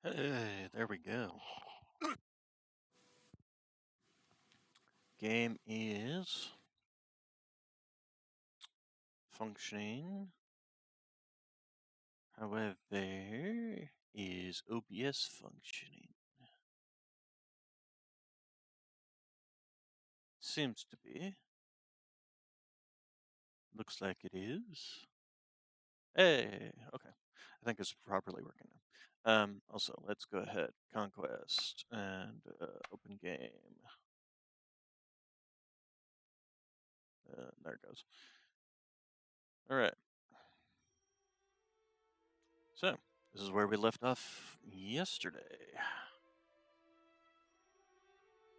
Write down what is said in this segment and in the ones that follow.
Hey, there we go. Game is functioning. However, is OBS functioning? Seems to be. Looks like it is. Hey, okay. I think it's properly working now. Also, let's go ahead. Conquest and open game. There it goes. All right. So, this is where we left off yesterday.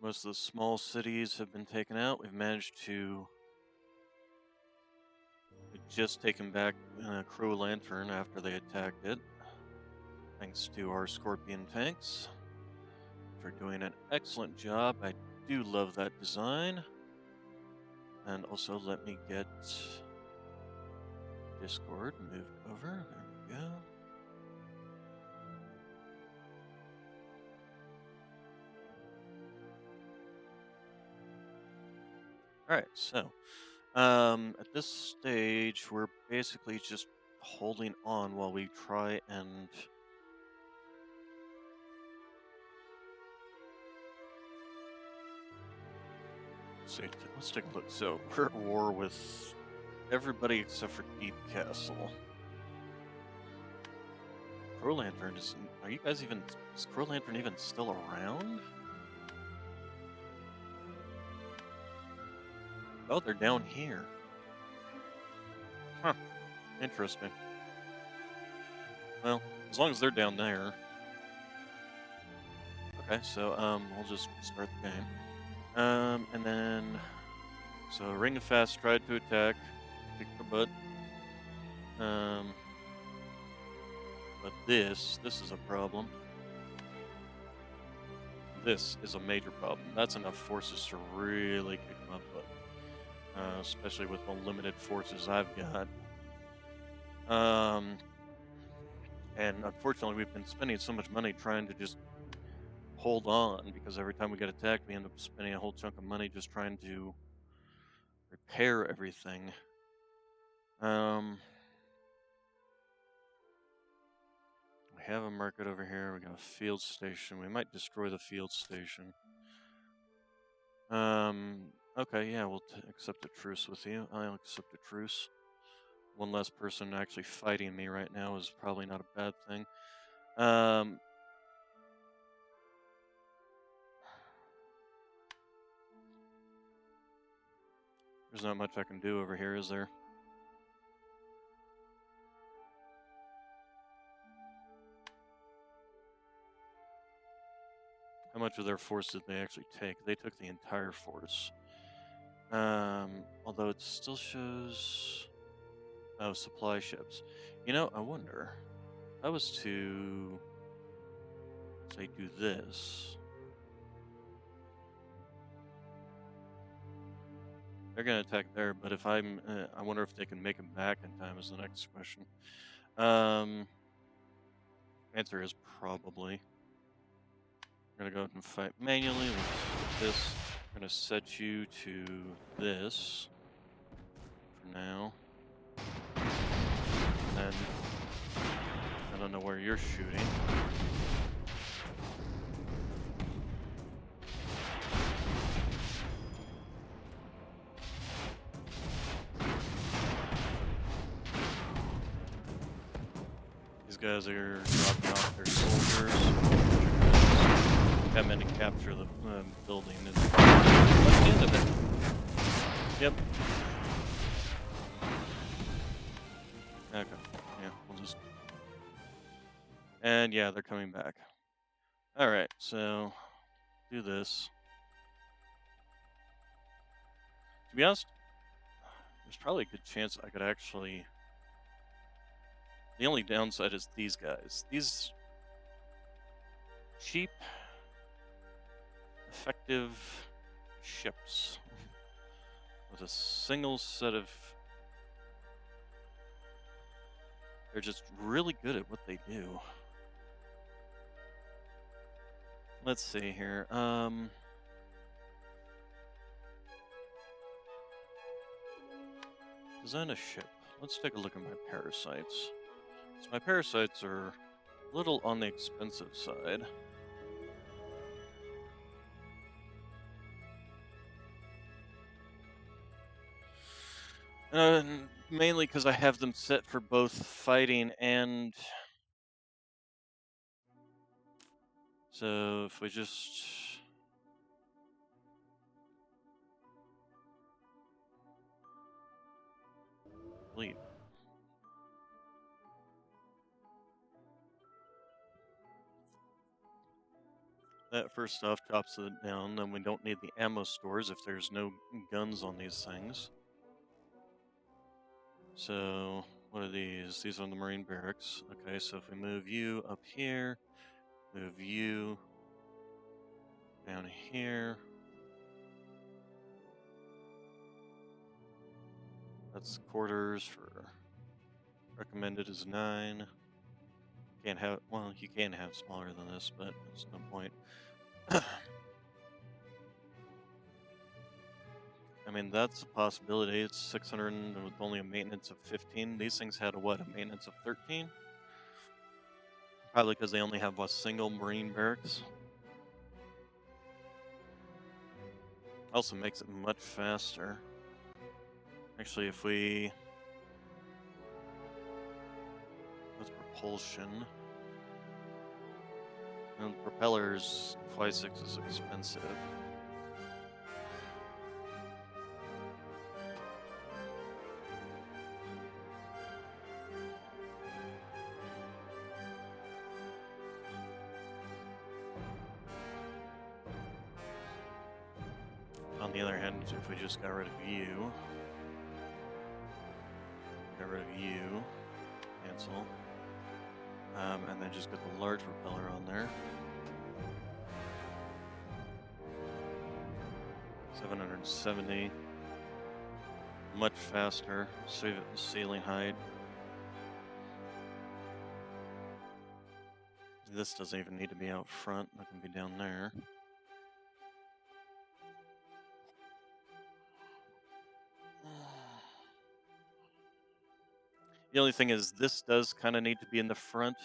Most of the small cities have been taken out. We've managed to just taken back Crow Lantern after they attacked it, thanks to our Scorpion tanks for doing an excellent job. I do love that design. And also let me get Discord moved over. There we go. Alright, so at this stage we're basically just holding on while we try and let's take a look. So we're at war with everybody except for Deep Castle. Crow Lantern is. Are you guys even? Is Crow Lantern even still around? Oh, they're down here. Huh. Interesting. Well, as long as they're down there. Okay, so we'll just start the game. And then so Ring of Fast tried to attack, kicked the butt. But this is a problem. This is a major problem. That's enough forces to really kick my butt. Especially with the limited forces I've got. And unfortunately, we've been spending so much money trying to just hold on because every time we get attacked, we end up spending a whole chunk of money just trying to repair everything. We have a market over here. We got a field station. We might destroy the field station. Okay, yeah, we'll accept a truce with you. I'll accept a truce. One less person actually fighting me right now is probably not a bad thing. There's not much I can do over here, is there? How much of their force did they actually take? They took the entire force. Although it still shows... Oh, supply ships. You know, I wonder... If I was to... say, do this... They're gonna attack there, but if I'm... I wonder if they can make it back in time is the next question. Answer is probably. We're gonna go ahead and fight manually with this. I'm gonna set you to this for now. And then I don't know where you're shooting. These guys are dropping off their soldiers. Come in and capture the building. That's the end of it. Yep. Okay. Yeah, we'll just... And yeah, they're coming back. Alright, so... do this. To be honest, there's probably a good chance I could actually... The only downside is these guys. These... cheap... effective... ships. With a single set of... They're just really good at what they do. let's see here. Design a ship. Let's take a look at my parasites. So my parasites are a little on the expensive side. Mainly because I have them set for both fighting and... So if we just... Leave. That first off drops it down, then we don't need the ammo stores if there's no guns on these things. So, what are these? These are the Marine barracks. Okay, so if we move you up here, move you down here. That's quarters for recommended is 9. Can't have, well, you can have smaller than this, but there's no point. I mean, that's a possibility. It's 600 with only a maintenance of 15. These things had a what, a maintenance of 13? Probably because they only have a single Marine barracks. Also makes it much faster. Actually, if we... That's propulsion. And propellers, Fly 6 is expensive. On the other hand, if we just got rid of you, cancel, and then just get the large propeller on there. 770, much faster, ceiling height. This doesn't even need to be out front, that can be down there. The only thing is this does kind of need to be in the front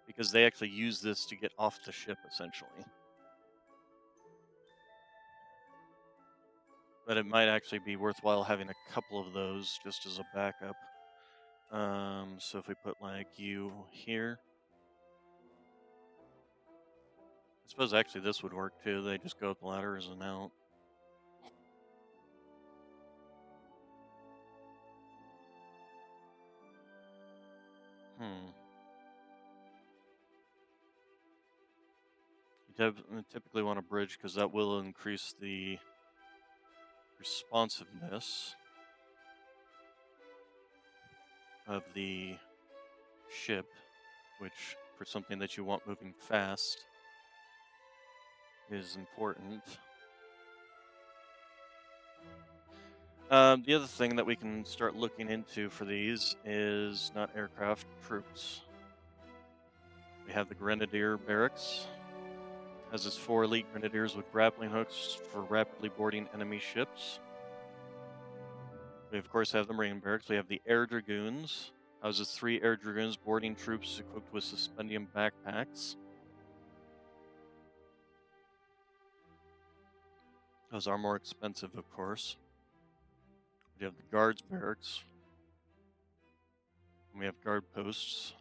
because they actually use this to get off the ship essentially. But it might actually be worthwhile having a couple of those just as a backup. So if we put like you here, I suppose actually this would work too. They just go up the ladders and out. You typically want a bridge because that will increase the responsiveness of the ship, which for something that you want moving fast is important. The other thing that we can start looking into for these is not aircraft, troops. We have the Grenadier Barracks. Has its 4 elite Grenadiers with grappling hooks for rapidly boarding enemy ships. We of course have the Marine Barracks. We have the Air Dragoons. Houses 3 Air Dragoons boarding troops equipped with suspendium backpacks. Those are more expensive, of course. We have the Guards Barracks. And we have guard posts.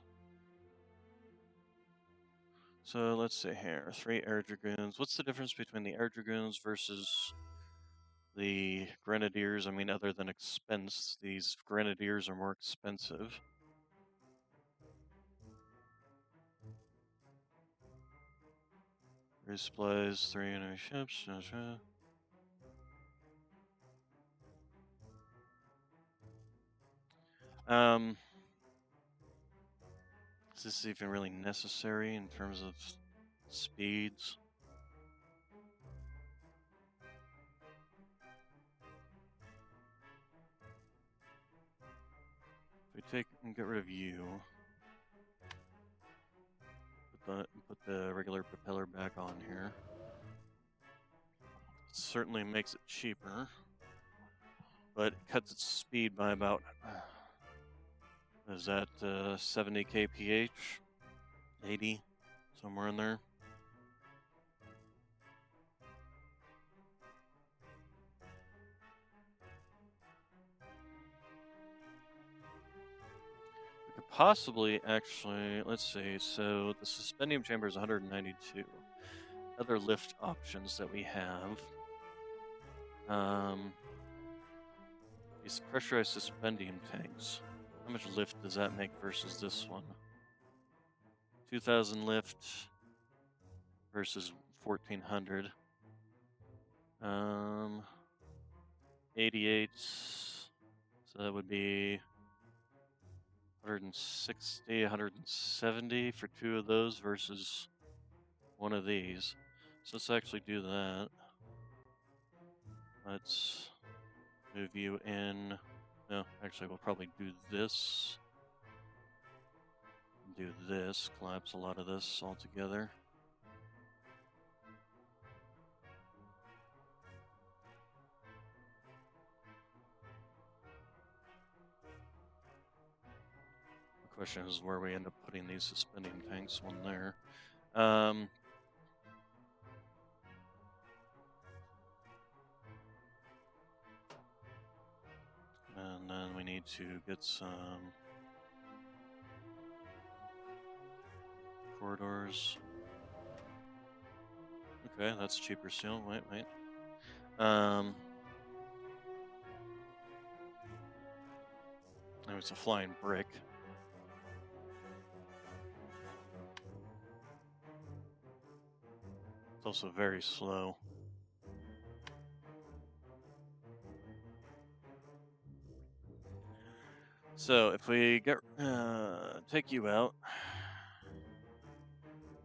So let's see here, 3 Air Dragoons. What's the difference between the Air Dragoons versus the Grenadiers? I mean, other than expense, these Grenadiers are more expensive. Resupplies 3 enemy ships. Is this even really necessary in terms of speeds? If we take and get rid of you, put the regular propeller back on here. certainly makes it cheaper, but it cuts its speed by about, is that 70 kph, 80, somewhere in there. We could possibly actually, let's see, so the suspendium chamber is 192. Other lift options that we have. These pressurized suspendium tanks. How much lift does that make versus this one? 2,000 lift versus 1,400. 88. So that would be 160, 170 for two of those versus one of these. So let's actually do that. Let's move you in. No, actually, we'll probably do this. Do this. Collapse a lot of this all together. The question is where we end up putting these suspendium tanks. One there. And then we need to get some corridors. Okay, that's cheaper steel. Wait. Oh, it's a flying brick. It's also very slow. So if we get take you out,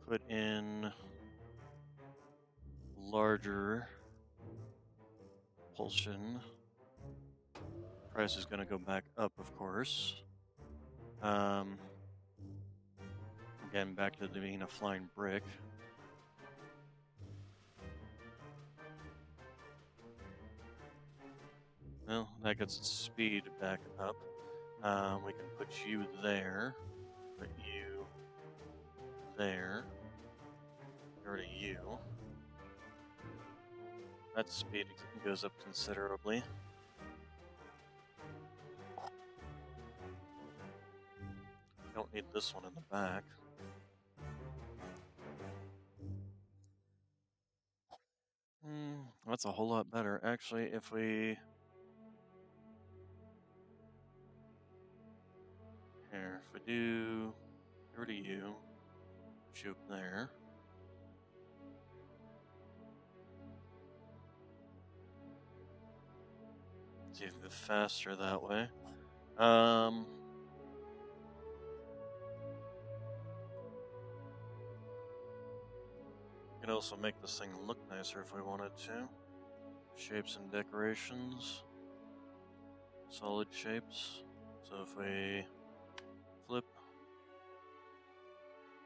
put in larger propulsion, price is going to go back up, of course. Again, back to being a flying brick. Well, that gets its speed back up. We can put you there, put you there, get rid of you. That speed goes up considerably. Don't need this one in the back. That's a whole lot better. Actually, if we... Here, if we do... Get rid of you. Put you up there. See if we go faster that way. We could also make this thing look nicer if we wanted to. Shapes and decorations. Solid shapes. So if we flip.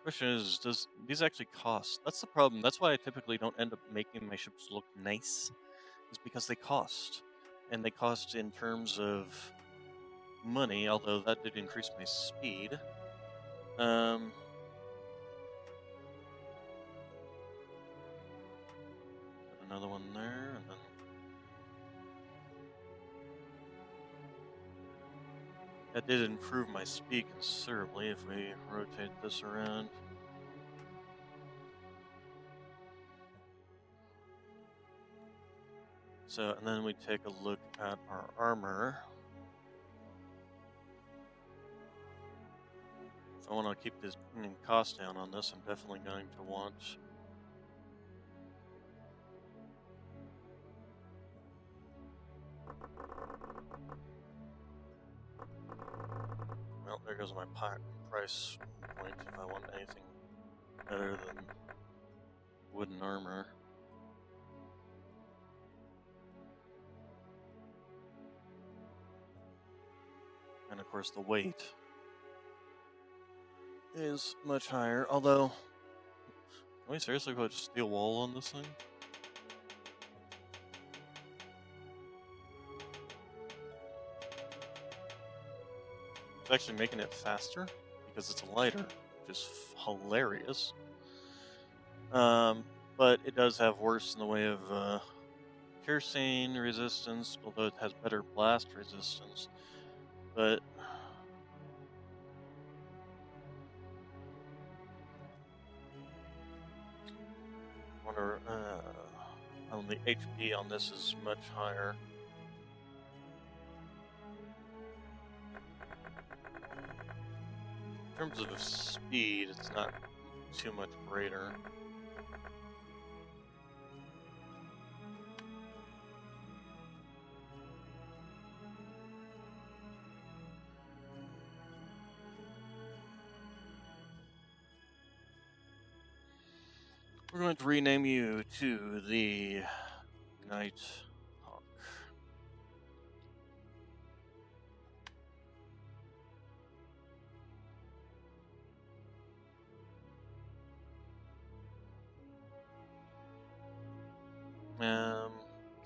Question is, does these actually cost? That's the problem. That's why I typically don't end up making my ships look nice, is because they cost. And they cost in terms of money, although that did increase my speed. Put another one there, and then that did improve my speed considerably if we rotate this around. So, and then we take a look at our armor. If I want to keep this cost down on this, I'm definitely going to want well, there goes my price point if I want anything better than wooden armor. And of course the weight is much higher, although, can we seriously put steel wall on this thing? It's actually making it faster because it's lighter, which is hilarious. But it does have worse in the way of piercing resistance, although it has better blast resistance. But wonder, on the HP on this is much higher. In terms of speed, it's not too much greater. We're going to rename you to the Night Hawk.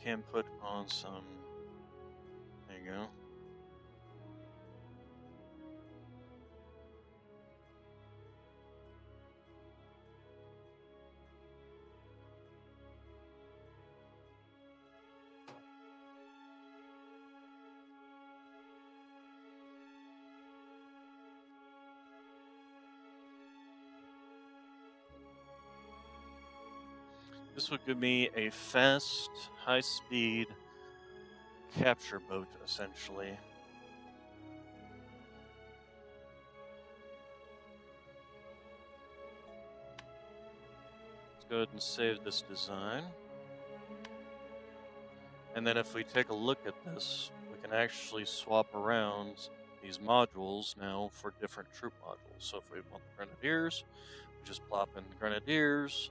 Can put on some. There you go. This would give me a fast, high-speed capture boat, essentially. Let's go ahead and save this design. And then if we take a look at this, we can actually swap around these modules now for different troop modules. So if we want the Grenadiers, we just plop in the Grenadiers.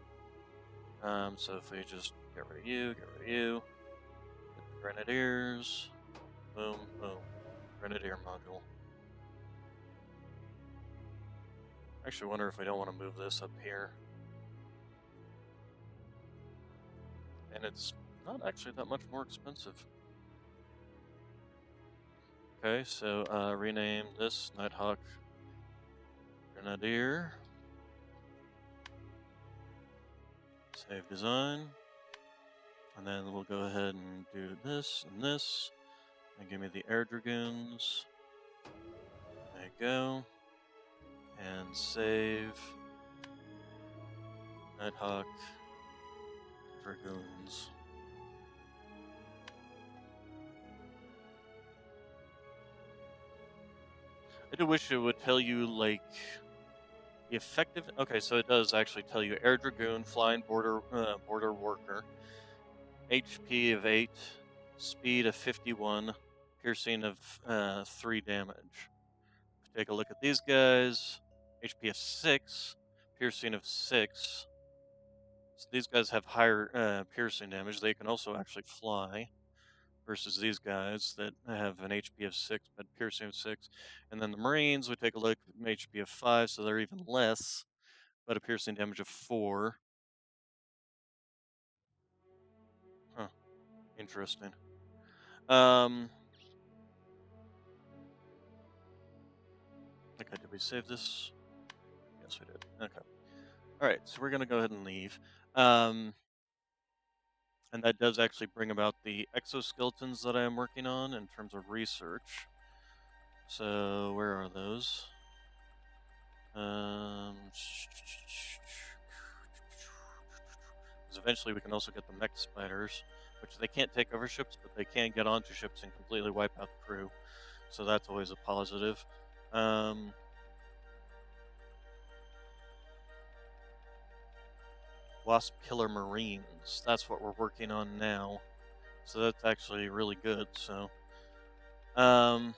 So if we just get rid of you, get rid of you, get the Grenadiers, boom, boom, Grenadier module. I actually wonder if we don't want to move this up here. And it's not actually that much more expensive. Okay, so rename this Nighthawk Grenadier. Save design. And then we'll go ahead and do this and this. And give me the Air Dragoons. There you go. And save Nighthawk Dragoons. I do wish it would tell you, like, the effective. Okay, so it does actually tell you Air Dragoon, Flying Border Worker, HP of 8, speed of 51, piercing of 3 damage. Take a look at these guys. HP of 6, piercing of 6. So these guys have higher piercing damage. They can also actually fly, versus these guys that have an HP of 6 but piercing of 6. And then the Marines, we take a look at HP of 5, so they're even less, but a piercing damage of 4. Huh, interesting. Okay, did we save this? Yes, we did. Okay. Alright, so we're going to go ahead and leave. And that does actually bring about the exoskeletons that I am working on in terms of research. So, where are those? Because eventually we can also get the mech spiders, which they can't take over ships, but they can get onto ships and completely wipe out the crew. So that's always a positive. Wasp Killer Marines. That's what we're working on now. So that's actually really good. So, I'm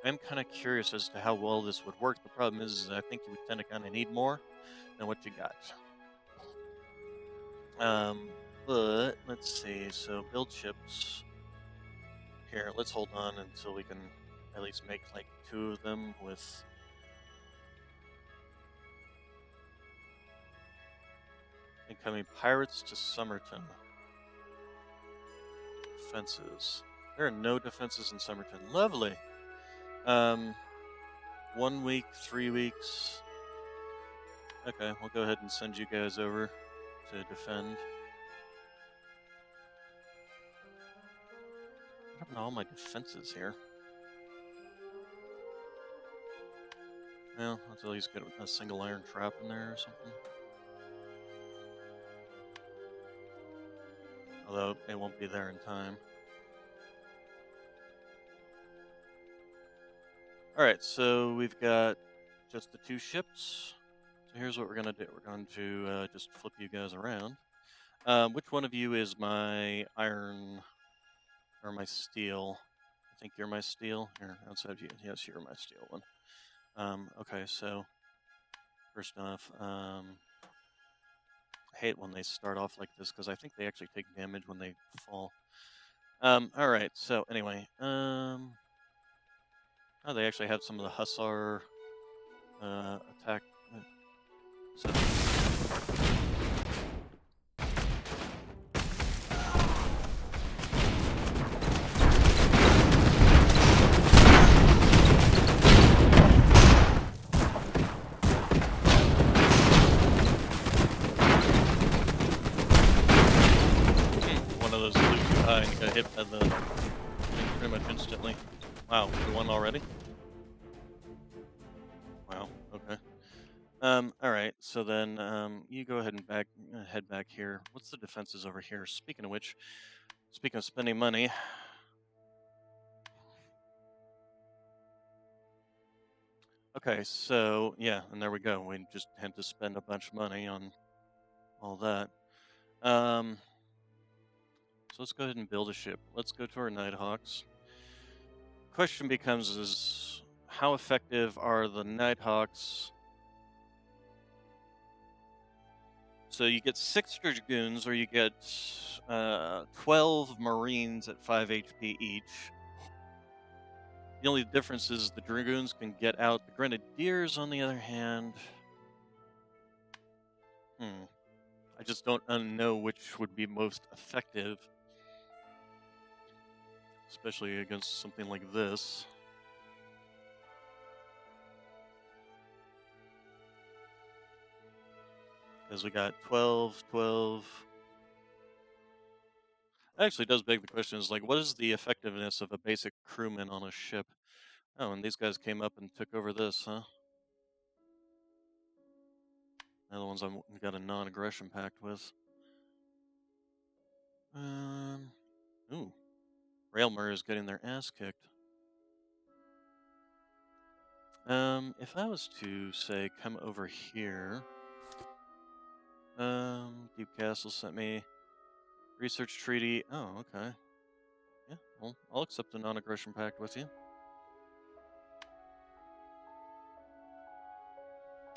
kind of curious as to how well this would work. The problem is I think you would tend to kind of need more than what you got. But let's see. So build ships. Here, let's hold on until we can at least make like 2 of them with. Incoming pirates to Somerton. Defenses. There are no defenses in Somerton. Lovely. Um, 1 week, 3 weeks. Okay, we'll go ahead and send you guys over to defend. What happened to all my defenses here? Well, let's at least get a single iron trap in there or something. Although it won't be there in time. Alright, so we've got just the 2 ships. So here's what we're going to do. We're going to just flip you guys around. Which one of you is my iron or my steel? I think you're my steel. Here, outside you. Yes, you're my steel one. Okay, so first off, I hate when they start off like this because I think they actually take damage when they fall. All right. So anyway, oh, they actually have some of the hussar attack. So one of those flew too high and got hit by the thing pretty much instantly. Wow, we won already. Wow. Okay. All right. So then, you go ahead and head back here. What's the defenses over here? Speaking of which, speaking of spending money, okay. So yeah, and there we go. We just had to spend a bunch of money on all that. So let's go ahead and build a ship. Let's go to our Nighthawks. Question becomes: is how effective are the Nighthawks? So you get 6 dragoons, or you get 12 Marines at 5 HP each. The only difference is the dragoons can get out. The grenadiers, on the other hand, I just don't know which would be most effective, especially against something like this. Because we got 12, 12. Actually, does beg the question: is like, what is the effectiveness of a basic crewman on a ship? Oh, and these guys came up and took over this, huh? They're the ones I've got a non-aggression pact with. Ooh, Railmer is getting their ass kicked. If I was to say come over here, Deep Castle sent me research treaty. Oh, okay. Yeah, well, I'll accept a non-aggression pact with you.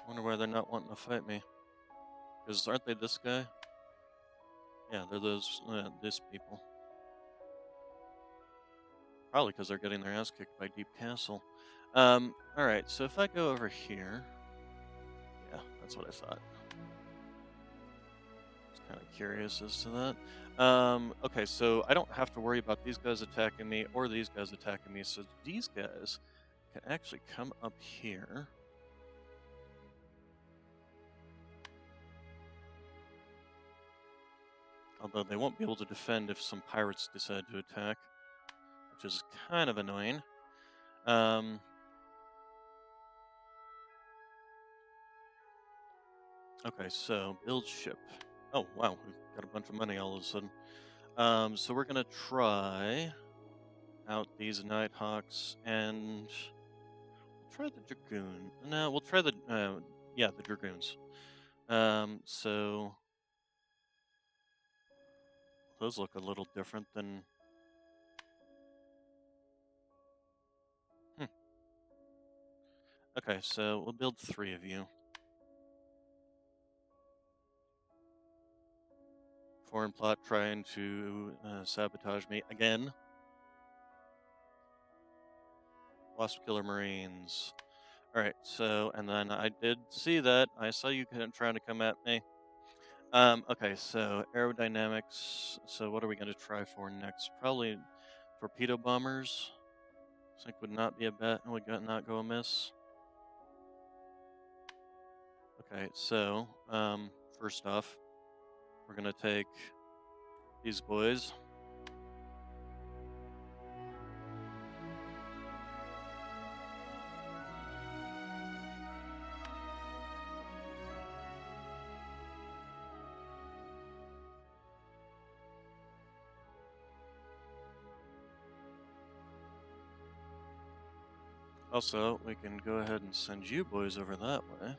Wonder why they're not wanting to fight me. Because aren't they this guy? Yeah, they're those this people. Probably because they're getting their ass kicked by Deep Castle. All right. So if I go over here, yeah, that's what I thought. Kind of curious as to that. Okay, so I don't have to worry about these guys attacking me or these guys attacking me. So these guys can actually come up here. Although they won't be able to defend if some pirates decide to attack, which is kind of annoying. Okay, so build ship. Oh, wow, we've got a bunch of money all of a sudden. So we're going to try out these Nighthawks and we'll try the Dragoon. No, we'll try the, yeah, the Dragoons. So those look a little different than. Okay, so we'll build 3 of you. Foreign plot trying to sabotage me again. Wasp Killer Marines. Alright, so, and then I did see that. I saw you trying to come at me. Okay, so aerodynamics. So what are we going to try for next? Probably torpedo bombers. Sync would not be a bet, would not go amiss. Okay, so first off, we're gonna take these boys. Also, we can go ahead and send you boys over that way.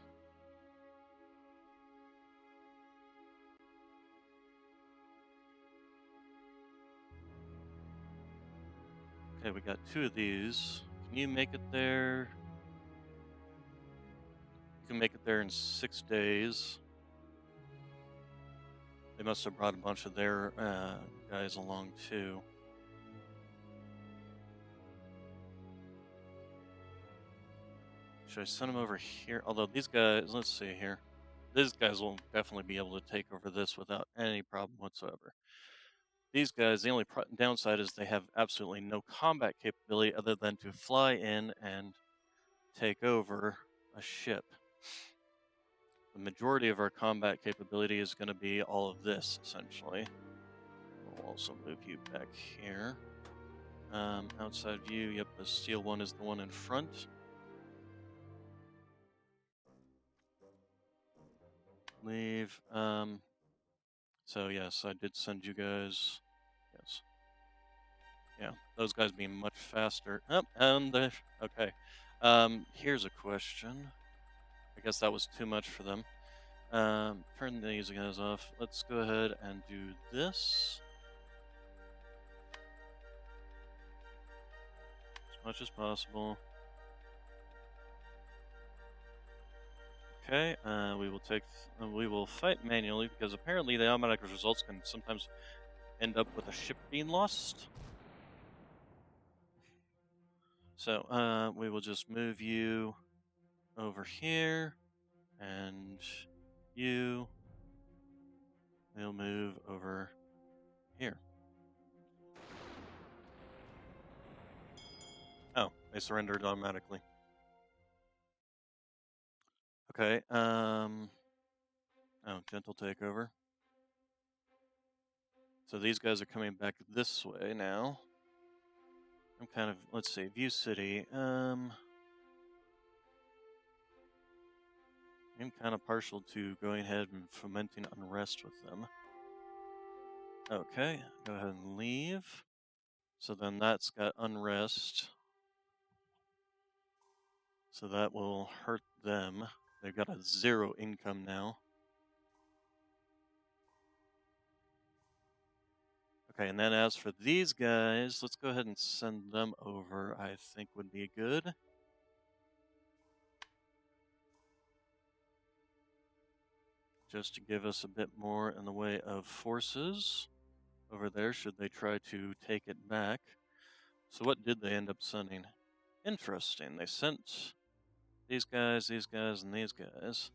Okay, we got 2 of these. Can you make it there? You can make it there in 6 days. They must have brought a bunch of their guys along too. Should I send them over here? Although these guys, let's see here. These guys will definitely be able to take over this without any problem whatsoever. These guys, the only downside is they have absolutely no combat capability other than to fly in and take over a ship. The majority of our combat capability is going to be all of this, essentially. We'll also move you back here. Outside view, yep, the steel one is the one in front. Leave. So yes, I did send you guys. Yes. Yeah, those guys being much faster. Oh, and okay. Here's a question. I guess that was too much for them. Turn these guys off. Let's go ahead and do this. As much as possible. Okay, we will fight manually because apparently the automatic results can sometimes end up with a ship being lost. So, we will just move you over here, and you will move over here. Oh, they surrendered automatically. Okay, oh, gentle takeover. So these guys are coming back this way now. I'm kind of, let's see, view city. I'm kind of partial to going ahead and fomenting unrest with them. Okay, go ahead and leave. So then that's got unrest. So that will hurt them. They've got a 0 income now. Okay, and then as for these guys, let's go ahead and send them over, I think would be good. Just to give us a bit more in the way of forces over there, should they try to take it back. So what did they end up sending? Interesting, they sent these guys, and these guys.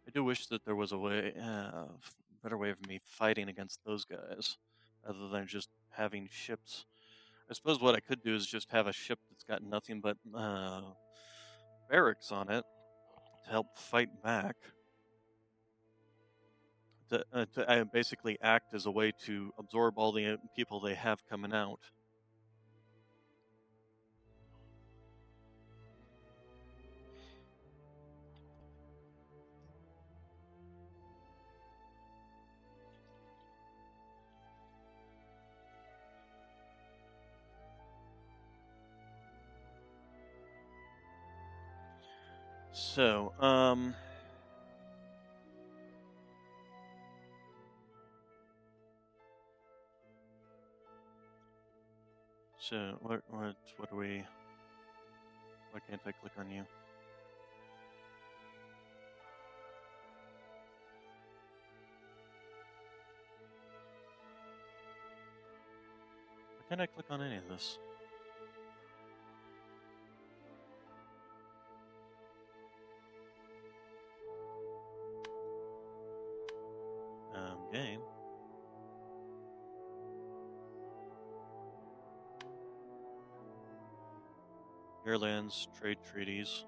I do wish that there was a way, better way of me fighting against those guys, other than just having ships. I suppose what I could do is just have a ship that's got nothing but barracks on it to help fight back. To basically act as a way to absorb all the people they have coming out. So, so what do we? Why can't I click on you? Why can't I click on any of this? Game. Airlands, trade treaties.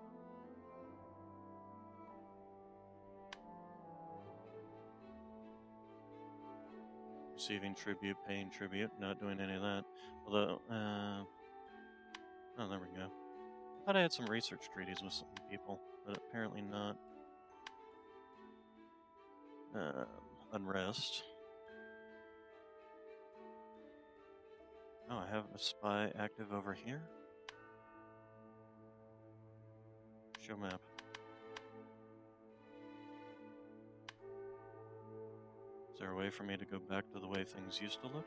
Receiving tribute, paying tribute, not doing any of that. Although, oh, there we go. I thought I had some research treaties with some people, but apparently not. Unrest. Oh, I have a spy active over here. Show map. Is there a way for me to go back to the way things used to look?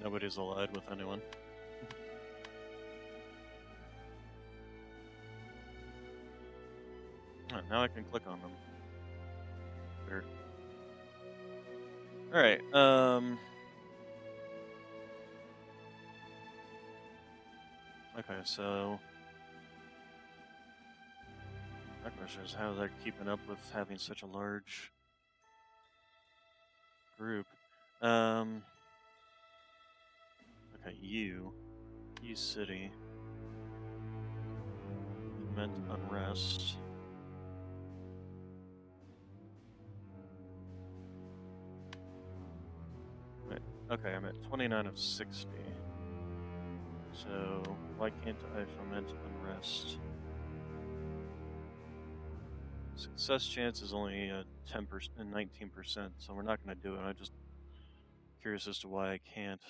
Nobody's allied with anyone. Oh, now I can click on them. Weird. Alright, okay, so my question is how they're keeping up with having such a large group. Okay, you city, foment unrest. Wait, okay, I'm at 29 of 60. So why can't I foment unrest? Success chance is only 10% and 19%, so we're not going to do it. I'm just curious as to why I can't.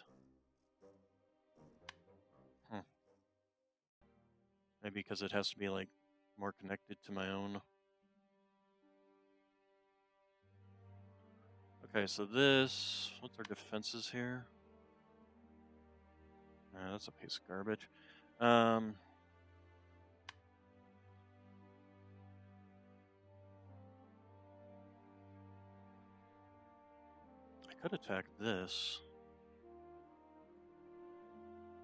Maybe because it has to be like more connected to my own. Okay, so this, what's our defenses here? That's a piece of garbage. I could attack this.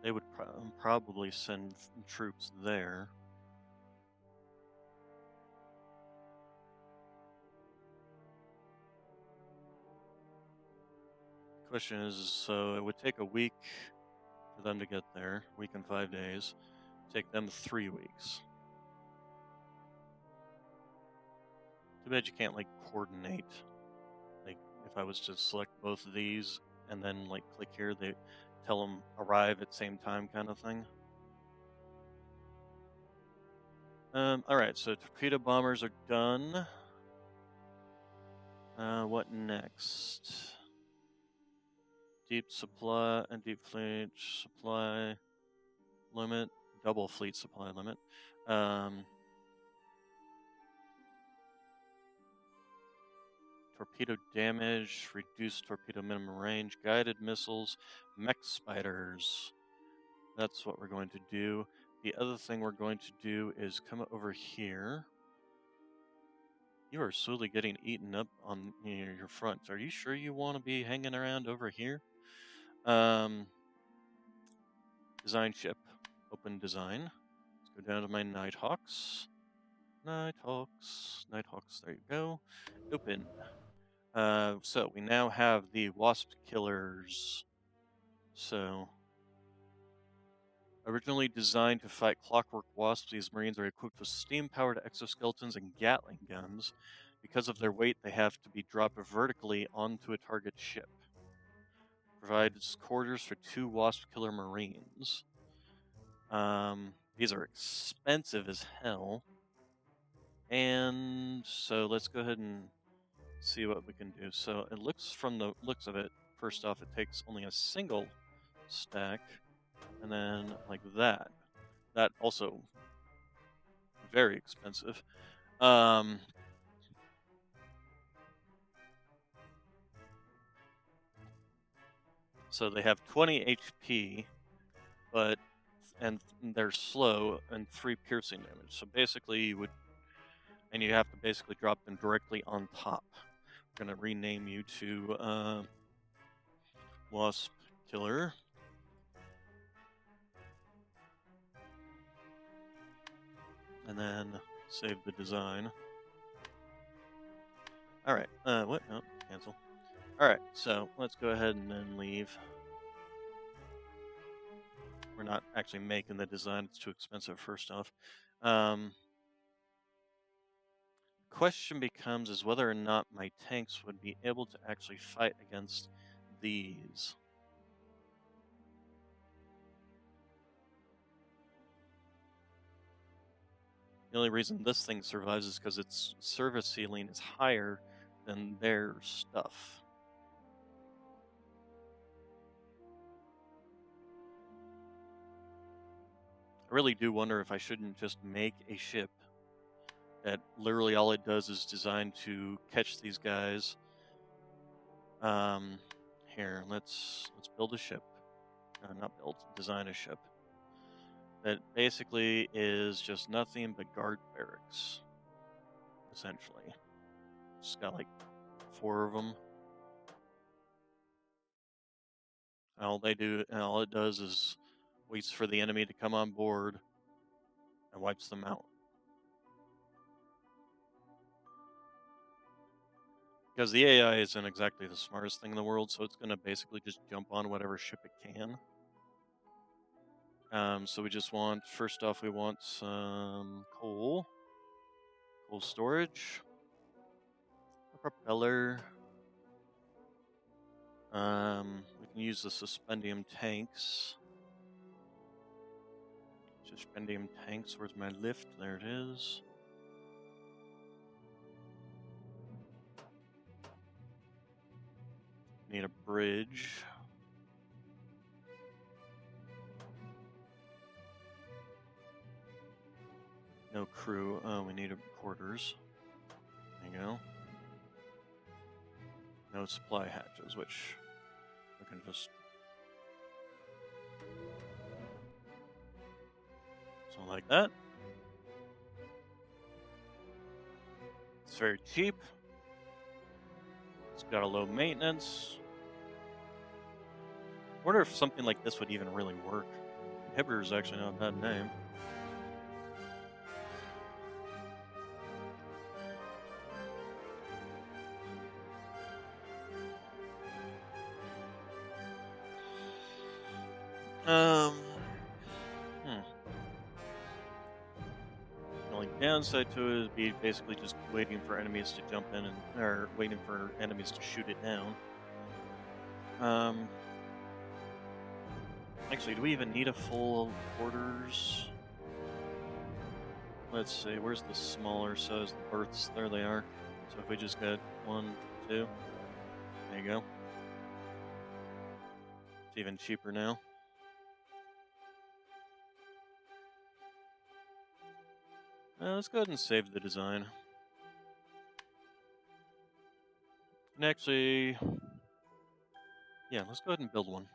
They would probably send troops there. Question is, so it would take a week for them to get there, week and 5 days. Take them 3 weeks. Too bad you can't like coordinate. Like if I was to select both of these and then like click here, they tell them arrive at same time kind of thing. All right, so torpedo bombers are done. What next? Deep supply and deep fleet supply limit, double fleet supply limit. Torpedo damage, reduced torpedo minimum range, guided missiles, mech spiders. That's what we're going to do. The other thing we're going to do is come over here. You are slowly getting eaten up on your front. Are you sure you want to be hanging around over here? Design ship. Open design. Let's go down to my Nighthawks. Nighthawks. Nighthawks. There you go. Open. So we now have the wasp killers. So originally designed to fight clockwork wasps, these marines are equipped with steam-powered exoskeletons and Gatling guns. Because of their weight, they have to be dropped vertically onto a target ship. Provides quarters for 2 wasp killer marines. These are expensive as hell. And so let's go ahead and see what we can do. So it looks, from the looks of it, first off, it takes only a single stack, and then like that. That also very expensive. So they have 20 HP, and they're slow and 3 piercing damage. So basically you would, and you have to basically drop them directly on top. We're gonna rename you to Wasp Killer. and then save the design. All right. What? No, cancel. All right. So let's go ahead and then leave. We're not actually making the design; it's too expensive. First off, um, question becomes is whether or not my tanks would be able to actually fight against these. The only reason this thing survives is because its service ceiling is higher than their stuff. I really do wonder if I shouldn't just make a ship that literally all it does is designed to catch these guys. Here, let's build a ship. Not build, design a ship that basically is just nothing but guard barracks, essentially. It's got like 4 of them. All they do, and all it does is waits for the enemy to come on board and wipes them out. Because the AI isn't exactly the smartest thing in the world, so it's going to basically just jump on whatever ship it can. So we just want, first off, we want some coal storage, a propeller. We can use the suspendium tanks. Suspendium tanks, where's my lift? There it is. Need a bridge. No crew. Oh, we need quarters. There you go. No supply hatches, which we can just... something like that. It's very cheap. It's got a low maintenance. I wonder if something like this would even really work. Inhibitor is actually not a bad name. The only downside to it would be basically just waiting for enemies to jump in or waiting for enemies to shoot it down. Actually, do we even need a full quarters? Let's see, where's the smaller size, the berths? There they are. So if we just got 1, 2, there you go. It's even cheaper now. Let's go ahead and save the design. And actually, yeah, let's go ahead and build one.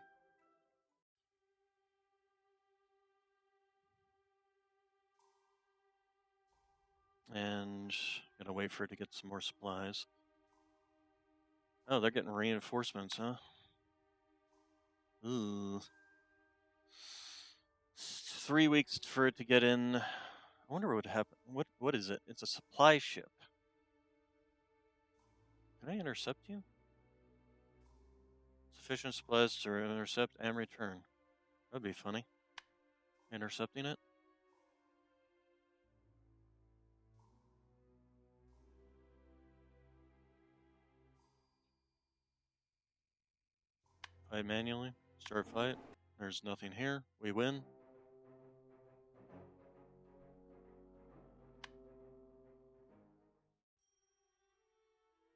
And gotta wait for it to get some more supplies. Oh, they're getting reinforcements, huh? Ooh. 3 weeks for it to get in. I wonder what would happen. What is it? It's a supply ship. Can I intercept you? Sufficient supplies to intercept and return. That'd be funny. Intercepting it. Fight manually. Start fight. There's nothing here. We win.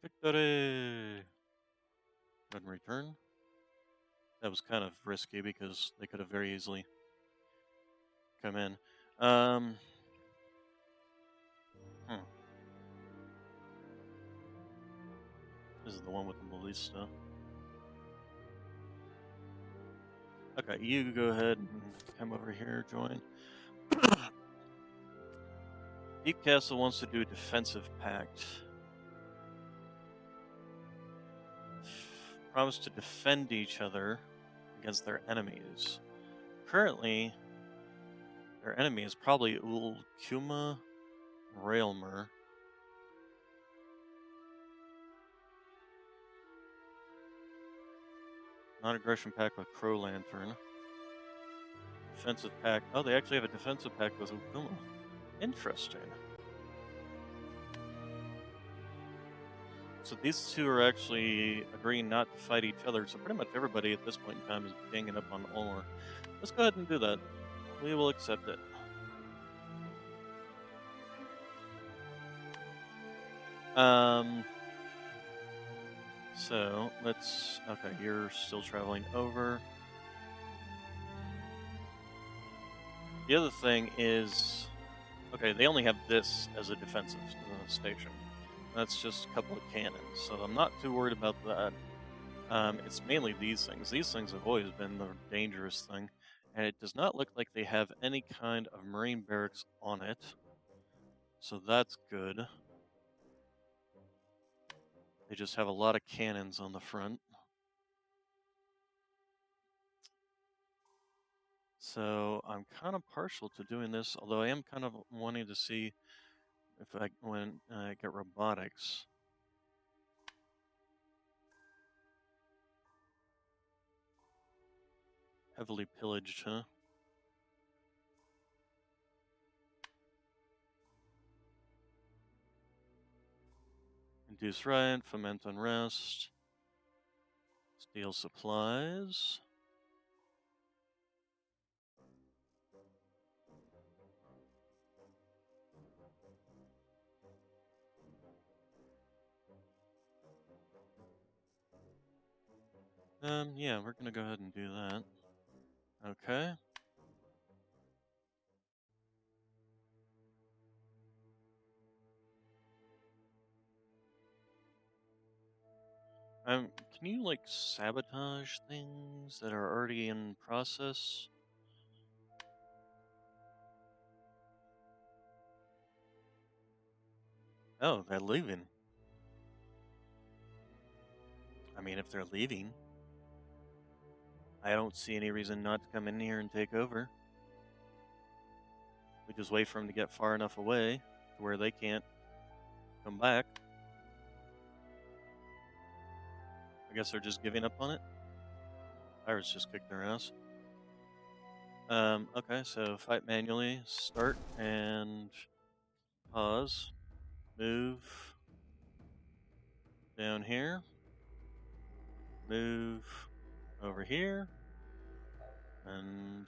Victory! Go ahead and return. That was kind of risky because they could have very easily come in. This is the one with the ballista. Okay, you go ahead and come over here, join. Deep Castle wants to do a defensive pact. Promise to defend each other against their enemies. Currently, their enemy is probably Ulkuma Railmer. Non-aggression pack with Crow Lantern. Defensive pack. Oh, they actually have a defensive pack with Ukuma. Interesting. So these two are actually agreeing not to fight each other. So pretty much everybody at this point in time is ganging up on Ulmer. Let's go ahead and do that. We will accept it. So let's. Okay, you're still traveling over. The other thing is, okay, they only have this as a defensive station. That's just a couple of cannons, so I'm not too worried about that. It's mainly these things. These things have always been the dangerous thing, and it does not look like they have any kind of marine barracks on it, so that's good. They just have a lot of cannons on the front. So I'm kind of partial to doing this, although I am kind of wanting to see if when I get robotics. Heavily pillaged, huh? Induce riot, foment unrest, steal supplies. Yeah, we're gonna go ahead and do that. Okay. Can you like sabotage things that are already in process? Oh, they're leaving. I mean, if they're leaving, I don't see any reason not to come in here and take over. We just wait for them to get far enough away to where they can't come back. I guess they're just giving up on it. Pirates just kicked their ass. Okay, so fight manually, start and pause, move down here, move over here, and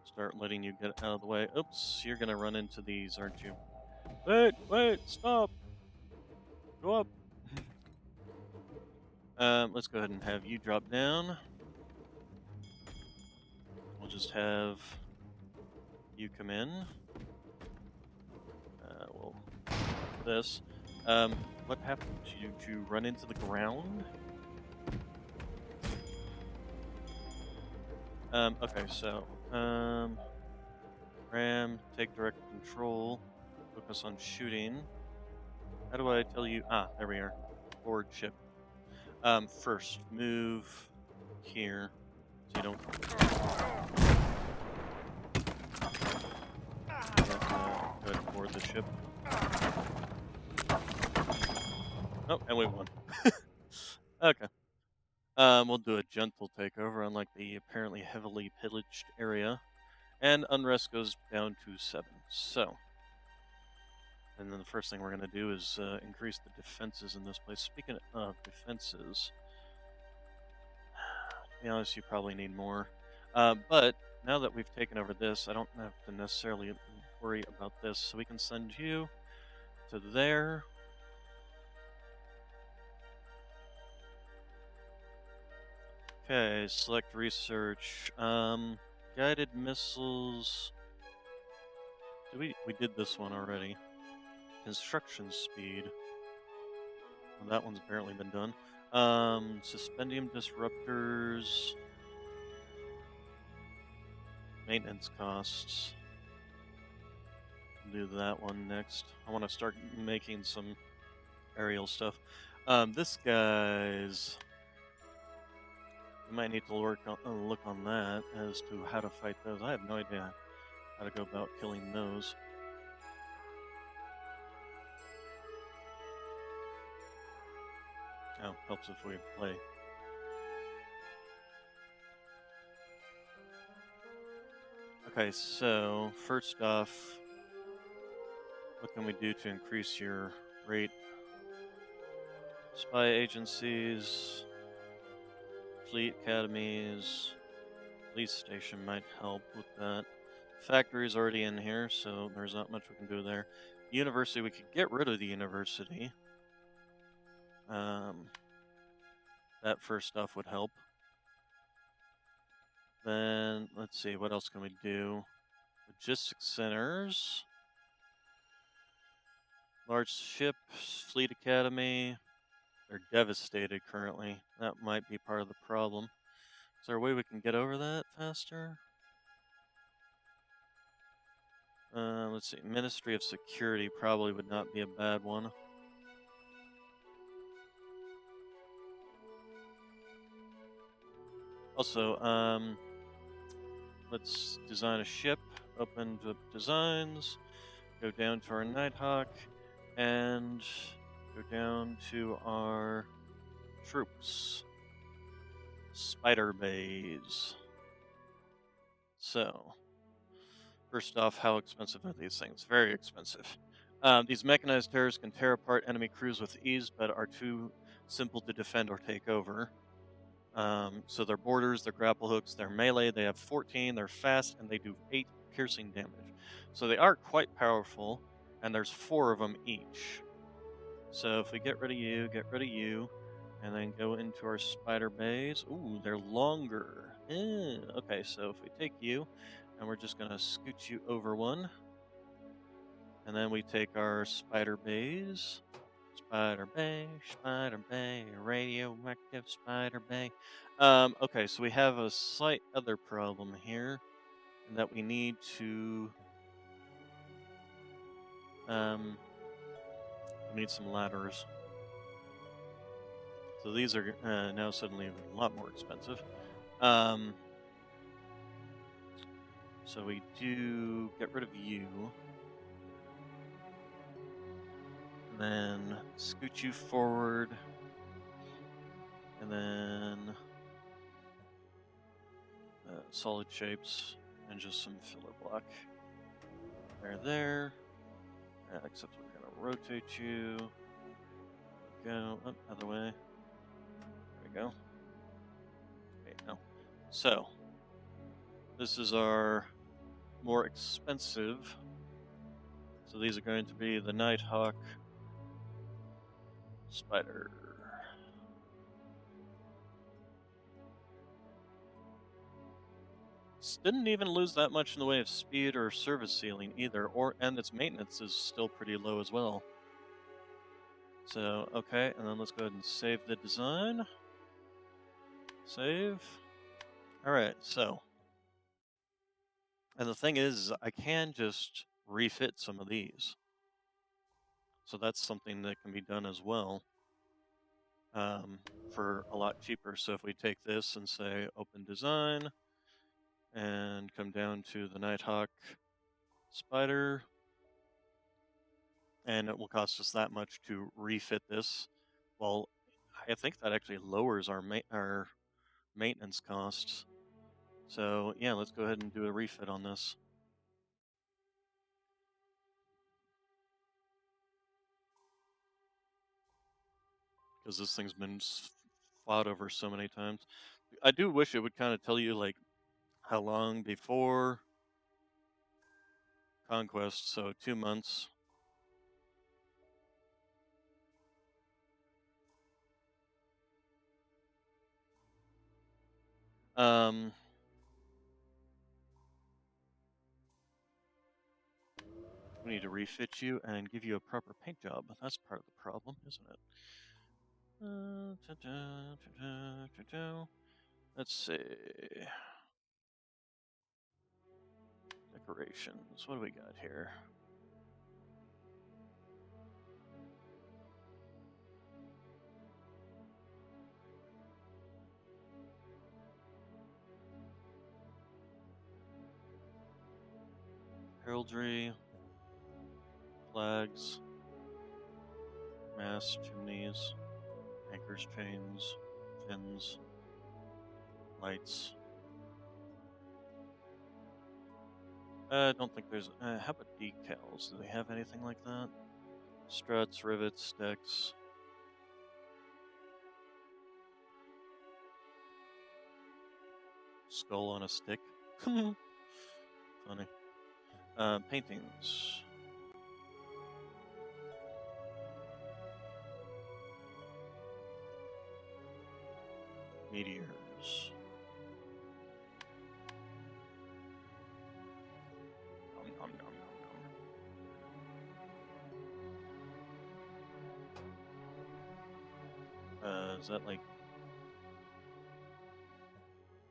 start letting you get out of the way. Oops, you're gonna run into these, aren't you? Wait, stop! Go up! Let's go ahead and have you drop down. We'll just have you come in. We'll this. What happened? Did you run into the ground? Okay, so, ram, take direct control, focus on shooting. How do I tell you? Ah, there we are. Forward ship. First, move here, so you don't. Go ahead and board the ship. Oh, and we won. Okay. We'll do a gentle takeover, unlike the apparently heavily pillaged area. And unrest goes down to 7. So, and then the first thing we're going to do is increase the defenses in this place. Speaking of defenses, to be honest, you probably need more. But now that we've taken over this, I don't have to necessarily worry about this. So we can send you to there. Okay, select research. Guided missiles. We did this one already. Construction speed. Well, that one's apparently been done. Suspendium disruptors. Maintenance costs. Do that one next. I want to start making some aerial stuff. This guy's. We might need to look on that as to how to fight those. I have no idea how to go about killing those. helps if we play. Okay, so first off, what can we do to increase your rate? Spy agencies, fleet academies, police station might help with that. Factory's already in here, so there's not much we can do there. University, we could get rid of the university. That first off would help. Then, let's see, what else can we do? Logistics centers. Large ships, fleet academy. They're devastated currently. That might be part of the problem. Is there a way we can get over that faster? Let's see. Ministry of Security probably would not be a bad one. Also, let's design a ship. Open to designs. Go down to our Nighthawk. And go down to our troops. Spider bays. So, first off, how expensive are these things? Very expensive. These mechanized terrors can tear apart enemy crews with ease, but are too simple to defend or take over. So their borders, their grapple hooks, their melee, they have 14, they're fast, and they do 8 piercing damage. So they are quite powerful, and there's 4 of them each. So if we get rid of you, and then go into our spider bays. Ooh, they're longer. Okay, so if we take you, and we're just gonna scoot you over one, and then we take our spider bays. Spider bay, radioactive spider bay. Okay, so we have a slight other problem here, and that we need to, we need some ladders. So these are now suddenly a lot more expensive. So we do get rid of you, and then scoot you forward, and then solid shapes, and just some filler block. There. Except we're gonna rotate you. Go, oh, other way. There we go. Okay, no. So, this is our more expensive. So these are going to be the Nighthawk Spider. Didn't even lose that much in the way of speed or service ceiling either, and its maintenance is still pretty low as well. So, okay, and then let's go ahead and save the design. Save. Alright, so. And the thing is, I can just refit some of these. So that's something that can be done as well for a lot cheaper. So if we take this and say open design and come down to the Nighthawk Spider, and it will cost us that much to refit this. Well, I think that actually lowers our maintenance costs. So yeah, let's go ahead and do a refit on this. Because this thing's been fought over so many times. I do wish it would kind of tell you like how long before conquest, so 2 months. We need to refit you and give you a proper paint job. That's part of the problem, isn't it? Let's see. Decorations. What do we got here? Heraldry, flags, mast, chimneys, and anchors, chains, fins, lights. I don't think there's. How about decals? Do they have anything like that? Struts, rivets, sticks. Skull on a stick. Funny. Paintings. Meteors. Nom, nom, nom, nom, nom. Is that like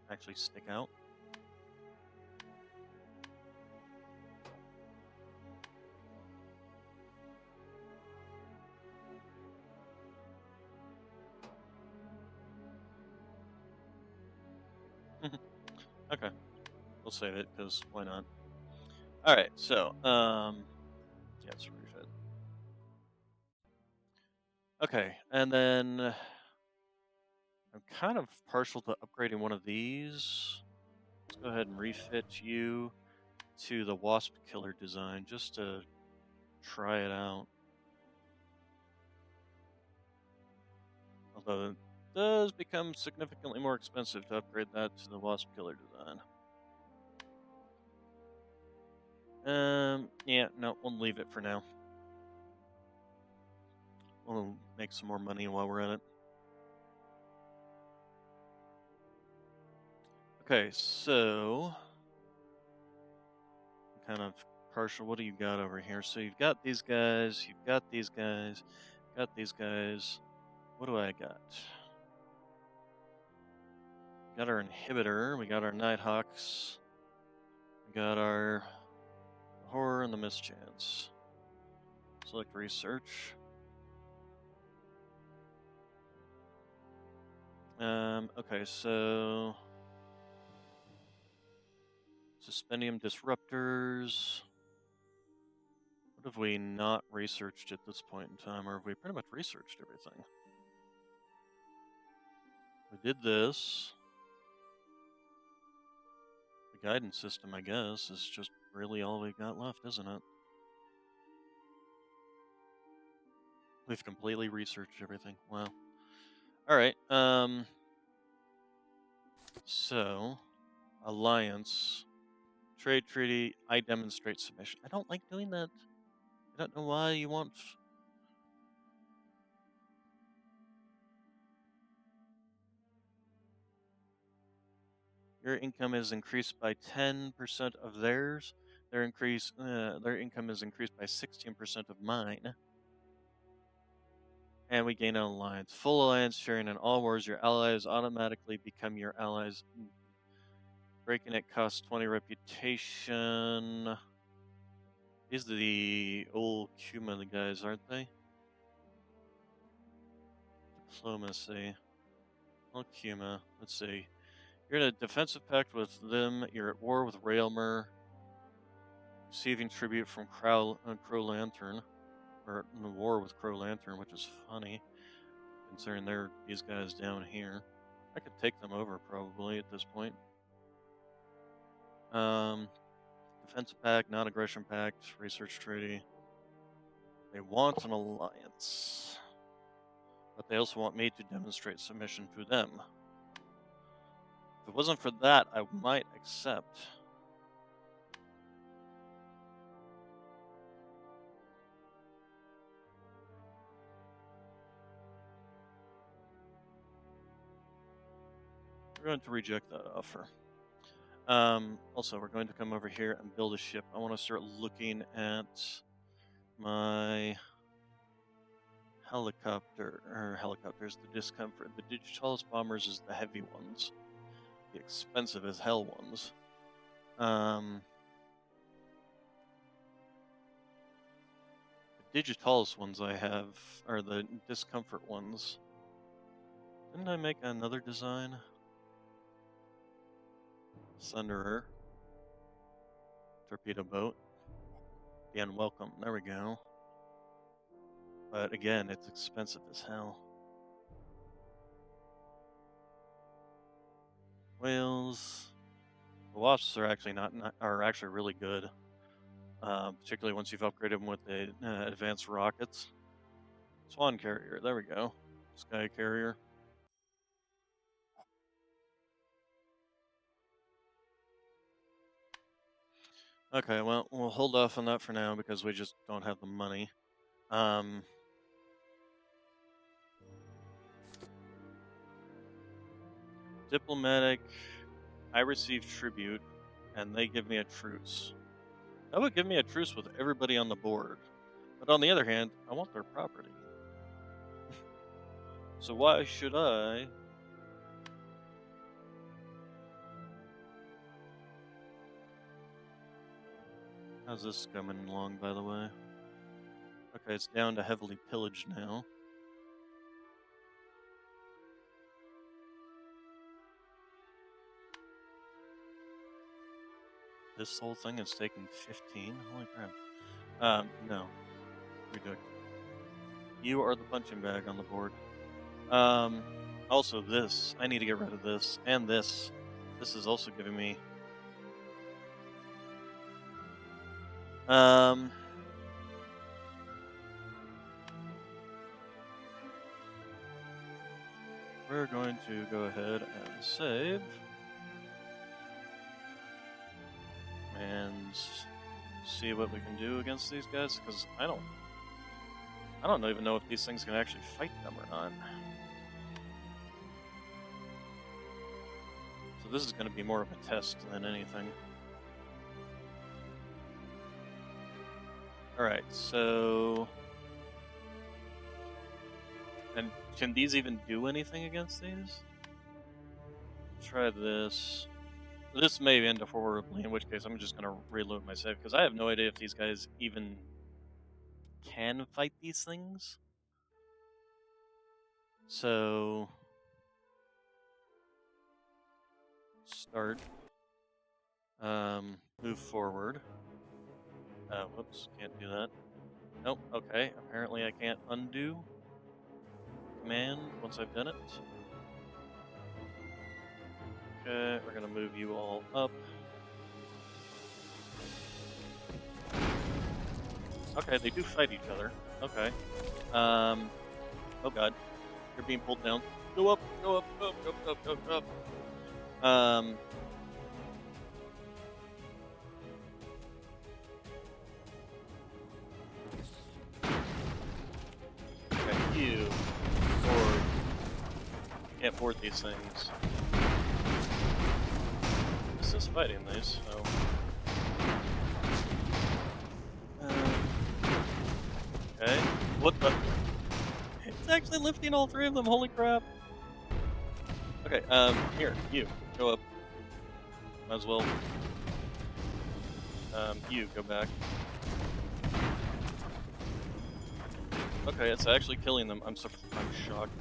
actually stick out? Okay, we'll save it because why not? All right, so yeah, it's refit. Okay, and then I'm kind of partial to upgrading one of these. Let's go ahead and refit you to the Wasp Killer design just to try it out. Although it does become significantly more expensive to upgrade that to the Wasp Killer design. Yeah, no, we'll leave it for now. We'll make some more money while we're at it. Okay, so kind of partial. What do you got over here? So you've got these guys, you've got these guys, got these guys. What do I got? Got our inhibitor, we got our Nighthawks, we got our horror and the mischance. Select research. Okay, so Suspendium disruptors. What have we not researched at this point in time, or have we pretty much researched everything? We did this. The guidance system, I guess, is just really all we've got left, isn't it? We've completely researched everything. Wow. All right. So, alliance, trade treaty. I demonstrate submission. I don't like doing that. I don't know why you want. Your income is increased by 10% of theirs. Their income is increased by 16% of mine. And we gain an alliance. Full alliance sharing in all wars. Your allies automatically become your allies. Breaking it costs 20 reputation. These are the old Kuma guys, aren't they? Diplomacy. Old Kuma. Let's see. You're in a defensive pact with them. You're at war with Railmer. Receiving tribute from Crow Lantern. Or in the war with Crow Lantern, which is funny, considering they're these guys down here. I could take them over probably at this point. Defensive pact, non-aggression pact, research treaty. They want an alliance, but they also want me to demonstrate submission to them. If it wasn't for that, I might accept. We're going to reject that offer. Also, we're going to come over here and build a ship. I want to start looking at my helicopters, the discomfort. The Digitalis bombers is the heavy ones, the expensive as hell ones. The Digitalis ones I have are the discomfort ones. Didn't I make another design? Thunderer. Torpedo boat. The Unwelcome. There we go. But again, it's expensive as hell. Whales. The wasps are actually are actually really good, particularly once you've upgraded them with the advanced rockets. Swan carrier. There we go. Sky carrier. Okay, well, we'll hold off on that for now because we just don't have the money. Diplomatic. I receive tribute, and they give me a truce. That would give me a truce with everybody on the board. But on the other hand, I want their property. So why should I? How's this coming along, by the way? Okay, it's down to heavily pillaged now. This whole thing is taking 15? Holy crap. No. Ridiculous. You are the punching bag on the board. Also this. I need to get rid of this. And this. This is also giving me... We're going to go ahead and save. And see what we can do against these guys, because I don't even know if these things can actually fight them or not. So this is going to be more of a test than anything. Alright, so... And can these even do anything against these? Try this. This may end up horribly, in which case I'm just going to reload my save, because I have no idea if these guys even can fight these things. So... Start. Move forward. Whoops, can't do that. Nope, okay, apparently I can't undo command once I've done it. Okay, we're gonna move you all up. Okay, they do fight each other. Okay. Oh god. You're being pulled down. Go up, go up, go up, go up, go up, go up. Okay, you board. Can't board these things. This is fighting these, so. Okay. What the? It's actually lifting all three of them, holy crap. Okay, here, you, go up. Might as well. You, go back. Okay, it's actually killing them. I'm shocked.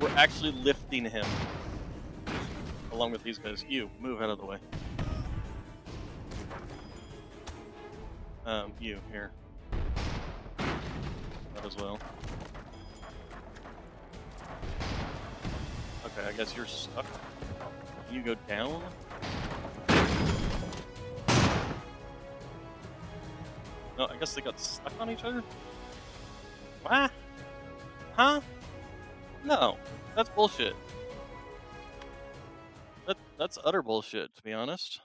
We're actually lifting him. Along with these guys. You, move out of the way. You, here. That as well. Okay, I guess you're stuck. You go down. No, I guess they got stuck on each other? What? Huh? No, that's bullshit. That's utter bullshit, to be honest.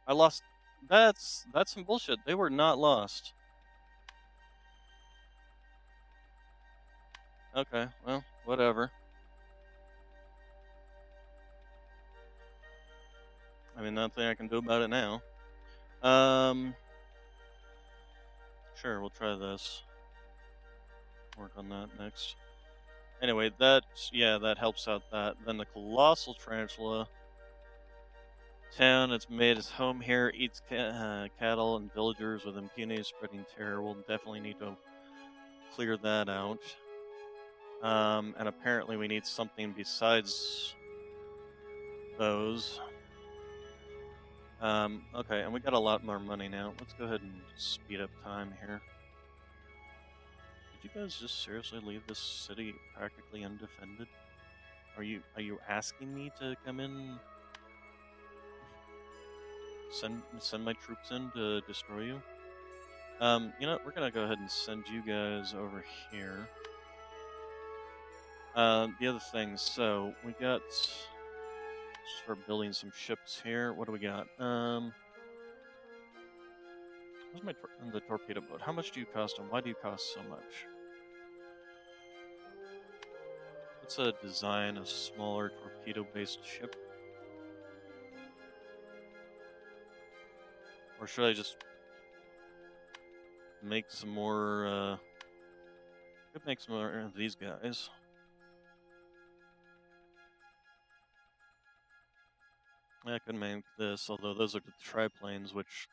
I lost. That's some bullshit. They were not lost. Okay, well, whatever. I mean, nothing I can do about it now. Sure, we'll try this. Work on that next. Anyway, that helps out that. Then the Colossal Tarantula. Town, it's made its home here, eats cattle and villagers with impunity, spreading terror. We'll definitely need to clear that out. And apparently we need something besides those. Okay, and we got a lot more money now. Let's go ahead and speed up time here. Did you guys just seriously leave this city practically undefended? Are you asking me to come in, send my troops in to destroy you? You know what, we're gonna go ahead and send you guys over here. The other thing, so we got start building some ships here. What do we got? Where's the torpedo boat? How much do you cost and why do you cost so much? Let's design a smaller torpedo-based ship. Or should I just make some more, could make some more of these guys. Yeah, I could make this, although those are the triplanes, which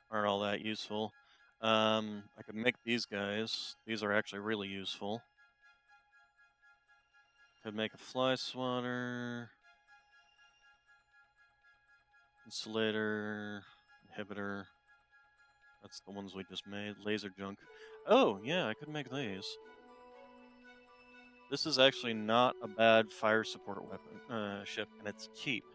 aren't all that useful. I could make these guys. These are actually really useful. Could make a fly swatter, insulator, inhibitor. That's the ones we just made. Laser junk. Oh, yeah, I could make these. This is actually not a bad fire support weapon ship, and it's cheap.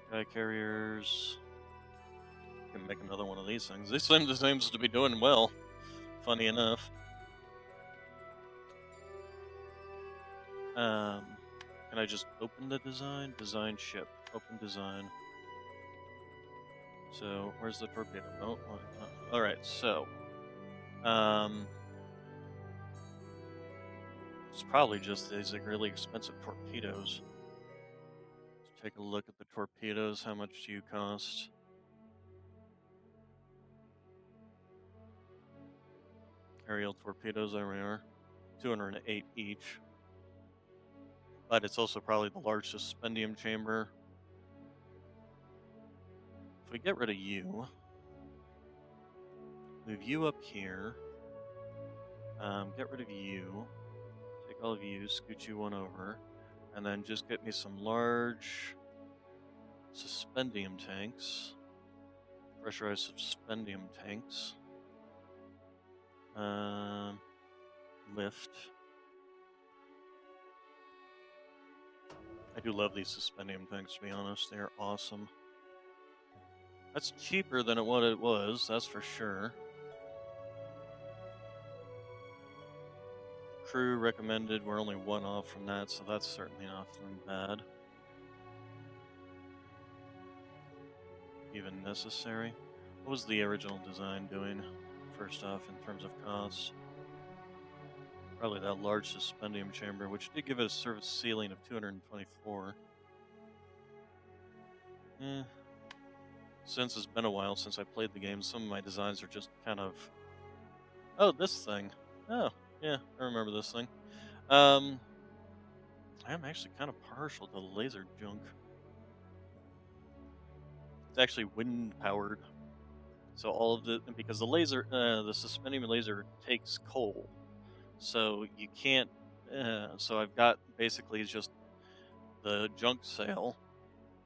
Sky carriers. Can make another one of these things. This thing seems to be doing well. Funny enough. Can I just open the design? Design ship. Open design. So where's the torpedo? Oh, all right. So, it's probably just these like really expensive torpedoes. Let's take a look at the torpedoes. How much do you cost? Aerial torpedoes, there we are. 208 each. But it's also probably the large suspendium chamber. If we get rid of you, move you up here, get rid of you, take all of you, scoot you one over, and then just get me some large suspendium tanks, pressurized suspendium tanks, lift. I do love these suspendium tanks, to be honest. They are awesome. That's cheaper than what it was, that's for sure. Crew recommended, we're only one off from that, so that's certainly nothing bad. Even necessary. What was the original design doing, first off, in terms of cost? Probably that large suspendium chamber, which did give it a surface ceiling of 224. Since it's been a while since I played the game, some of my designs are just kind of... Oh, this thing. Oh, yeah, I remember this thing. I am actually kind of partial to the laser junk. It's actually wind-powered. So all of the... Because the laser, the suspendium laser takes coal. So you can't... so I've got basically just the junk sail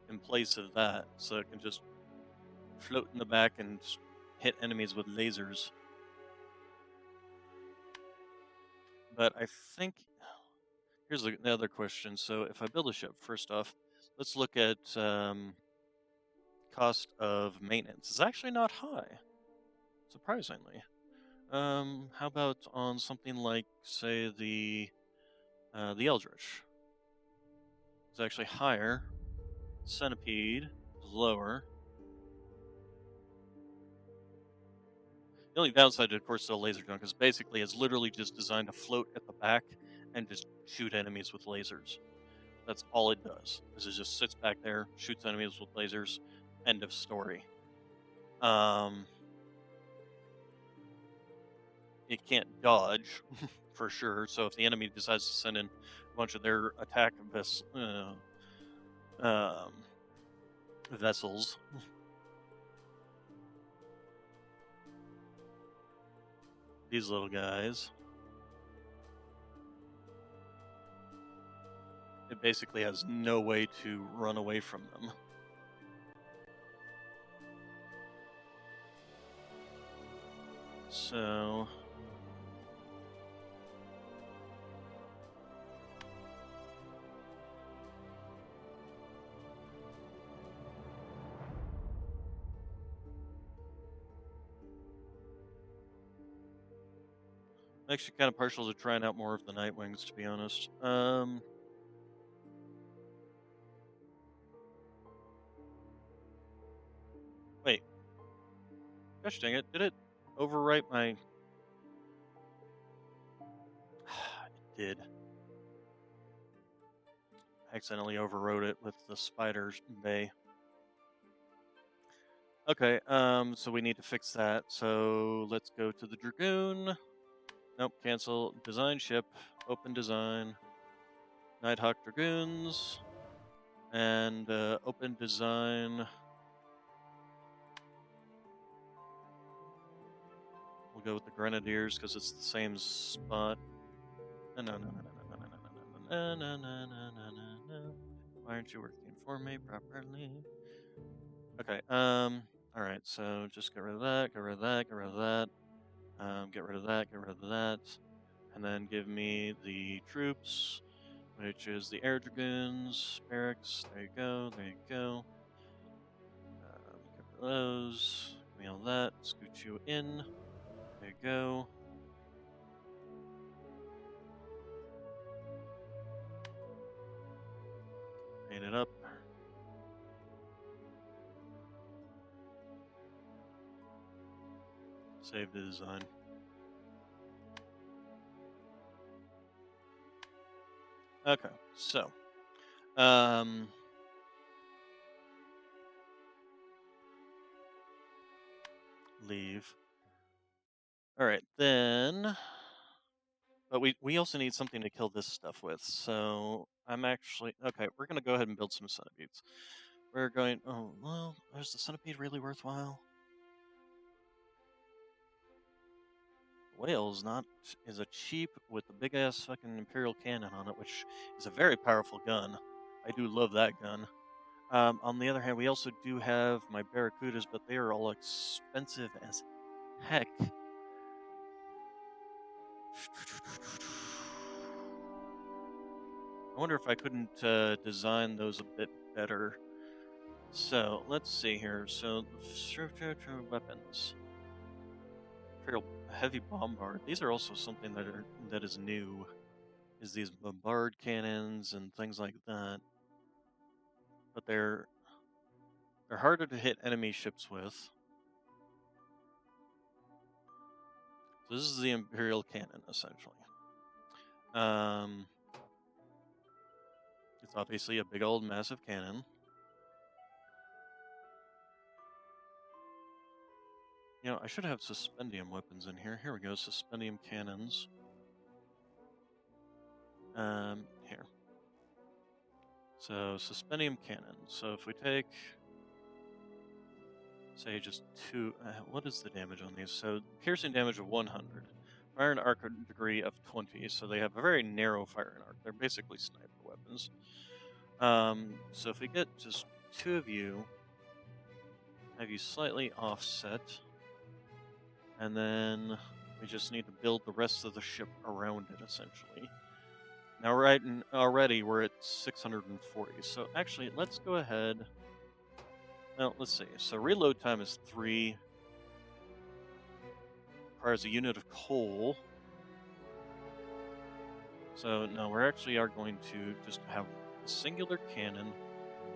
in place of that. So it can just float in the back and hit enemies with lasers. But I think here's the other question. So if I build a ship, first off, let's look at cost of maintenance. It's actually not high, surprisingly. How about on something like, say, the Eldritch? It's actually higher. Centipede is lower. The only downside, of course, to the laser junk is basically it's literally just designed to float at the back and just shoot enemies with lasers. That's all it does. Is it just sits back there, shoots enemies with lasers. End of story. It can't dodge for sure. So if the enemy decides to send in a bunch of their attack vessels, these little guys. it basically has no way to run away from them. So I'm actually kind of partial to trying out more of the Nightwings, to be honest. Wait, gosh dang it, did it overwrite my? It did. Accidentally overrode it with the Spider's Bay. Okay, so we need to fix that. So let's go to the Dragoon. Nope, cancel. Design ship, open design. Nighthawk Dragoons, and open design. We'll go with the Grenadiers because it's the same spot. No, no, no, no, no, no, no, no, no, no, no, no, no, no, no. Why aren't you working for me properly? Okay, alright, so just get rid of that, get rid of that, get rid of that. Get rid of that, get rid of that. And then give me the troops, which is the Air Dragoons, barracks. There you go, there you go. Get rid of those. Give me all that. Scoot you in. There you go. Paint it up. Save the design. Okay, so leave. All right, then. But we also need something to kill this stuff with. So I'm actually okay. We're gonna go ahead and build some centipedes. We're going. Oh well, is the centipede really worthwhile? Whale is a cheap with a big ass fucking Imperial cannon on it, which is a very powerful gun. I do love that gun. On the other hand, we also do have my Barracudas, but they are all expensive as heck. I wonder if I couldn't design those a bit better. So let's see here. So weapons, Imperial heavy bombard. These are also something that is new. Is these bombard cannons and things like that. But they're harder to hit enemy ships with. So this is the Imperial cannon essentially. It's obviously a big old massive cannon. You know, I should have suspendium weapons in here. Here we go, suspendium cannons. Here. So suspendium cannon. So if we take, say, just two, what is the damage on these? So piercing damage of 100, fire and arc degree of 20. So they have a very narrow fire and arc. They're basically sniper weapons. So if we get just two of you, have you slightly offset, and then we just need to build the rest of the ship around it, essentially. Now, already we're at 640. So actually, let's go ahead. Well, let's see. So reload time is 3. Requires a unit of coal. So no, we actually are going to just have a singular cannon.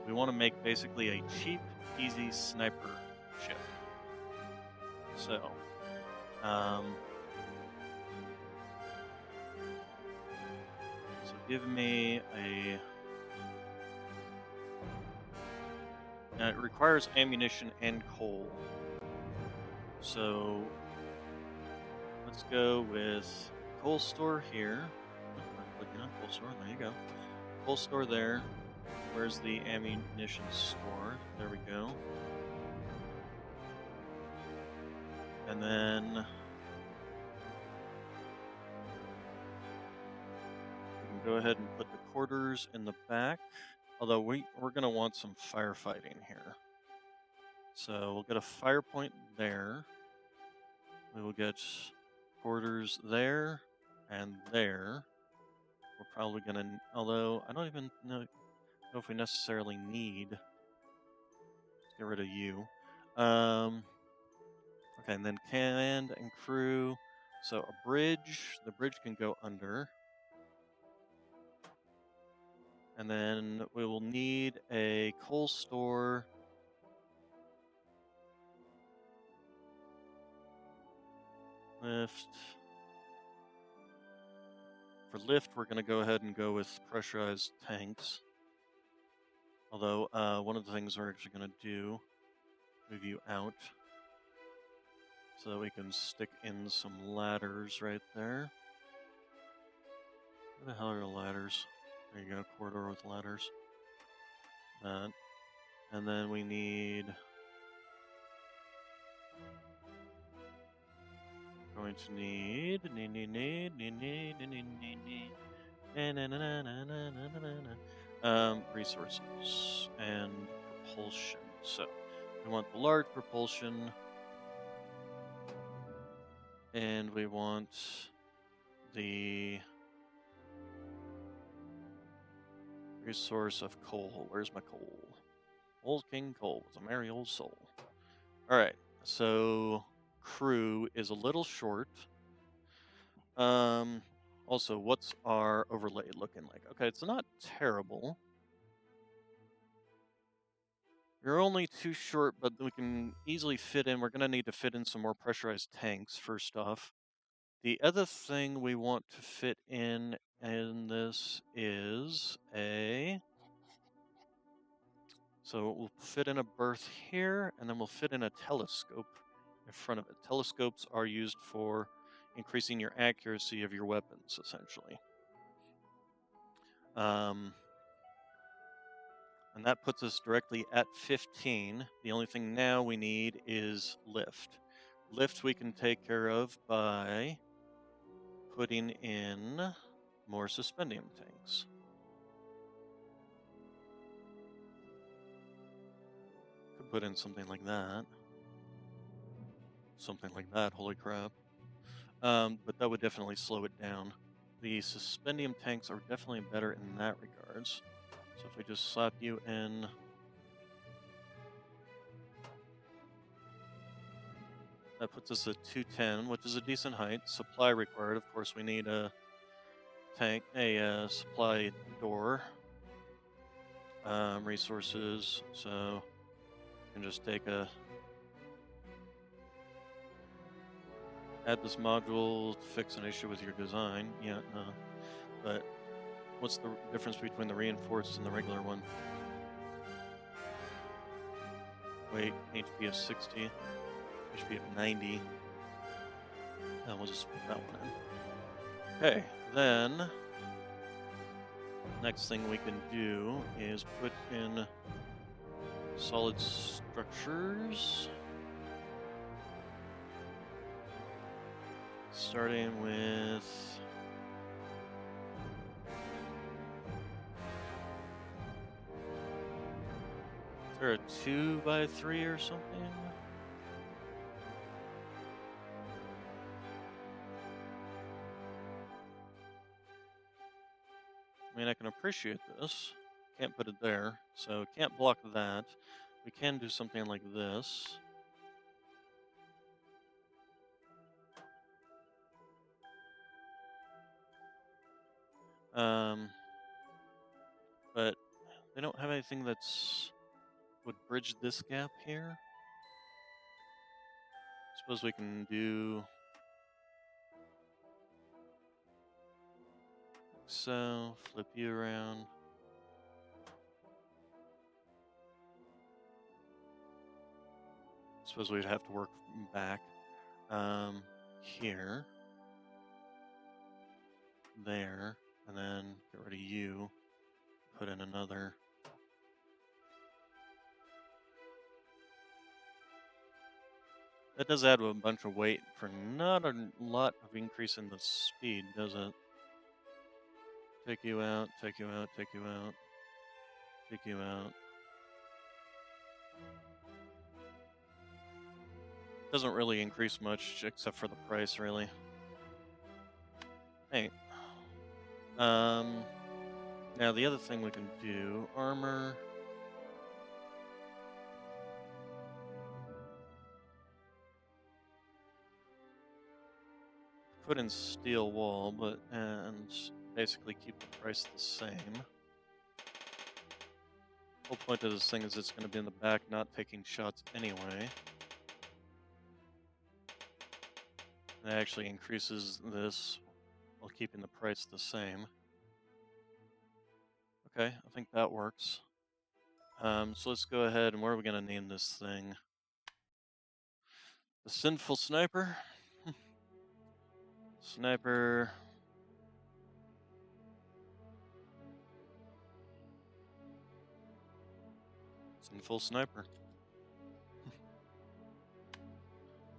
We want to make basically a cheap, easy sniper ship. So, so give me a. Now it requires ammunition and coal. So let's go with coal store here. I'm clicking on coal store. There you go. Coal store there. Where's the ammunition store? There we go. And then we can go ahead and put the quarters in the back, although we're going to want some firefighting here. So we'll get a fire point there. We will get quarters there and there. We're probably going to, although I don't even know if we necessarily need. Let's get rid of you. Okay, and then command and crew. So a bridge, the bridge can go under. And then we will need a coal store. Lift. For lift, we're going to go ahead and go with pressurized tanks. Although, one of the things we're actually going to do, move you out, so that we can stick in some ladders right there. Where the hell are the ladders? There you go, corridor with ladders. That. And then we need... Going to need resources and propulsion. So we want the large propulsion, and we want the resource of coal. Where's my coal? Old King Coal was a merry old soul. All right, so crew is a little short. Also, what's our overlay looking like? Okay, it's not terrible. You're only too short, but we can easily fit in. We're going to need to fit in some more pressurized tanks, first off. The other thing we want to fit in this is a... So we'll fit in a berth here, and then we'll fit in a telescope in front of it. Telescopes are used for increasing your accuracy of your weapons, essentially. And that puts us directly at 15. The only thing now we need is lift. Lift we can take care of by putting in more suspendium tanks. Could put in something like that. Something like that, holy crap. But that would definitely slow it down. The suspendium tanks are definitely better in that regards. So if we just slap you in... That puts us at 210, which is a decent height. Supply required, of course, we need a tank, a supply door. Resources, so you can just take a... Add this module to fix an issue with your design. Yeah, no. But what's the difference between the reinforced and the regular one? Wait, HP of 60, HP of 90. And we'll just put that one in. Okay, then next thing we can do is put in solid structures. Starting with... Is there a 2x3 or something? I mean, I can appreciate this. Can't put it there, so can't block that. We can do something like this. But they don't have anything that's would bridge this gap here. Suppose we can do like so, flip you around. Suppose we'd have to work back here, there, and then get rid of you, put in another. That does add a bunch of weight for not a lot of increase in the speed, does it? Take you out, take you out, take you out, take you out. Doesn't really increase much except for the price, really. Hey. Now the other thing we can do, armor. Put in steel wall, and basically keep the price the same. Whole point of this thing is it's going to be in the back, not taking shots anyway. It actually increases this while keeping the price the same. Okay, I think that works. So let's go ahead, and what are we going to name this thing? The Sinful Sniper? Sniper. Sinful Sniper.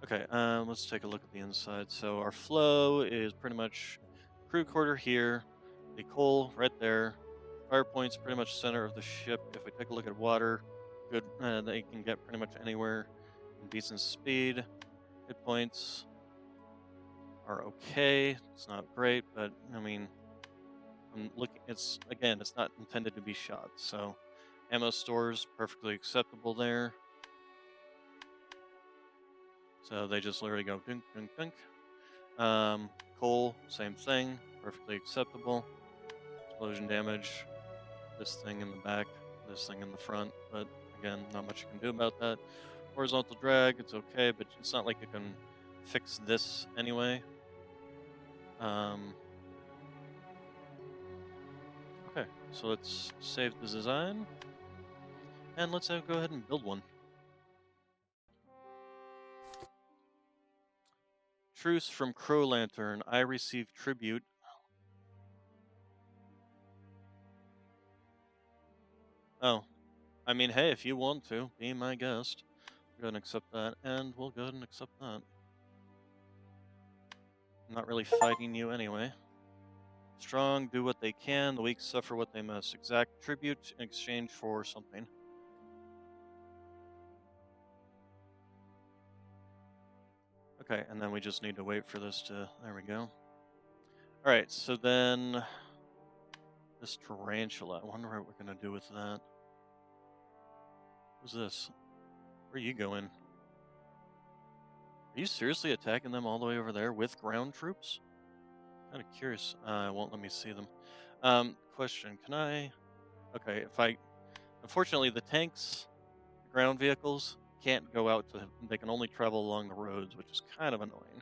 Okay, let's take a look at the inside. So our flow is pretty much crew quarter here, the coal right there, fire point's pretty much center of the ship. If we take a look at water, good, they can get pretty much anywhere in decent speed. Hit points are okay. It's not great, but I mean, I'm looking. It's not intended to be shot. So, ammo stores perfectly acceptable there. So they just literally go dink, dink, dink. Coal, same thing, perfectly acceptable. Explosion damage, this thing in the back, this thing in the front, but again, not much you can do about that. Horizontal drag, it's okay, but it's not like you can fix this anyway. Okay, so let's save the design, and let's go ahead and build one. Truce from Crow Lantern, I receive tribute. Oh, I mean, hey, if you want to, be my guest. Go ahead and accept that, and we'll go ahead and accept that. I'm not really fighting you anyway. Strong do what they can, the weak suffer what they must. Exact tribute in exchange for something. Okay, and then we just need to wait for this to... There we go. Alright, so then... This tarantula, I wonder what we're going to do with that. Who's this? Where are you going? Are you seriously attacking them all the way over there with ground troops? Kind of curious. It won't let me see them. Question, can I... Okay, if I... Unfortunately, the tanks, the ground vehicles, can't go out to... They can only travel along the roads, which is kind of annoying.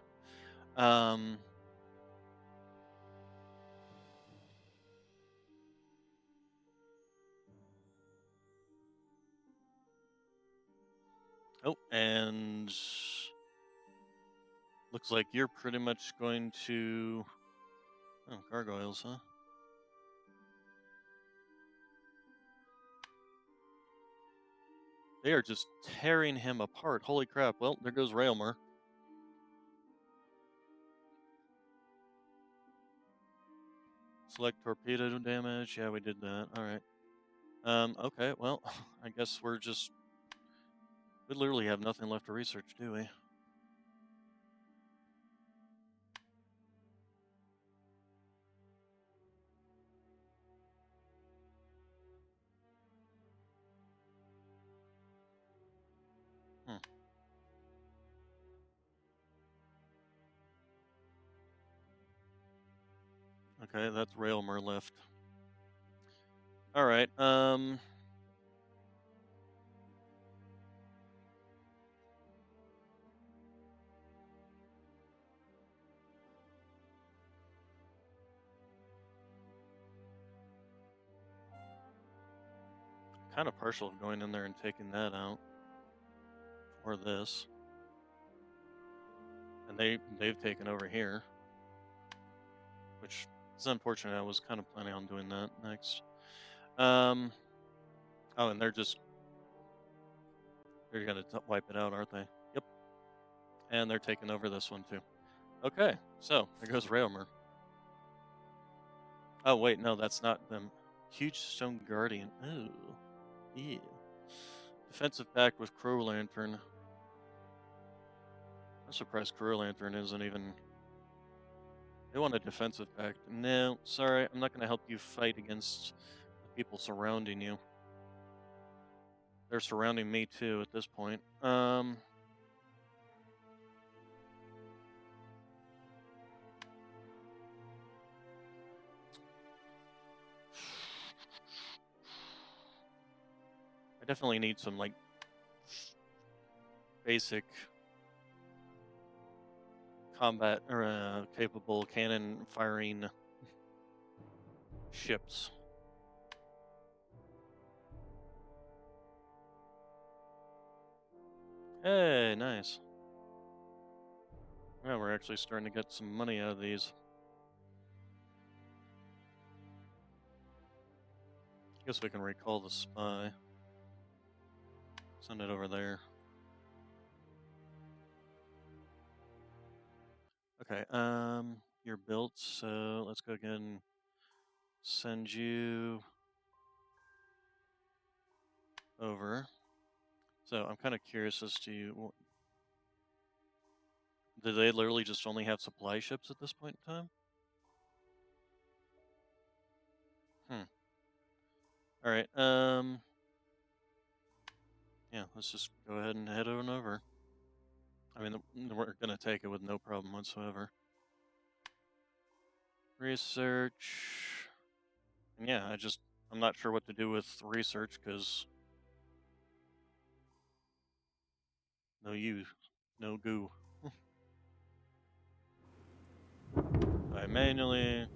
Oh, and... Looks like you're pretty much going to... Oh, gargoyles, huh? They are just tearing him apart. Holy crap. Well, there goes Railmer. Select torpedo damage. Yeah, we did that. Alright. Okay, well, I guess we're just... We literally have nothing left to research, do we? Hmm. Okay, that's Railmer left. Alright, kind of partial of going in there and taking that out. Or this. And they've taken over here. Which is unfortunate. I was kind of planning on doing that next. Oh, and they're gonna wipe it out, aren't they? Yep. And they're taking over this one too. Okay, so there goes Railmer. Oh wait, no, that's not them. Huge stone guardian. Ooh, yeah. Defensive pact with crow lantern. I'm surprised crow lantern isn't even. They want a defensive pact. No, sorry, I'm not going to help you fight against the people surrounding you. They're surrounding me too at this point. I definitely need some like basic combat or capable cannon firing ships. Hey, nice. Yeah, we're actually starting to get some money out of these. Guess we can recall the spy. Send it over there. Okay, you're built, so let's go again and send you over. So I'm kind of curious as to, do they literally just only have supply ships at this point in time? All right, yeah, let's just go ahead and head on over. I mean, we're gonna take it with no problem whatsoever. Research. And yeah, I'm not sure what to do with research because no you, no goo. I manually.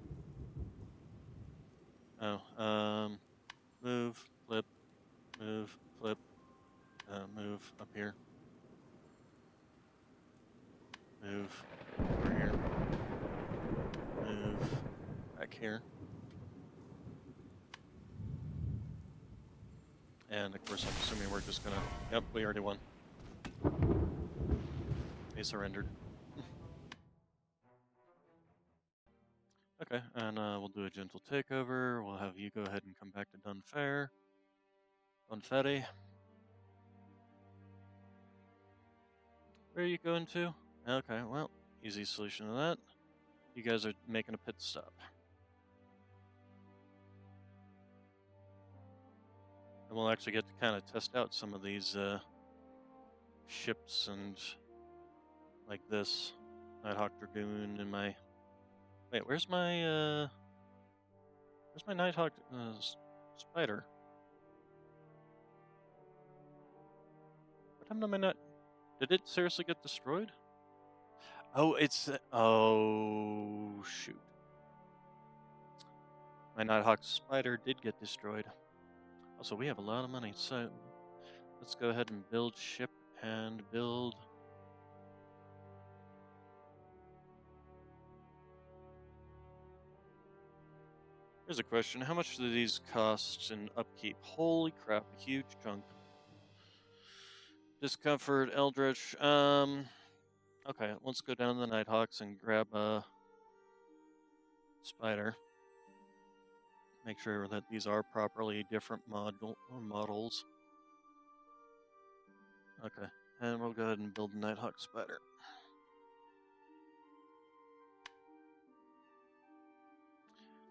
Oh, move, flip, move, flip, move up here, move over here, move back here, and of course I'm assuming we're just gonna. Yep, we already won. They surrendered. Okay, and we'll do a gentle takeover. We'll have you go ahead and come back to Dunfetti. Where are you going to? Okay, well, easy solution to that. You guys are making a pit stop. And we'll actually get to kind of test out some of these ships and like this Nighthawk Dragoon and my. Wait, where's my Nighthawk Spider? What happened to my nut? Did it seriously get destroyed? Oh, oh shoot. My Nighthawk Spider did get destroyed. Also, we have a lot of money, so let's go ahead and build ship and build. Here's a question. How much do these cost in upkeep? Holy crap, a huge chunk. Discomfort, Eldritch. Okay, let's go down to the Nighthawks and grab a Spider. Make sure that these are properly different models. Okay, and we'll go ahead and build a Nighthawk Spider.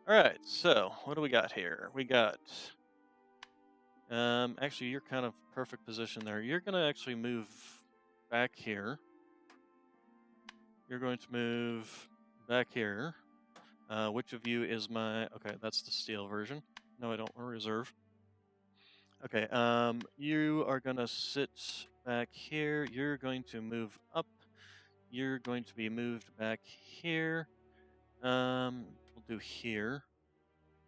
Alright, so what do we got here? We got actually you're kind of perfect position there. You're gonna actually move back here. You're going to move back here. Which of you is my okay, that's the steel version. No, I don't want reserve. Okay, you are gonna sit back here. You're going to move up. You're going to be moved back here. We'll do here.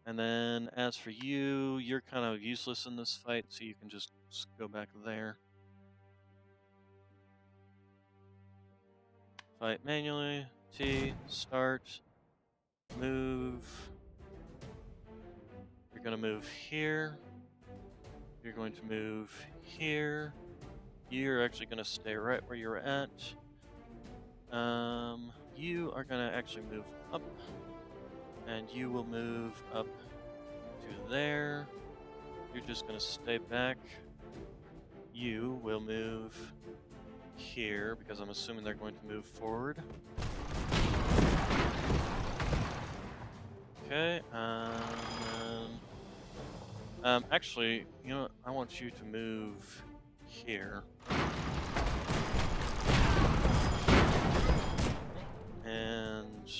And then as for you, you're kind of useless in this fight, so you can just go back there. Fight manually. T, start, move. You're gonna move here. You're going to move here. You're actually gonna stay right where you're at. You are gonna actually move up. And you will move up to there. You're just going to stay back. You will move here because I'm assuming they're going to move forward. Okay. Actually, you know what? I want you to move here. And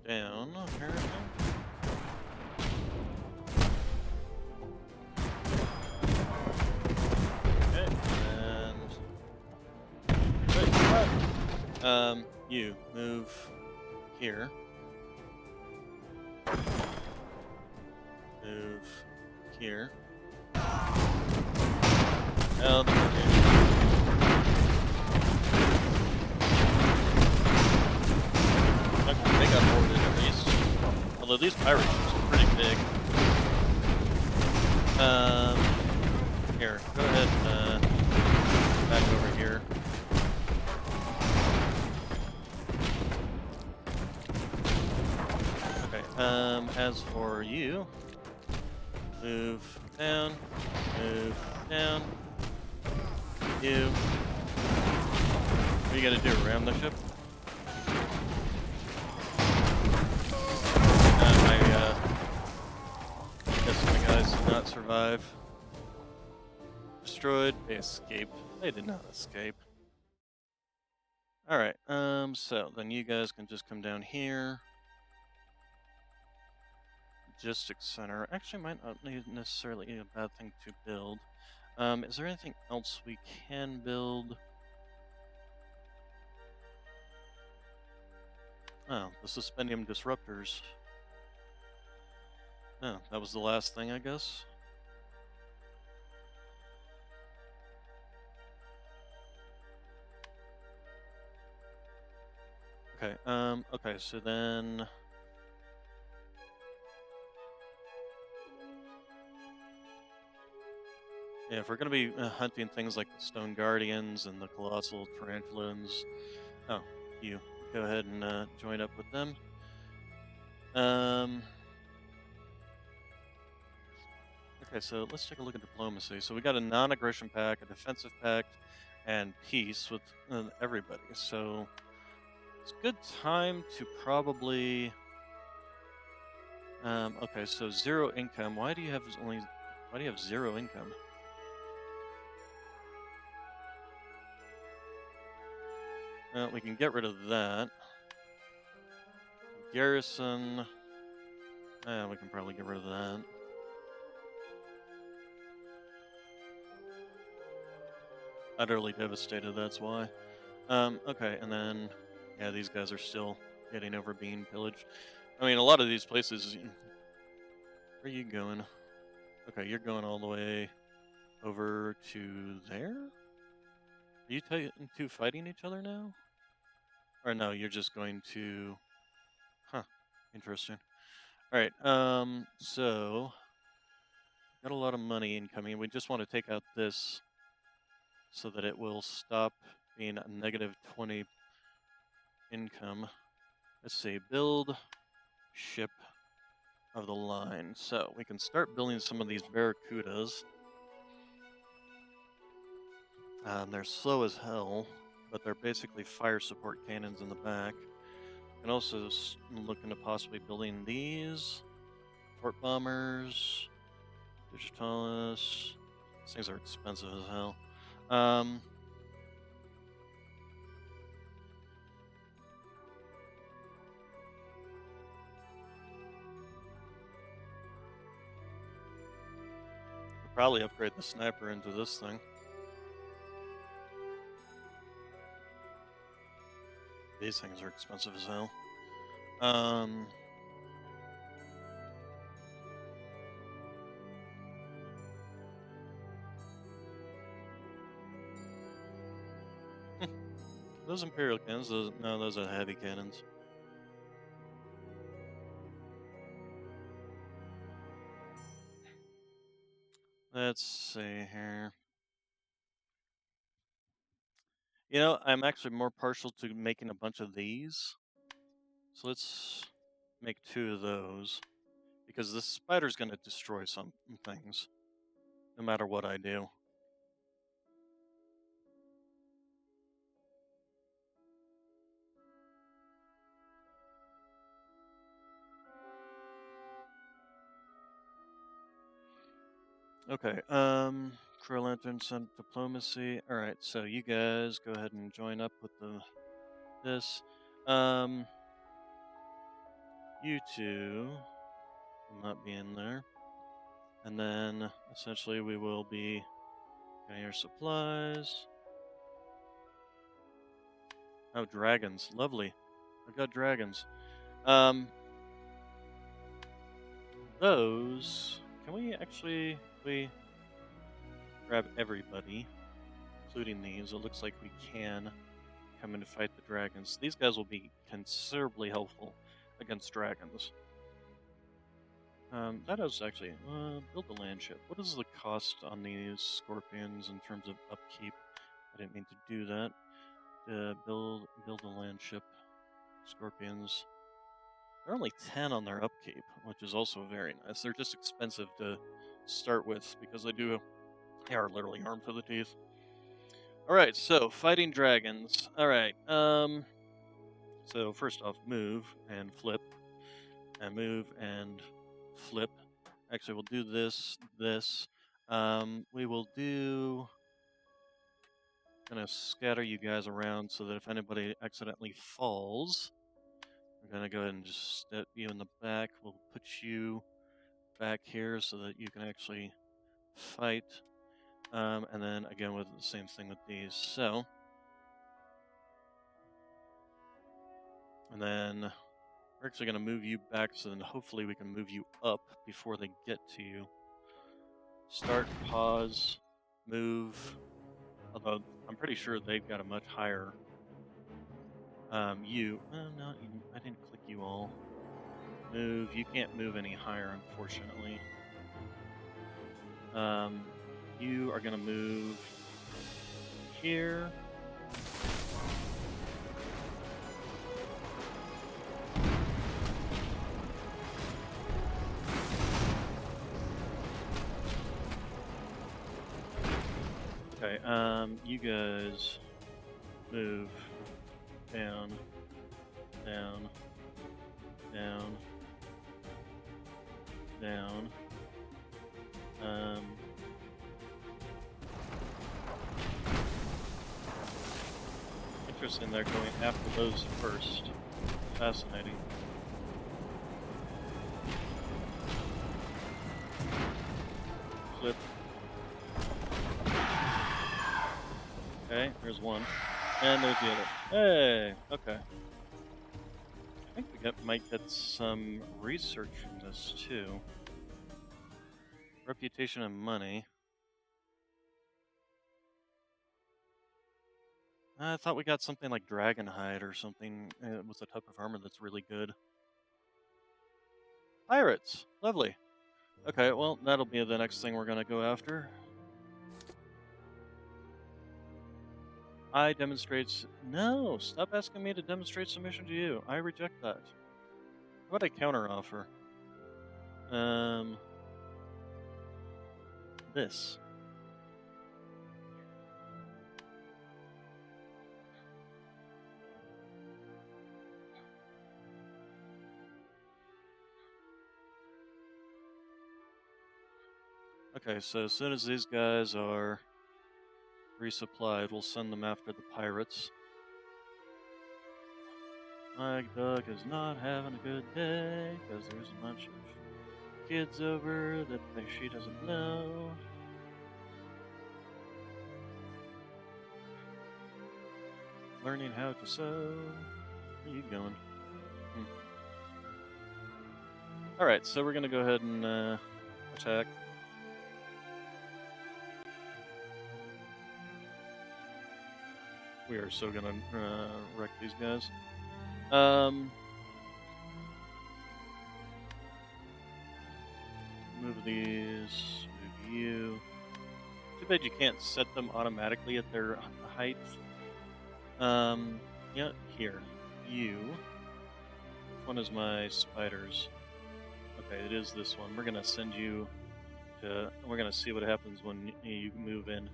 down, apparently. Okay, and you move here. Move here. Oh, okay, they got boarded at least. Although these pirate ships are pretty big. Here, go ahead and back over here. Okay, as for you, move down, you. What are you gonna do, ram the ship? I guess my guys did not survive. Destroyed, they escaped. They did not escape. Alright, so then you guys can just come down here. Logistics center actually might not necessarily be a bad thing to build. Is there anything else we can build? Oh, the suspendium disruptors. Oh, that was the last thing, I guess. Okay, okay, so then yeah, if we're gonna be hunting things like the stone guardians and the colossal tarantulas, oh, you go ahead and join up with them. Okay, so let's take a look at diplomacy. So we got a non-aggression pact, a defensive pact, and peace with everybody. So it's a good time to probably. Okay, so zero income. Why do you have only? Why do you have zero income? Well, we can get rid of that. Garrison. We can probably get rid of that. Utterly devastated, that's why. Okay, and then, yeah, these guys are still getting over being pillaged. I mean, a lot of these places, where are you going? Okay, you're going all the way over to there? Are you two fighting each other now? Or no, you're just going to, huh, interesting. Alright, so, got a lot of money incoming. We just want to take out this so that it will stop being a negative 20 income. Let's see, build ship of the line. So we can start building some of these barracudas. They're slow as hell, but they're basically fire support cannons in the back. And also looking to possibly building these port bombers, digitalis. These things are expensive as hell. Probably upgrade the sniper into this thing. These things are expensive as hell. Those Imperial cannons, no, those are heavy cannons. Let's see here. You know, I'm actually more partial to making a bunch of these. So let's make 2 of those because this spider's going to destroy some things no matter what I do. Okay, Crow Lantern sent diplomacy. All right, so you guys go ahead and join up with this. Um, you two will not be in there, and then essentially we will be getting your supplies. Oh, dragons, lovely. I've got dragons. Those. Can we actually grab everybody, including these? It looks like we can come in to fight the dragons. These guys will be considerably helpful against dragons. That is actually build the land ship. What is the cost on these scorpions in terms of upkeep? I didn't mean to do that. Build a land ship. Scorpions. They're only 10 on their upkeep, which is also very nice. They're just expensive to start with because they are literally armed to the teeth. All right, so fighting dragons. All right. So first off, move and flip, and move and flip. Actually, we'll do this. We will do. Gonna scatter you guys around so that if anybody accidentally falls, we're gonna go ahead and just step you in the back. We'll put you back here so that you can actually fight. And then again with the same thing with these. So, and then we're actually going to move you back so then hopefully we can move you up before they get to you. Start, pause, move. Although I'm pretty sure they've got a much higher. No, I didn't click you all. Move. You can't move any higher, unfortunately. You are going to move here. Okay, you guys move down, down, down, down. Interesting, they're going after those first. Fascinating. Flip. Okay, there's one. And there's the other. Hey, okay. I think we might get some research from this too. Reputation and money. I thought we got something like dragon hide or something with a type of armor that's really good. Pirates! Lovely. Okay, well, that'll be the next thing we're gonna go after. I demonstrates. No! Stop asking me to demonstrate submission to you. I reject that. How about I counteroffer? This. Okay, so as soon as these guys are resupplied, we'll send them after the pirates. My dog is not having a good day because there's a bunch of kids over that she doesn't know. Learning how to sew. Where are you going? Alright, so we're gonna go ahead and attack. We are so gonna wreck these guys. Move these, move you. Too bad you can't set them automatically at their height. Yeah, here. You. one is my spiders? Okay, it is this one. We're gonna send you to. We're gonna see what happens when you move in.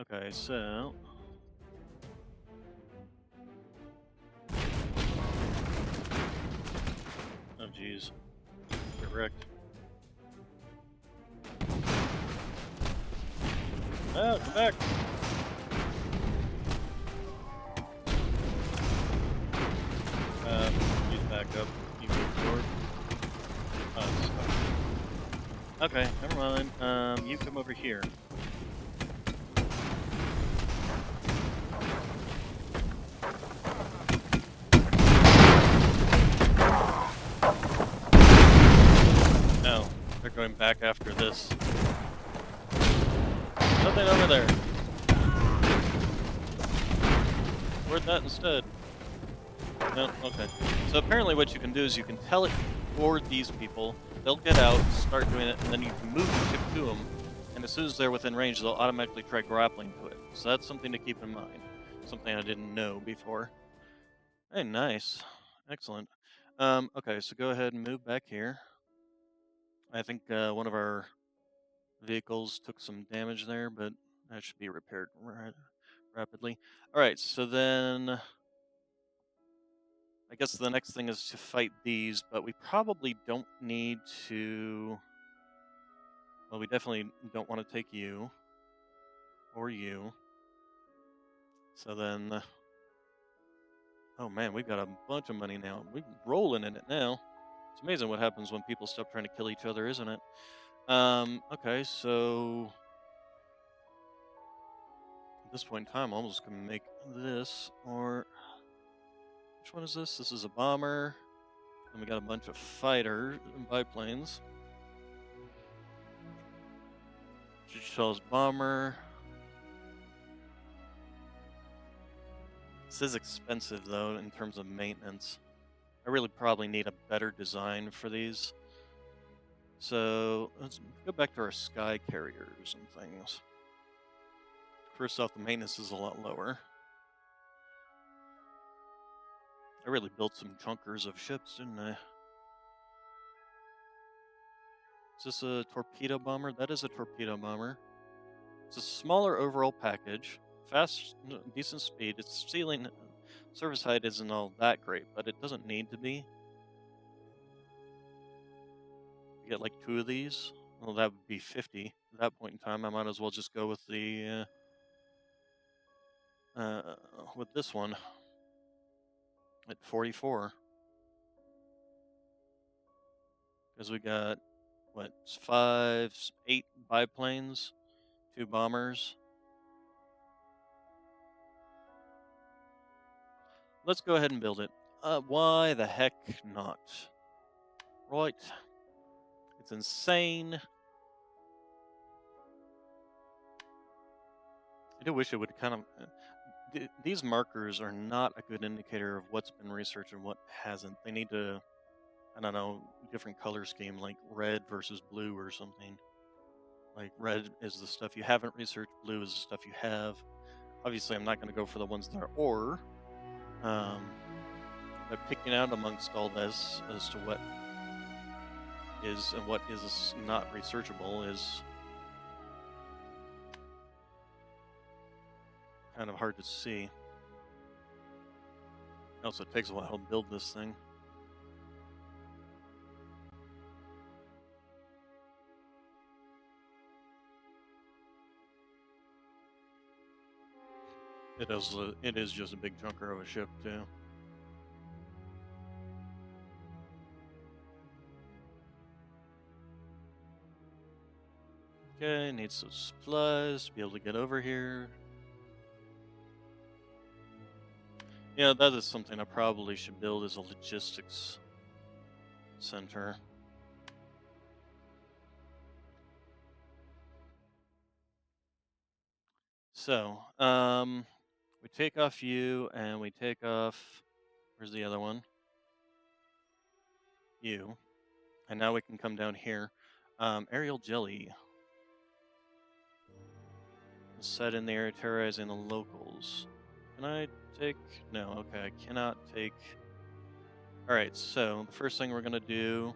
Okay, so. Oh, geez. Get wrecked. Oh, come back! Please back up. You move forward. Oh, it's stuck. Okay, never mind. You come over here. No, they're going back after this. Nothing over there. Where'd that instead? No, okay. So apparently what you can do is you can teleport these people, they'll get out, start doing it, and then you can move the ship to them, and as soon as they're within range, they'll automatically try grappling to it. So that's something to keep in mind. Something I didn't know before. Hey, nice. Excellent. Okay, so go ahead and move back here. I think one of our vehicles took some damage there, but that should be repaired rapidly. All right, so then I guess the next thing is to fight these, but we probably don't need to. Well, we definitely don't want to take you or you. So then, oh man, we've got a bunch of money now. We're rolling in it now. It's amazing what happens when people stop trying to kill each other, isn't it? Okay, so at this point in time, I'm almost gonna make this, or which one is this? This is a bomber. And we got a bunch of fighter biplanes. Shell's bomber. This is expensive though in terms of maintenance. I really probably need a better design for these. So let's go back to our sky carriers and things. First off, the maintenance is a lot lower. I really built some chunkers of ships, didn't I? Is this a torpedo bomber? That is a torpedo bomber. It's a smaller overall package, fast, decent speed. Its ceiling surface height isn't all that great, but it doesn't need to be. You get like 2 of these. Well, that would be 50. At that point in time, I might as well just go with the with this one at 44, because we got what 5, 8 biplanes, 2 bombers. Let's go ahead and build it. Why the heck not? Right. It's insane. I do wish it would kind of. These markers are not a good indicator of what's been researched and what hasn't. They need to, I don't know, different color scheme like red versus blue or something. Like red is the stuff you haven't researched, blue is the stuff you have. Obviously, I'm not going to go for the ones that are ore. But picking out amongst all this as to what is and what is not researchable is kind of hard to see. Also, it takes a while to build this thing. It is just a big chunker of a ship too. Okay, need some supplies to be able to get over here. Yeah, that is something I probably should build as a logistics center. So, we take off you and we take off, where's the other one? You. And now we can come down here. Aerial jelly. Set in the air, terrorizing the locals. Can I take? No, okay, I cannot take. Alright, so the first thing we're gonna do,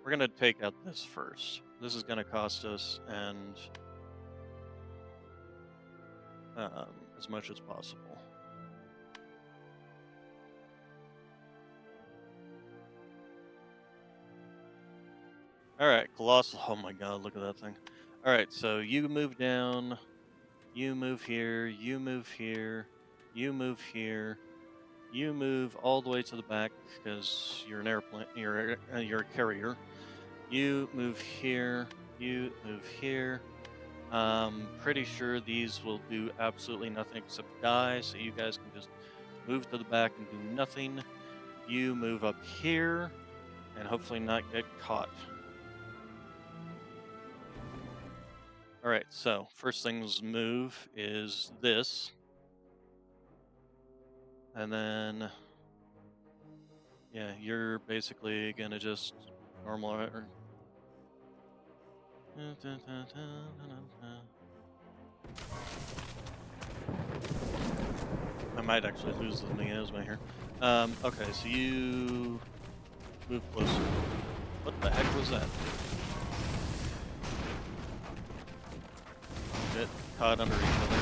we're gonna take out this first. This is gonna cost us and as much as possible. Alright, Colossal. Oh my god, look at that thing. Alright, so you move down, you move here, you move here, you move here, you move all the way to the back because you're an airplane, you're a carrier. You move here, you move here. Pretty sure these will do absolutely nothing except die, so you guys can just move to the back and do nothing. You move up here and hopefully not get caught. Alright, so first things move is this. And then, yeah, you're basically gonna just normal. I might actually lose the miasma here. Okay, so you move closer. What the heck was that? Get caught under each other.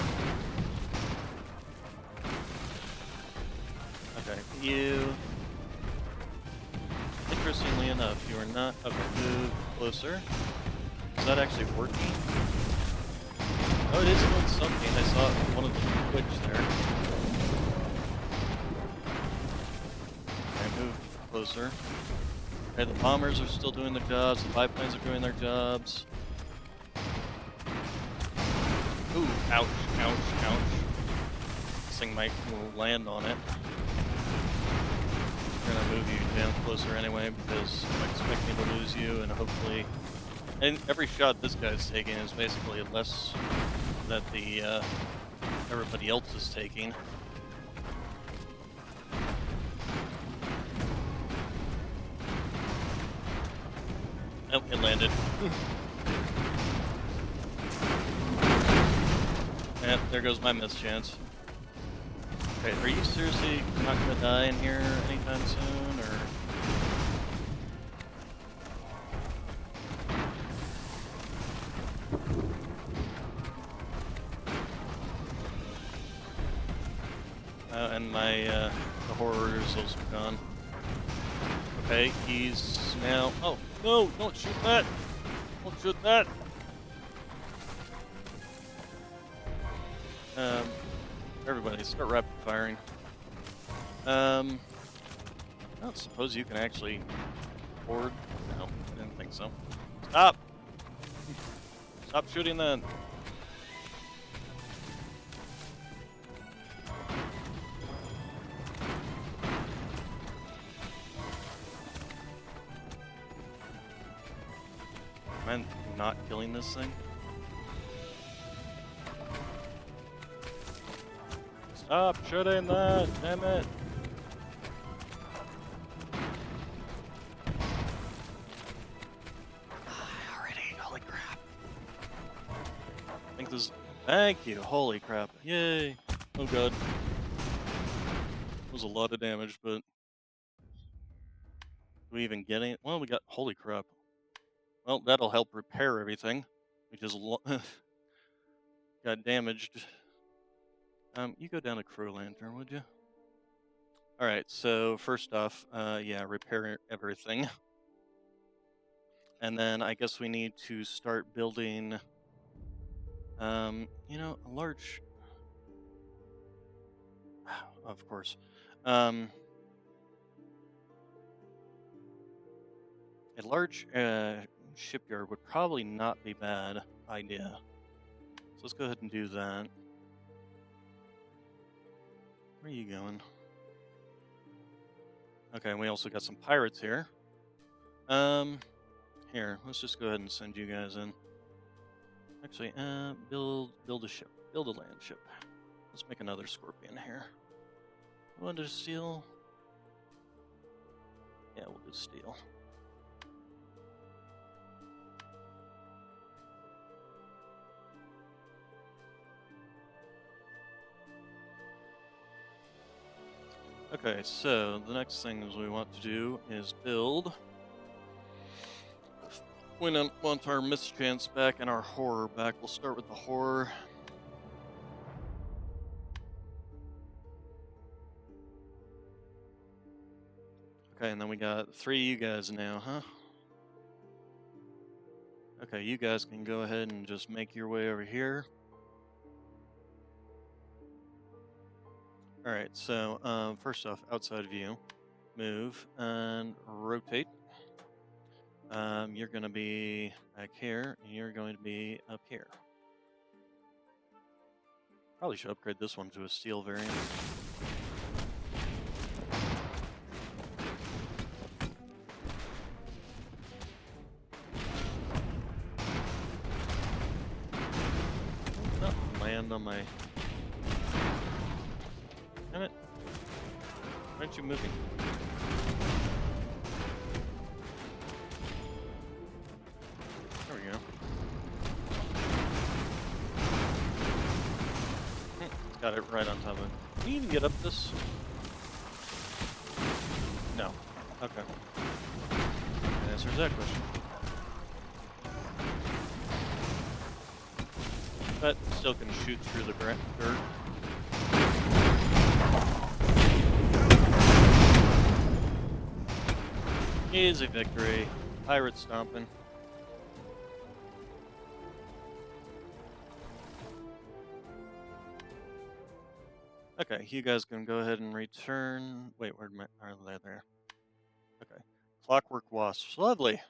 Okay, you. Interestingly enough, you are not. Okay, move closer. Is that actually working? Oh, it is doing something. I saw one of them twitch there. Okay, move closer. Okay, the bombers are still doing their jobs. The biplanes are doing their jobs. Ooh, ouch, ouch, ouch. This thing might land on it. I'm gonna move you down closer anyway because I'm expecting to lose you, and hopefully, and every shot this guy's taking is basically less that the everybody else is taking. Oh, it landed. And there goes my miss chance. Okay, are you seriously not gonna die in here anytime soon, or? And my the horror is also gone. Okay, he's now. Oh no! Don't shoot that! Don't shoot that! Everybody, start rapid firing. I don't suppose you can actually board. No, I didn't think so. Stop! Stop shooting then. Am I not killing this thing? Stop shooting that! Damn it! Already, holy crap. I think this. Thank you, holy crap. Yay! Oh god. It was a lot of damage, but. Do we even get any? Well, we got. Holy crap. Well, that'll help repair everything, which is got damaged. You go down to Crew Lantern, would you? Alright, so first off, yeah, repair everything. And then I guess we need to start building, you know, a large, of course, a large shipyard would probably not be a bad idea. So let's go ahead and do that. Where are you going? Okay, and we also got some pirates here. Here, let's just go ahead and send you guys in. Actually, build a ship, build a land ship. Let's make another Scorpion here. Want to steel? Yeah, we'll do steel. Okay, so the next things we want to do is build. We don't want our mischance back and our horror back. We'll start with the horror. Okay, and then we got 3 you guys now, huh? Okay, you guys can go ahead and just make your way over here. Alright, so first off, outside view, move and rotate. You're going to be back here, and you're going to be up here. Probably should upgrade this one to a steel variant. Oh, land on my... Damn it. Why aren't you moving? There we go. Got it right on top of it. Can you even get up this? No. Okay. That answers that question. But still can shoot through the dirt. Easy victory. Pirate stomping. Okay, you guys can go ahead and return. Wait, where'd my... Are they there? Okay. Clockwork wasps. Lovely.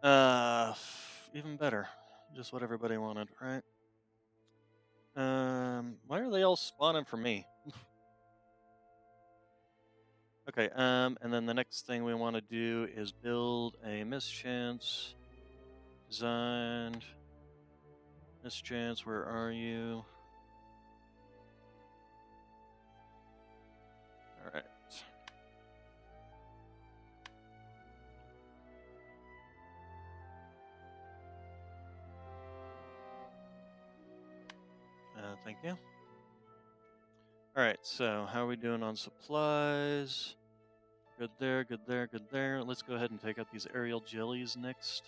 Even better. Just what everybody wanted, right? Why are they all spawning for me? Okay, and then the next thing we want to do is build a mischance. Designed. Mischance, where are you? Alright. Thank you. Alright, so how are we doing on supplies? Good there, good there, good there. Let's go ahead and take out these aerial jellies next.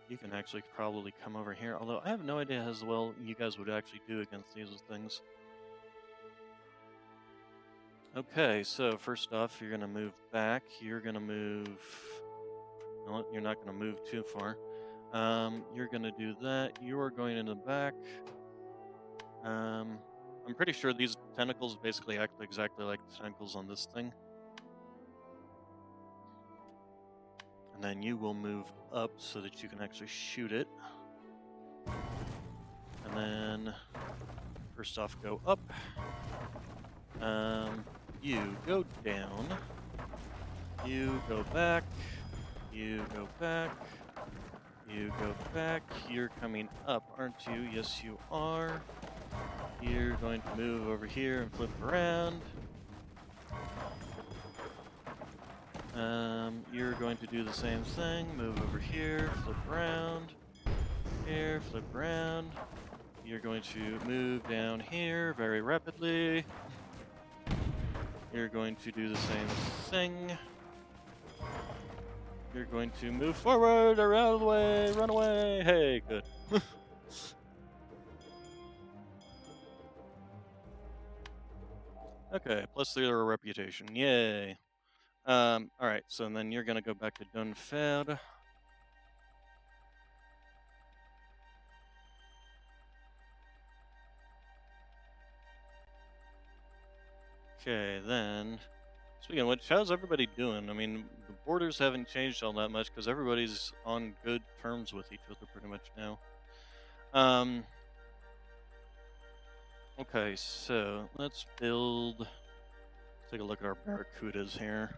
You can actually probably come over here, although I have no idea as well you guys would actually do against these things. Okay, so first off, you're going to move back. You're going to move... No, you're not going to move too far. You're going to do that. You are going in the back. I'm pretty sure these tentacles basically act exactly like the tentacles on this thing. And then you will move up so that you can actually shoot it. And then, first off, go up. You go down. You go back. You go back. You go back. You're coming up, aren't you? Yes, you are. You're going to move over here and flip around. You're going to do the same thing. Move over here, flip around. Here, flip around. You're going to move down here very rapidly. You're going to do the same thing. You're going to move forward, around the way, run away. Hey, good. Okay, plus 3 reputation. Yay. Alright, so then you're gonna go back to Dunfed. Okay, then, speaking of which, how's everybody doing? I mean, the borders haven't changed all that much because everybody's on good terms with each other pretty much now. Okay, so let's build, take a look at our Barracudas here.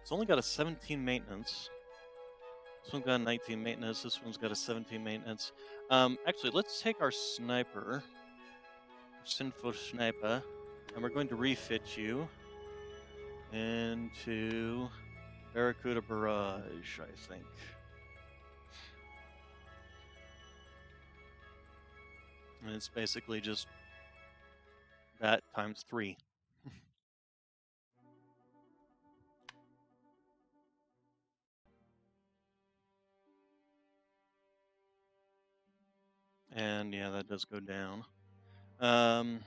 It's only got a 17 maintenance. This one's got a 19 maintenance, this one's got a 17 maintenance. Actually, let's take our sniper, sinful sniper, and we're going to refit you into Barracuda Barrage, I think. And it's basically just that times 3. And yeah, that does go down. Um,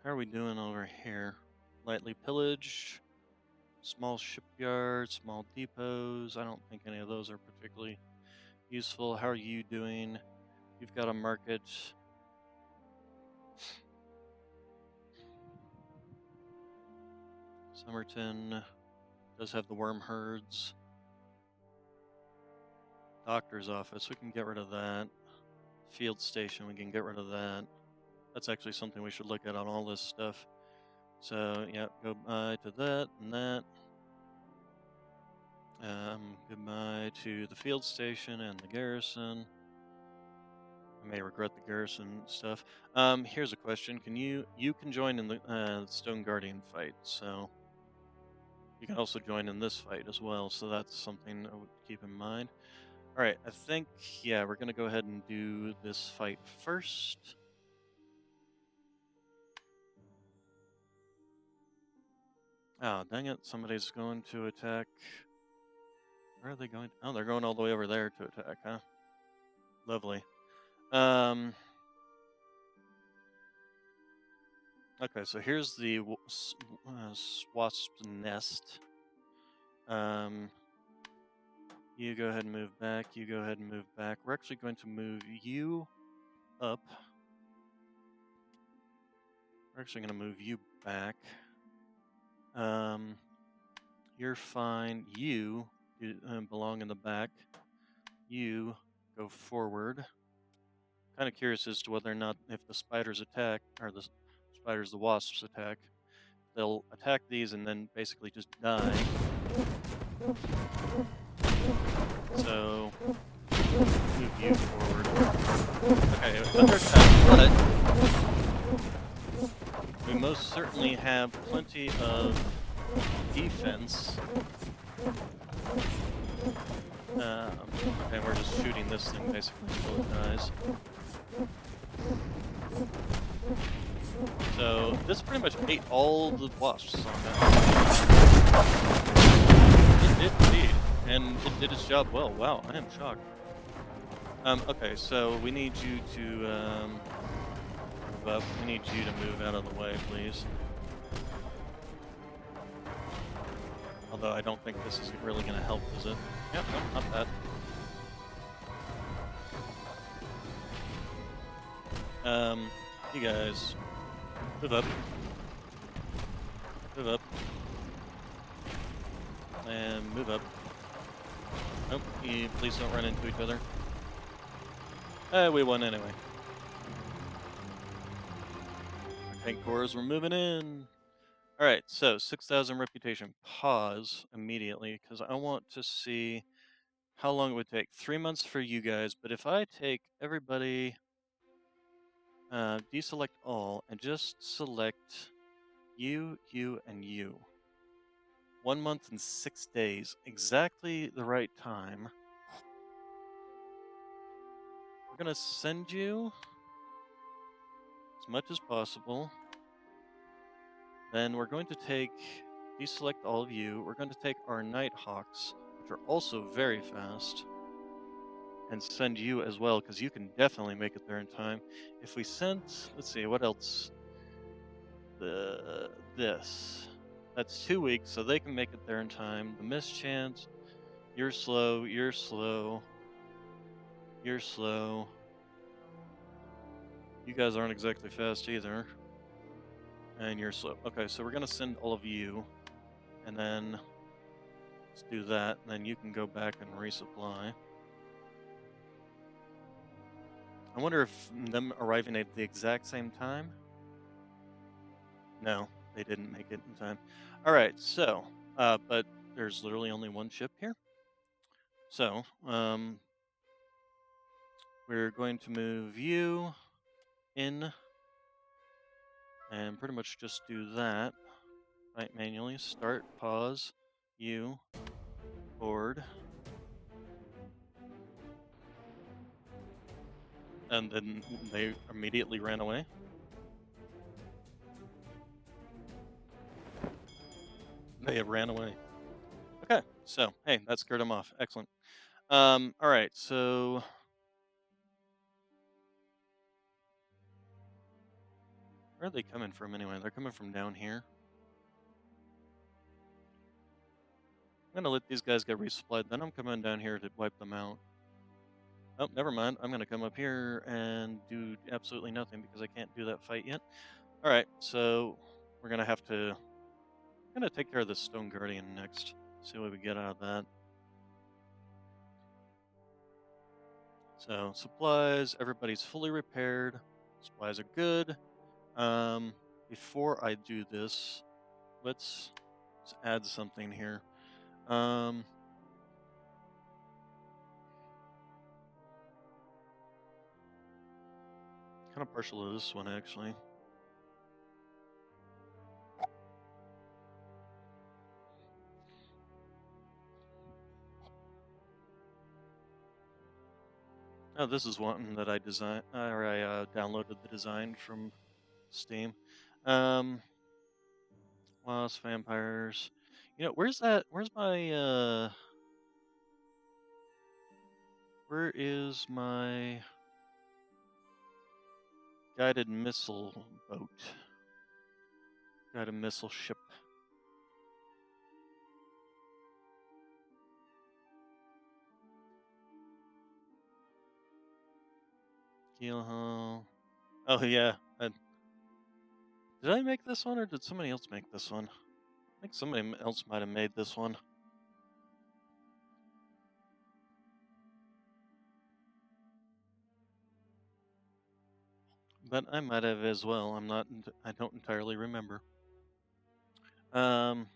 how are we doing over here? Lightly pillaged, small shipyards, small depots. I don't think any of those are particularly useful. How are you doing? You've got a market. Somerton does have the worm herds. Doctor's office, we can get rid of that. Field station, we can get rid of that. That's actually something we should look at on all this stuff. So, yeah, goodbye to that and that. Goodbye to the field station and the garrison. I may regret the garrison stuff. Here's a question: you can join in the Stone Guardian fight? So you can also join in this fight as well. So that's something I would keep in mind. All right, I think yeah, we're gonna go ahead and do this fight first. Oh, dang it! Somebody's going to attack. Where are they going? Oh, they're going all the way over there to attack, huh? Lovely. Um. Okay, so here's the wasp's nest. You go ahead and move back. You go ahead and move back. We're actually going to move you up. We're actually going to move you back. You're fine. You belong in the back. You go forward. Kind of curious as to whether or not if the spiders attack, or the wasps attack, they'll attack these and then basically just die. So, move you forward. Okay, under attack, but we most certainly have plenty of defense. And we're just shooting this thing basically until it dies. So this pretty much ate all the wasps on that. It did indeed, and it did its job well. Wow, I am shocked. Okay, so we need you to move up. We need you to move out of the way, please. Although I don't think this is really going to help, is it? Yep, nope, not bad. You guys, move up. Move up. And move up. Nope, you please don't run into each other. We won anyway. Tank cores, we're moving in. Alright, so 6,000 reputation. Pause immediately, because I want to see how long it would take. 3 months for you guys, but if I take everybody, deselect all, and just select you, and you. 1 month and 6 days, exactly the right time. We're gonna send you as much as possible. Then we're going to deselect all of you. We're going to take our Nighthawks, which are also very fast, and send you as well, because you can definitely make it there in time. If we sent, let's see, what else? This. That's 2 weeks, so they can make it there in time. The mischance, you're slow, you're slow, you're slow. You guys aren't exactly fast either. And you're slow. Okay, so we're gonna send all of you, and then let's do that, and then you can go back and resupply. I wonder if them arriving at the exact same time? No, they didn't make it in time. All right, so, but there's literally only one ship here. So, we're going to move you in and pretty much just do that. Right, manually, start, pause, you, board. And then they immediately ran away. They ran away. Okay, so hey, that scared them off. Excellent. All right, so where are they coming from anyway? They're coming from down here. I'm gonna let these guys get resupplied. Then I'm coming down here to wipe them out. Oh, never mind. I'm gonna come up here and do absolutely nothing because I can't do that fight yet. All right, so we're gonna have to. I'm gonna take care of the Stone Guardian next. See what we get out of that. So supplies, everybody's fully repaired. Supplies are good. Um, Before I do this, let's add something here. Um, Kind of partial to this one actually. Oh, this is one that I designed, or I downloaded the design from Steam. Um, Lost vampires. You know, where's that? Where's my? Where is my guided missile boat? Guided missile ship. Keel hull. Oh yeah. Did I make this one or did somebody else make this one? I think somebody else might have made this one. But I might have as well. I don't entirely remember. Um,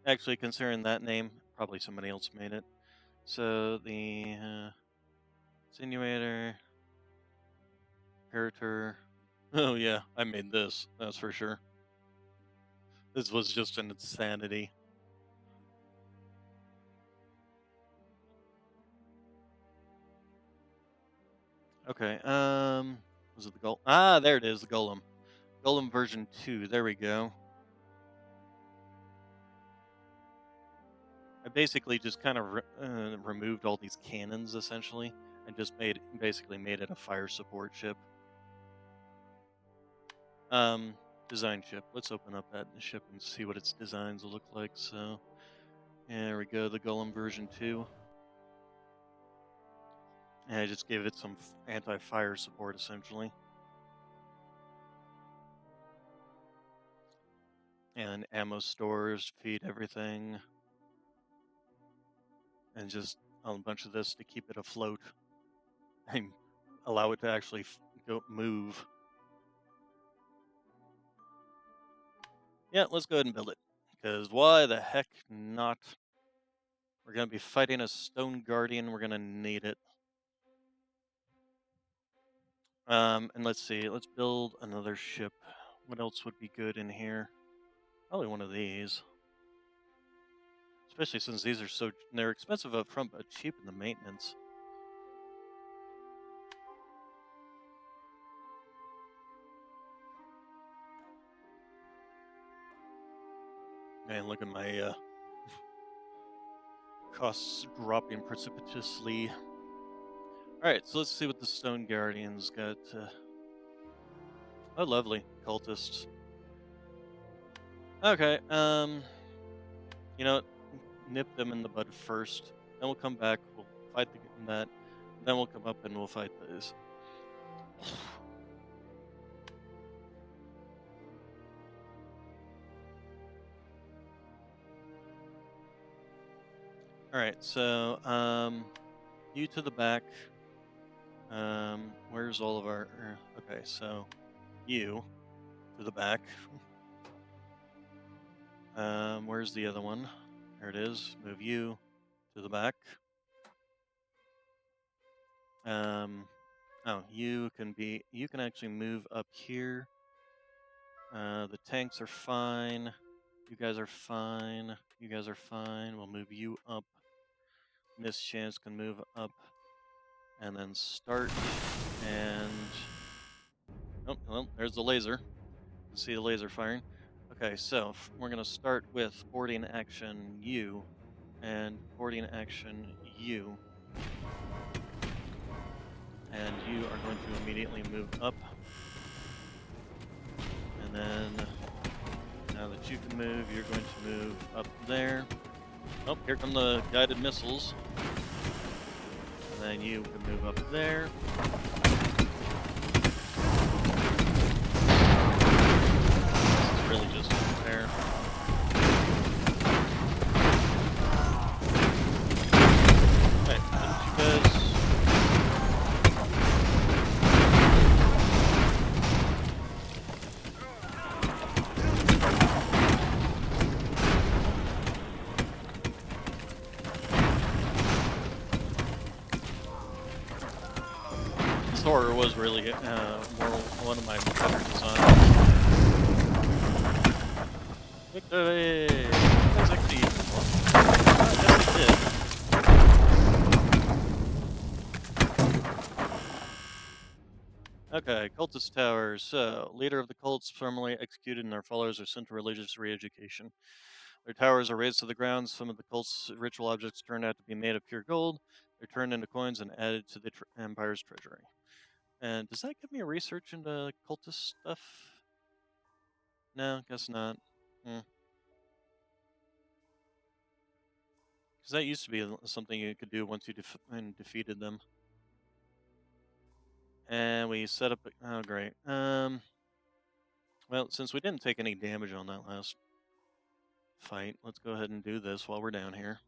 Actually, considering that name, probably somebody else made it. So the insinuator, imperator. Oh yeah, I made this. That's for sure. This was just an insanity. Okay. Was it the golem? Ah, there it is, the golem. Golem version 2. There we go. I basically just kind of removed all these cannons essentially, and just basically made it a fire support ship. Design ship. Let's open up that ship and see what its designs will look like. So, there we go, the Golem version 2. And I just gave it some anti-fire support essentially, and ammo stores, feed everything, and just a bunch of this to keep it afloat and allow it to actually go move. Yeah, let's go ahead and build it. Because why the heck not? We're going to be fighting a Stone Guardian. We're going to need it. And let's see. Let's build another ship. What else would be good in here? Probably one of these. Especially since these are they're expensive up front, but cheap in the maintenance. Man, look at my costs dropping precipitously. Alright, so let's see what the Stone Guardians got. Oh, lovely. Cultists. Okay, you know what? Nip them in the bud first. Then we'll come back, we'll fight that. Then we'll come up and we'll fight those. Alright, so, you to the back. Where's all of our... okay, so, you to the back. Where's the other one? There it is. Move you to the back. Oh, you can actually move up here. The tanks are fine. You guys are fine. You guys are fine. We'll move you up. Miss Chance can move up. And then start And oh, well, there's the laser. You can see the laser firing. Okay, so we're gonna start with boarding action U and boarding action U, and you are going to immediately move up, and then now that you can move, you're going to move up there. Oh, here come the guided missiles, and then you can move up there. This is really just fair. Okay, didn't you guys? This horror was really one of my better designs. Victory! That's actually yes, it did. Okay, cultist towers. So, leader of the cults formerly executed and their followers are sent to religious re-education. Their towers are razed to the ground. Some of the cult's ritual objects turned out to be made of pure gold. They're turned into coins and added to the empire's treasury. And does that give me a research into cultist stuff? No, guess not. Because that used to be something you could do once you defeated them. And we set up. Oh, great. Well, since we didn't take any damage on that last fight, let's go ahead and do this while we're down here.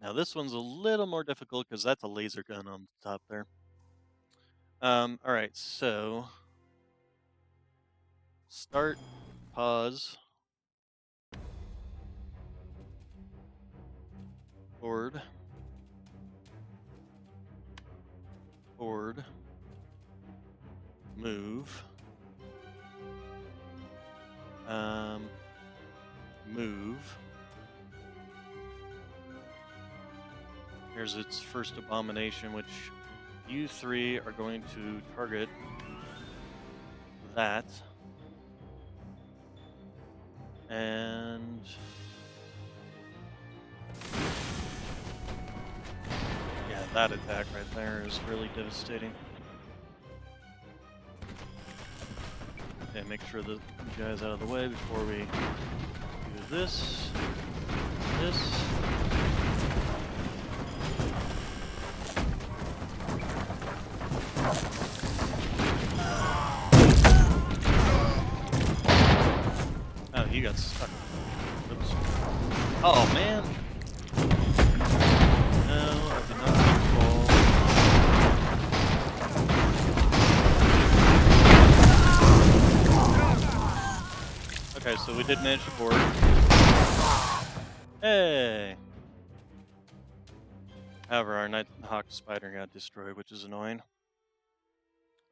Now this one's a little more difficult because that's a laser gun on the top there. All right, so start, pause, board, board, move, move. Here's its first abomination, which you three are going to target that. And yeah, that attack right there is really devastating. Okay, make sure that you guys out of the way before we do this. Oh, you got stuck. Oops. Oh, man. No, I did not fall. Okay, so we did manage to board. Hey! However, our Nighthawk spider got destroyed, which is annoying.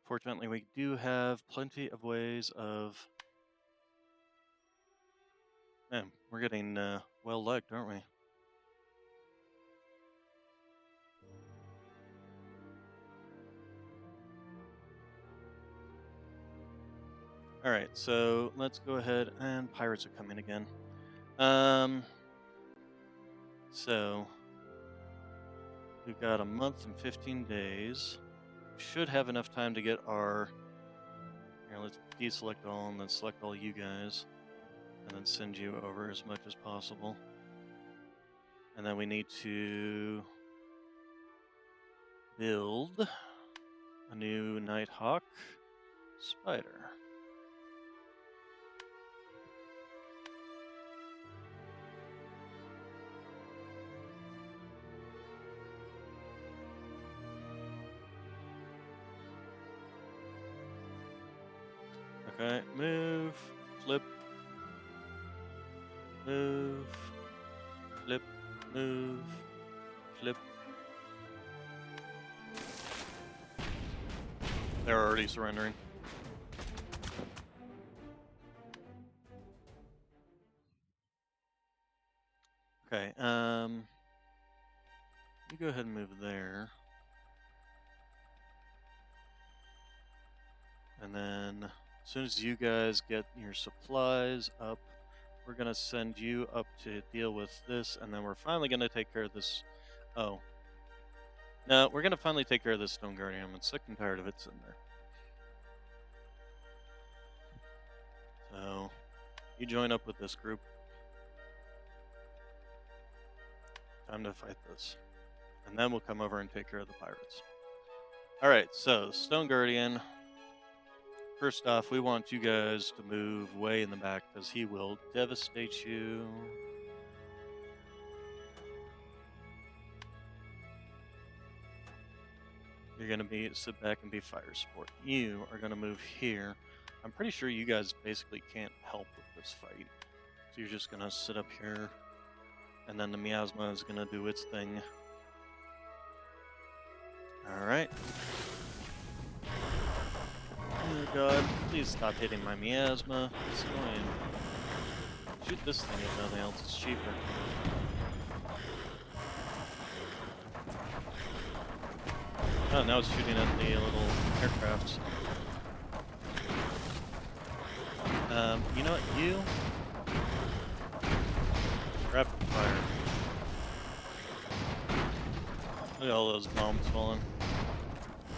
Fortunately, we do have plenty of ways of... Man, we're getting well-legged, aren't we? Alright, so let's go ahead and pirates are coming again. So we've got a month and 15 days. We should have enough time to get our... Here, let's deselect all and then select all you guys. And then send you over as much as possible. And then we need to build a new Nighthawk spider. Okay, move, flip, move, flip, move, flip. They're already surrendering. Okay, you go ahead and move there. And then as soon as you guys get your supplies up, we're going to send you up to deal with this, and then we're finally going to take care of this. Oh. No, we're going to finally take care of this Stone Guardian. I'm sick and tired of it sitting there. So, you join up with this group. Time to fight this. And then we'll come over and take care of the pirates. Alright, so, Stone Guardian. First off, we want you guys to move way in the back, because he will devastate you. You're going to sit back and be fire support. You are going to move here. I'm pretty sure you guys basically can't help with this fight. So you're just going to sit up here. And then the miasma is going to do its thing. Alright. Oh god, please stop hitting my miasma. It's annoying. Shoot this thing if nothing else, it's cheaper. Oh, now it's shooting at the little aircrafts. You know what? You rapid fire. Look at all those bombs falling.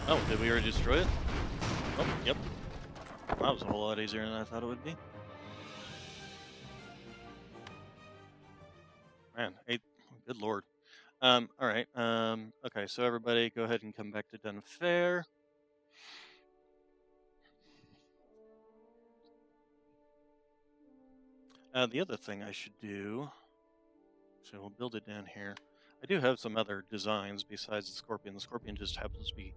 Oh, did we already destroy it? Oh, yep. That was a whole lot easier than I thought it would be. Man, good lord. Alright, okay, so everybody go ahead and come back to Den Fair. The other thing I should do, so we'll build it down here. I do have some other designs besides the Scorpion. The Scorpion just happens to be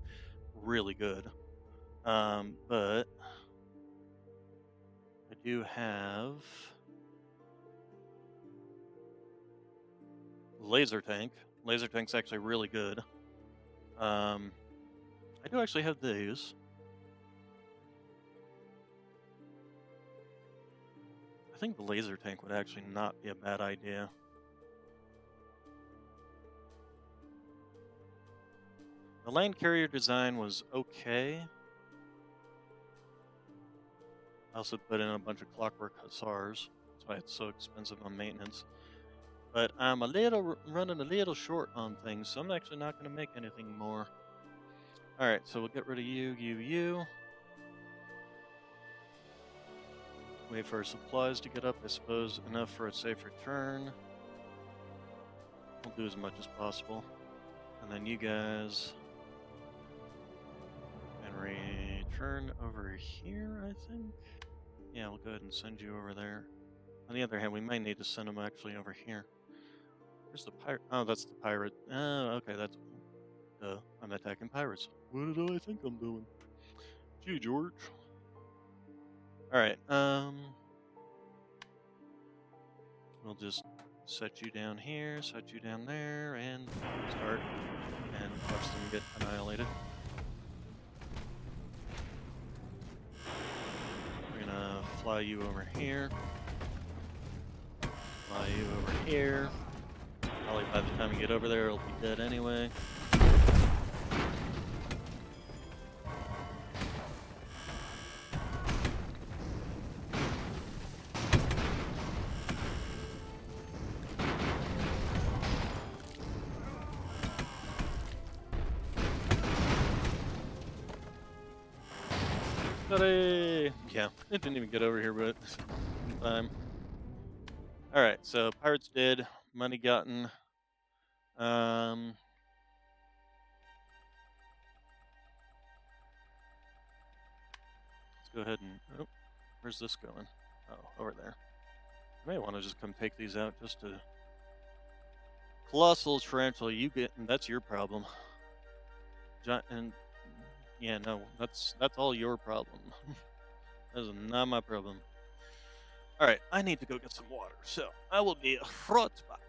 really good. But I do have Laser Tank. Laser Tank's actually really good. I do actually have these. I think the Laser Tank would actually not be a bad idea. The land carrier design was okay. I also put in a bunch of clockwork hussars. That's why it's so expensive on maintenance. But I'm running a little short on things, so I'm actually not going to make anything more. Alright, so we'll get rid of you. Wait for our supplies to get up, I suppose, enough for a safe return. We'll do as much as possible. And then you guys can return over here, I think. Yeah, we'll go ahead and send you over there. On the other hand, we might need to send them actually over here. Where's the pirate? Oh, that's the pirate. Oh, okay, that's... I'm attacking pirates. What did I think I'm doing? Gee, George. Alright, we'll just set you down here, set you down there, and start, and watch them get annihilated. We're gonna fly you over here. Fly you over here. Probably by the time you get over there, it'll be dead anyway. Yeah, it didn't even get over here, but Alright, so pirates dead, money gotten. Let's go ahead and... Oh, where's this going? Oh, over there. I may want to just come take these out just to... Colossal Tarantula, you get... That's your problem. And... Yeah, no, that's all your problem. That is not my problem. Alright, I need to go get some water, so I will be right back.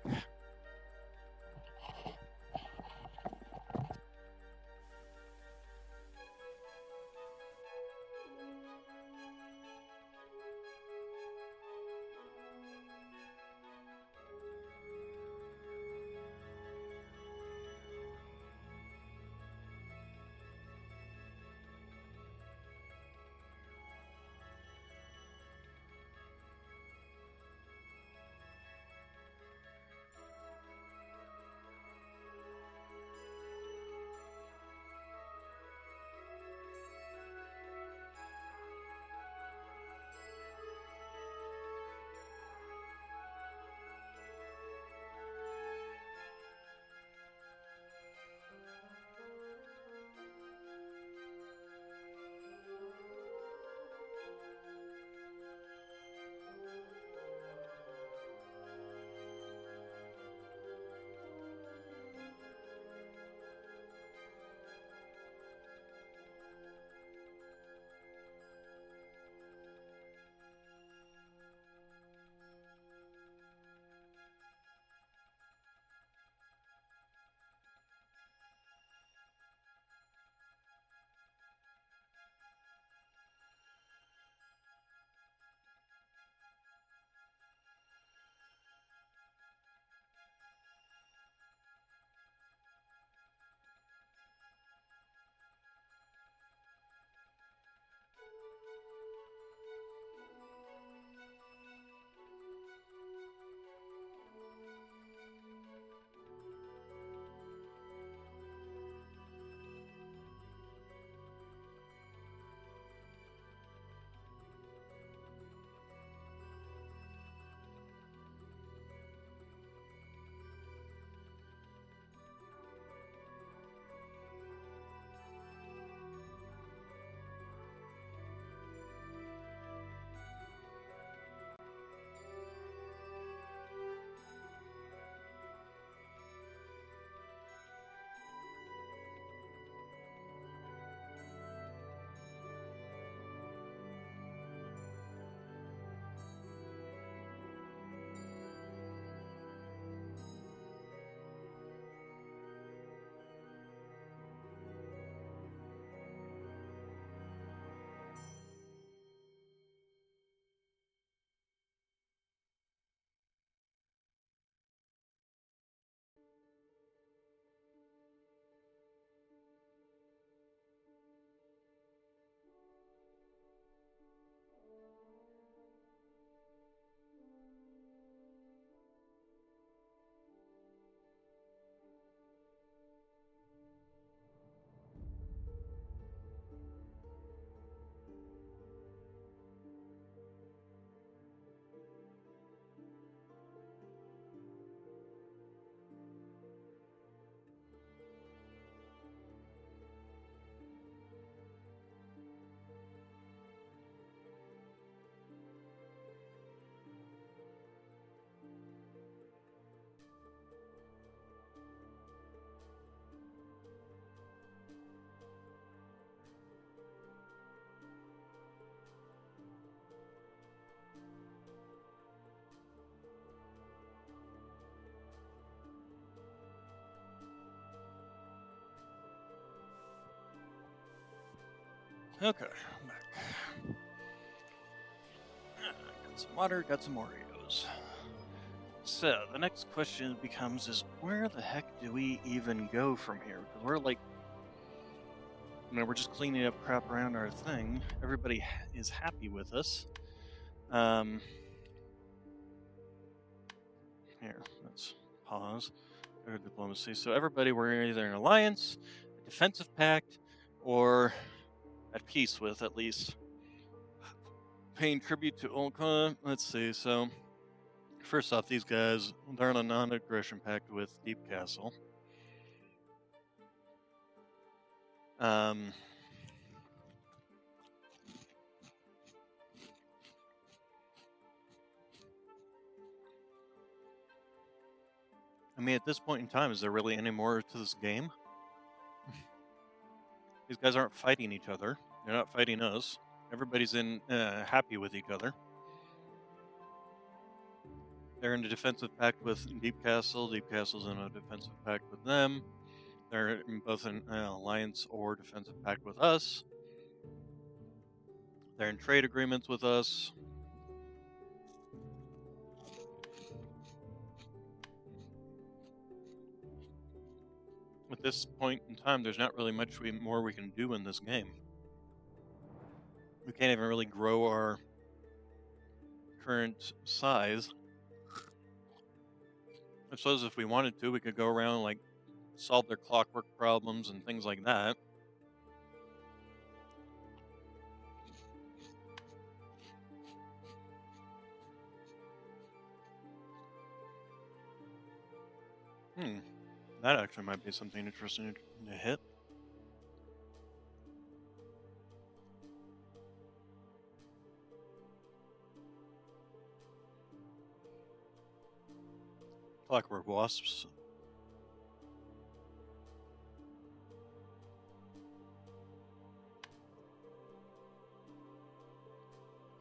Okay, I'm back. Got some water, got some Oreos. So the next question becomes: is where the heck do we even go from here? Because we're like, we're just cleaning up crap around our thing. Everybody is happy with us. Here, let's pause. Diplomacy. So everybody, we're either in alliance, a defensive pact, or at peace with, at least. Paying tribute to Olka. Let's see. So first off, these guys, they're on a non-aggression pact with Deep Castle. I mean, at this point in time, is there really any more to this game? These guys aren't fighting each other. They're not fighting us. Everybody's happy with each other. They're in a defensive pact with Deep Castle. Deep Castle's in a defensive pact with them. They're both in alliance or defensive pact with us. They're in trade agreements with us. At this point in time, there's not really much more we can do in this game. We can't even really grow our current size. I suppose if we wanted to, we could go around, like, solve their clockwork problems and things like that. That actually might be something interesting to hit. Clockwork wasps.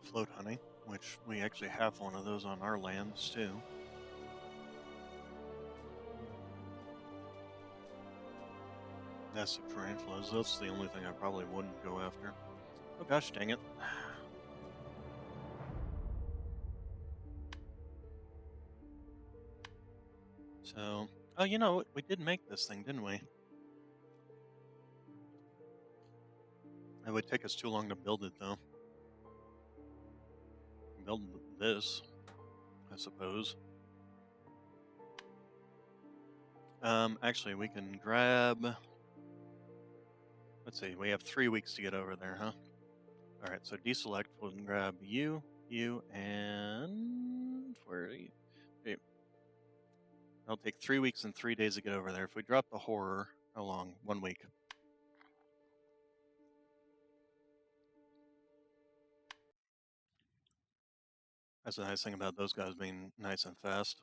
Float honey, which we actually have one of those on our lands too. Massive tarantulas, that's the only thing I probably wouldn't go after. Oh gosh, dang it. So, oh, you know, we did make this thing, didn't we? It would take us too long to build it, though. Build this, I suppose. Actually, we can grab... Let's see, we have 3 weeks to get over there, huh? Alright, so deselect, we'll grab you, and... Where are you? Okay. It'll take 3 weeks and 3 days to get over there. If we drop the horror, how long? 1 week. That's the nice thing about those guys being nice and fast.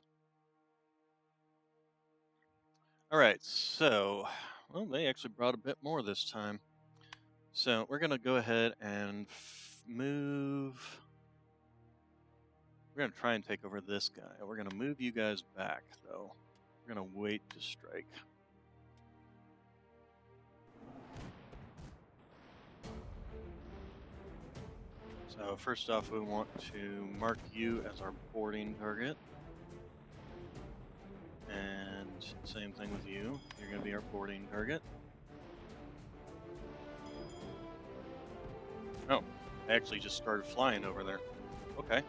Alright, so... Well, they actually brought a bit more this time. So, we're going to go ahead and move... We're going to try and take over this guy. We're going to move you guys back, though. We're going to wait to strike. So first off, we want to mark you as our boarding target. And same thing with you. You're going to be our boarding target. Oh, I actually just started flying over there. Okay.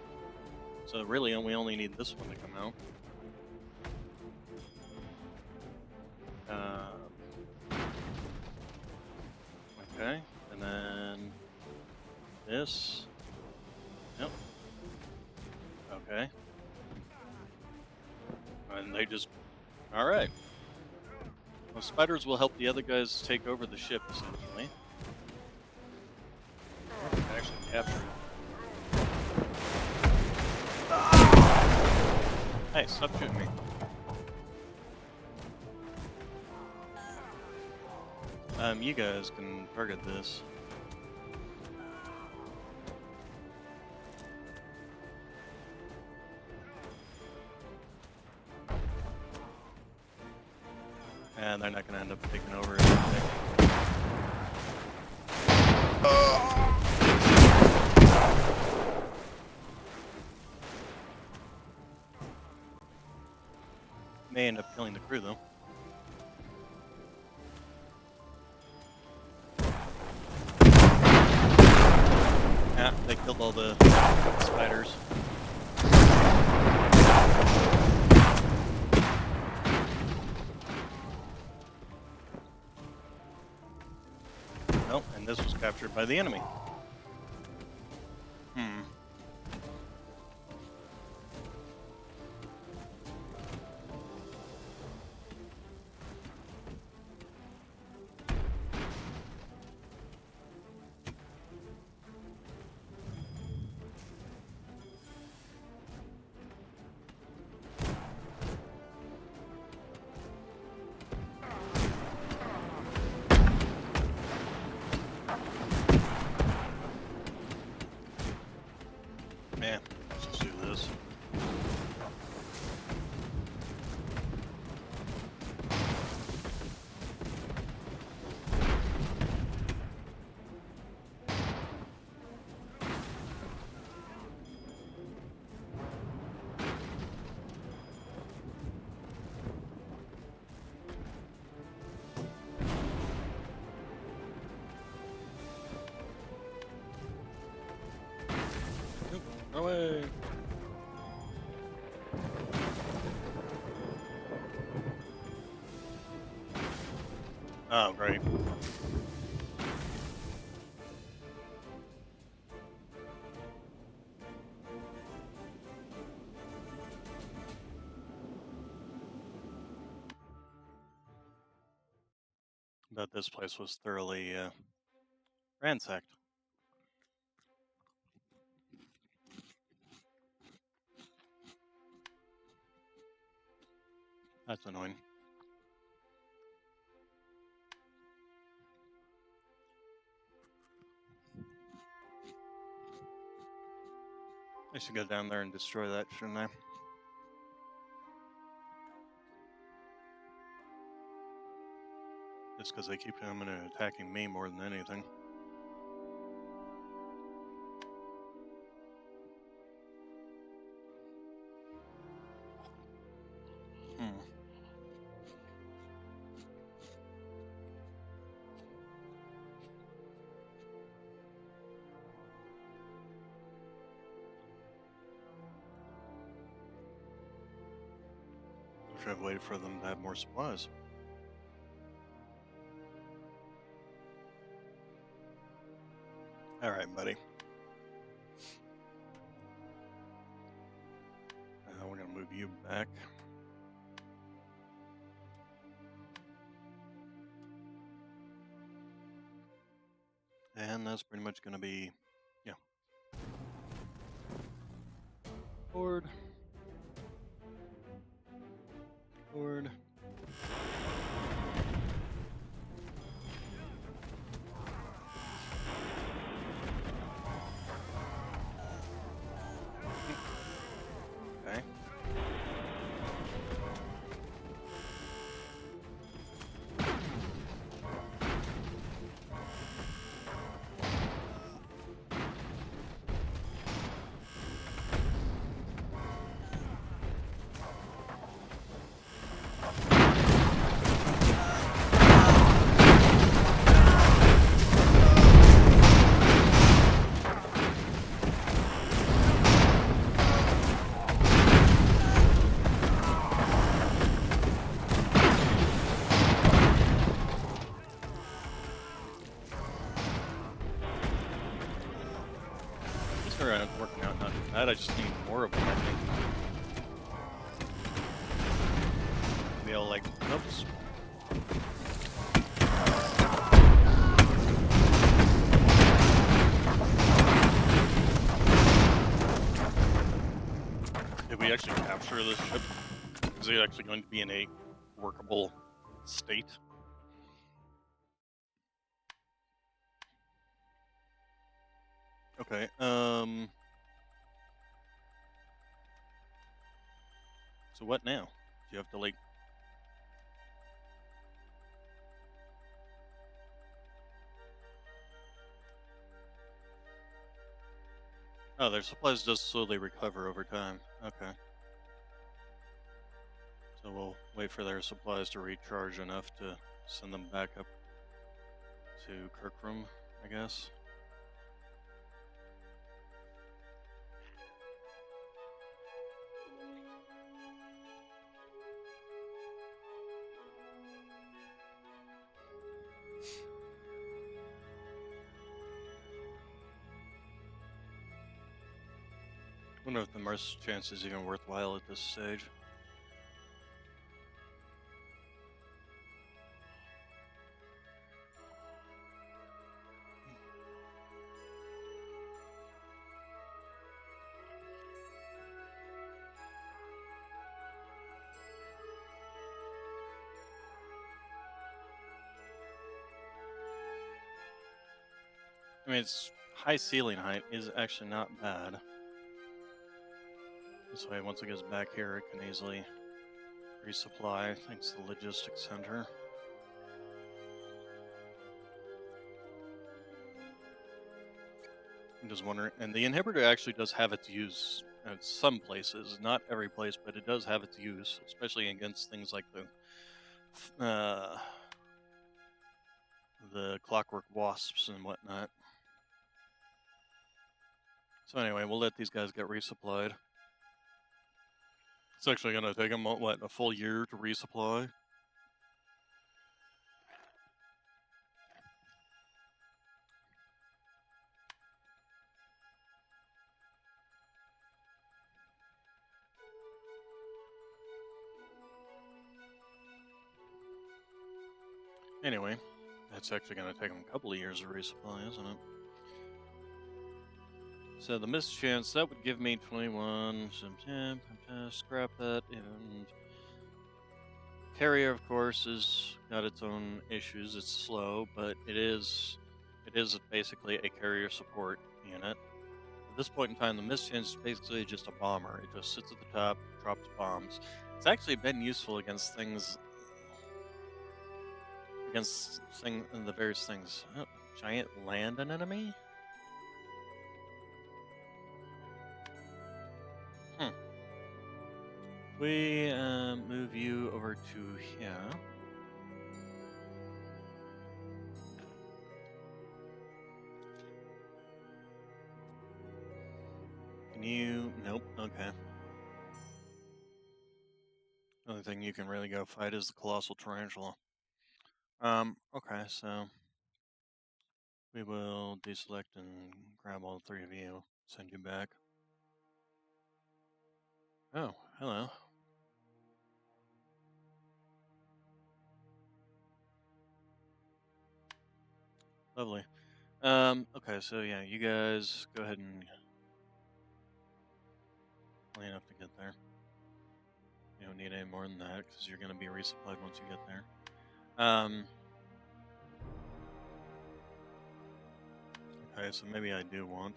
So really, we only need this one to come out. Okay, and then this. Yep. Okay. And they just... Alright. Well, spiders will help the other guys take over the ship, essentially. Actually capture it. Hey, stop shooting me. You guys can target this. And they're not going to end up taking over anything. May end up killing the crew, though. Yeah, they killed all the spiders. Nope, and this was captured by the enemy. Man, let's just do this. Away. Oh, great. But this place was thoroughly ransacked. That's annoying. I should go down there and destroy that, shouldn't I? Just because they keep coming and attacking me more than anything. Should have waited for them to have more supplies. All right, buddy. We're gonna move you back. And that's pretty much gonna be, yeah. Forward. Forward. Okay. Working out not too bad. I just need more of them, I think. Be able, like, oops. If we actually capture this ship, is it actually going to be in a workable state? Okay, so what now? Do you have to, like... Oh, their supplies does slowly recover over time. Okay. So we'll wait for their supplies to recharge enough to send them back up to Kirkroom, I guess. Wonder if the Mars chance is even worthwhile at this stage. I mean, its high ceiling height is actually not bad. This way, once it gets back here, it can easily resupply thanks to the logistics center. I'm just wondering, and the inhibitor actually does have its use at some places, not every place, but it does have its use, especially against things like the clockwork wasps and whatnot. So anyway, we'll let these guys get resupplied. It's actually going to take them, what, a full year to resupply? Anyway, that's actually going to take them a couple of years to resupply, isn't it? So the missed chance, that would give me 21, some 10, scrap that, and carrier, of course, has got its own issues. It's slow, but it is basically a carrier support unit. At this point in time, the missed chance is basically just a bomber. It just sits at the top, drops bombs. It's actually been useful against things, the various things. Oh, giant land anemone? We move you over to here. Can you? Nope. Okay. Only thing you can really go fight is the colossal tarantula. Okay, so we will deselect and grab all three of you, send you back. Oh, hello. Lovely. Okay, so yeah, you guys go ahead and clean up to get there. You don't need any more than that because you're going to be resupplied once you get there. Okay, so maybe I do want.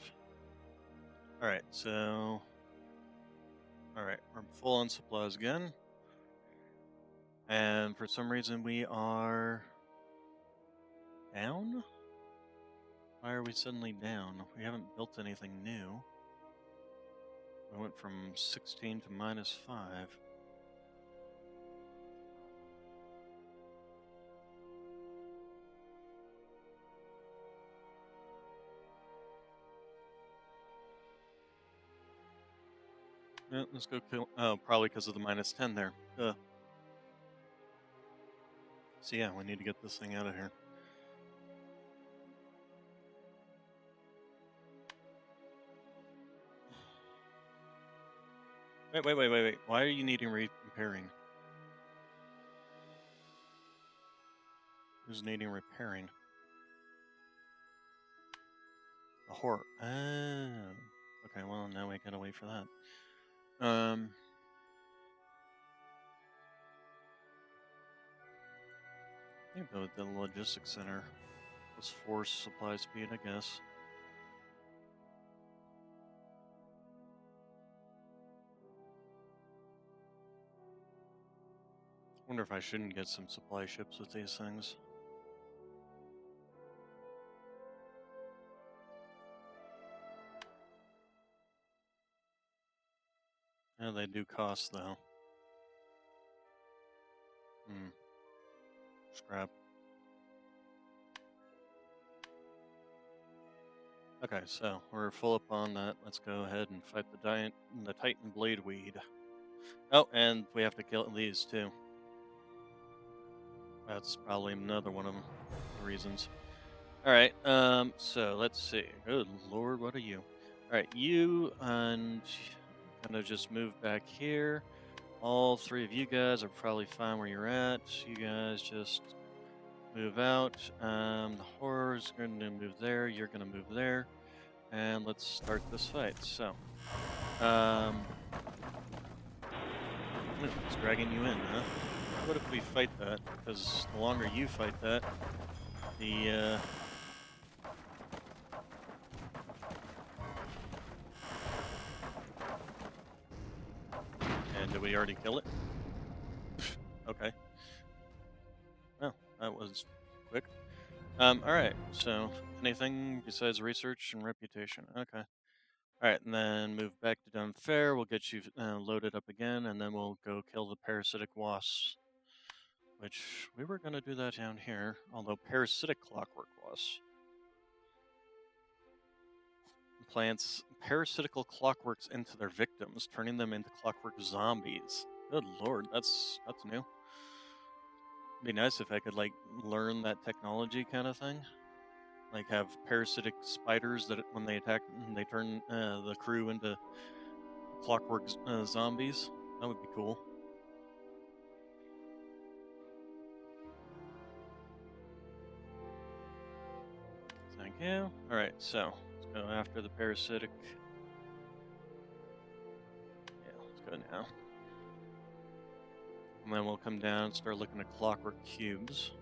Alright, so. Alright, we're full on supplies again. And for some reason we are down? Why are we suddenly down? We haven't built anything new. We went from 16 to -5. Yeah, let's go kill. Oh, probably because of the -10 there. So yeah, we need to get this thing out of here. Wait. Why are you needing repairing? Who's needing repairing? A horror. Oh. Okay, well, now we gotta wait for that. I think the logistics center was force supply speed, I guess. Wonder if I shouldn't get some supply ships with these things. Yeah, they do cost though. Scrap. Okay, so we're full up on that. Let's go ahead and fight the Titan Blade Weed. Oh, and we have to kill these too. That's probably another one of the reasons. All right. So let's see. Good Lord, what are you? All right, you and kind of just move back here. All three of you guys are probably fine where you're at. You guys just move out. The horror's going to move there. You're going to move there. And let's start this fight. So, it's dragging you in, huh? What if we fight that? Because the longer you fight that, the and did we already kill it? Okay. Well, that was quick. All right. So, anything besides research and reputation? Okay. All right, and then move back to Dunfair. We'll get you loaded up again, and then we'll go kill the parasitic wasps. Which we were going to do that down here, although parasitic clockwork wasps plants parasitical clockworks into their victims, turning them into clockwork zombies. Good lord, that's new. It'd be nice if I could like learn that technology kind of thing. Like have parasitic spiders that when they attack, they turn the crew into clockwork zombies. That would be cool. Thank you. All right, so let's go after the parasitic. Yeah, let's go now. And then we'll come down and start looking at clockwork cubes.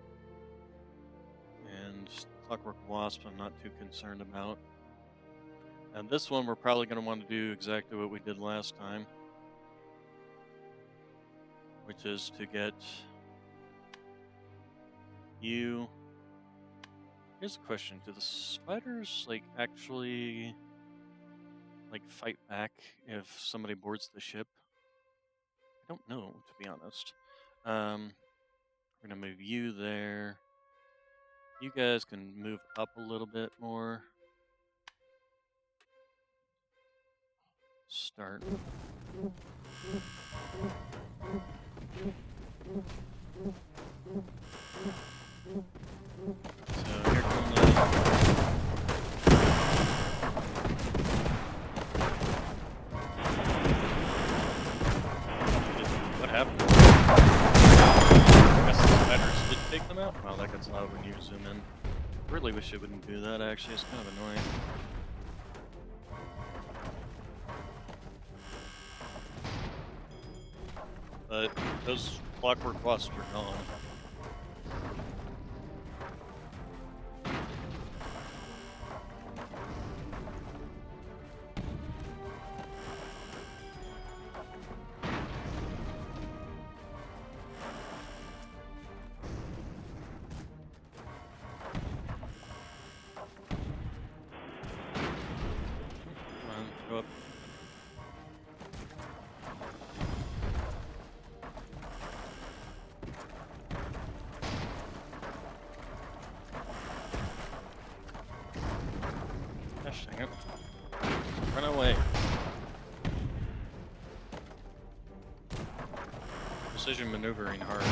And clockwork wasp I'm not too concerned about. And this one we're probably going to want to do exactly what we did last time. Which is to get you... Here's a question, do the spiders like actually like fight back if somebody boards the ship? I don't know, to be honest. We're gonna move you there. You guys can move up a little bit more. Start. So here come the... What happened? I guess the spiders did take them out? Wow, that gets loud when you zoom in. Really wish it wouldn't do that, actually. It's kind of annoying. But those clockwork wasps are gone. Come on, go up. Gosh dang it. Run away. Precision maneuvering hard.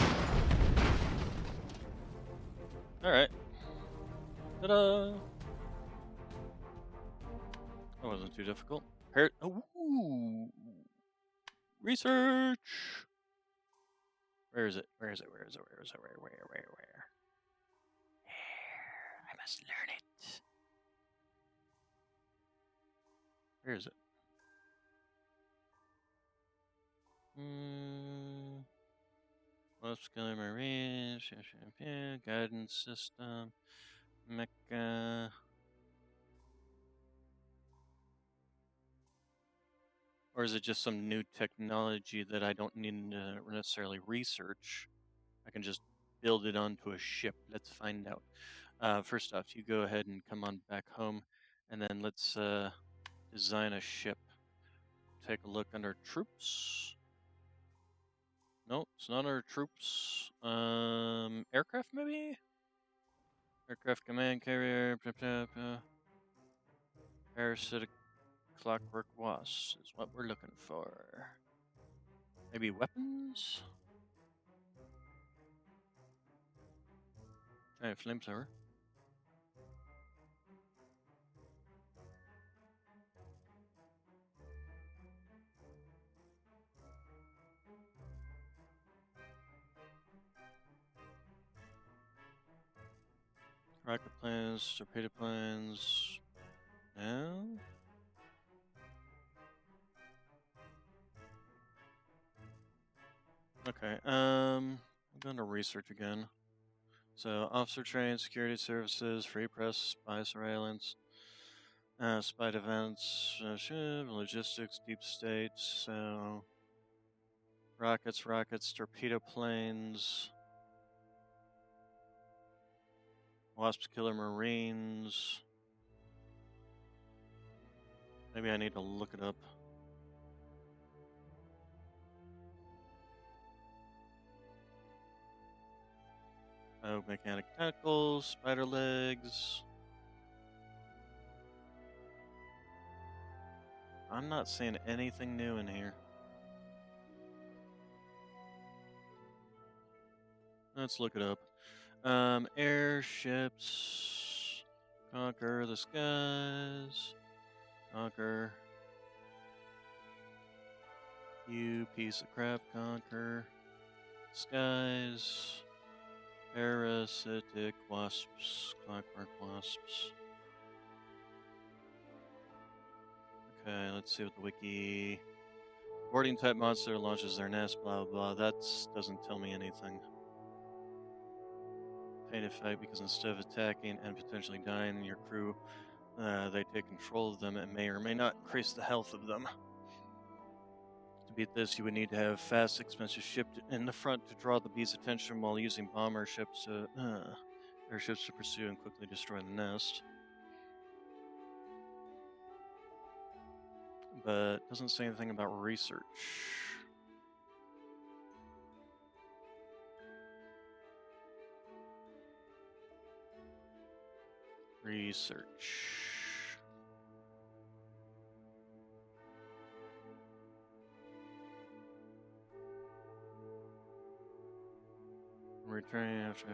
Alright. Ta-da! That wasn't too difficult. Ooh! Research! Where is it? Where is it? Where is it? Where is it? Where? Where? I must learn it. Where is it? Muscular marine, guidance system, mecha. Or is it just some new technology that I don't need to necessarily research? I can just build it onto a ship. Let's find out. First off, you go ahead and come on back home, and then let's design a ship. take a look under troops. Nope, it's not our troops. Aircraft maybe? Aircraft command carrier. Parasitic clockwork wasps is what we're looking for. Maybe weapons? Giant flamethrower. Rocket planes, torpedo planes. No? Okay, I'm going to research again. So, officer training, security services, free press, spy surveillance, spy defense, logistics, deep state, so rockets, torpedo planes, wasps, killer marines. Maybe I need to look it up. Oh, mechanic tentacles, spider legs. I'm not seeing anything new in here. Let's look it up. Airships. Conquer the skies. Conquer. You piece of crap, conquer. Skies. Parasitic wasps. Clockwork wasps. Okay, let's see what the wiki. Boarding type monster launches their nest, blah blah. That doesn't tell me anything. Pain effect because instead of attacking and potentially dying, your crew, they take control of them and may or may not increase the health of them. To beat this, you would need to have fast, expensive ship in the front to draw the bees' attention while using bomber ships airships to pursue and quickly destroy the nest. But it doesn't say anything about research. Research. Returning after.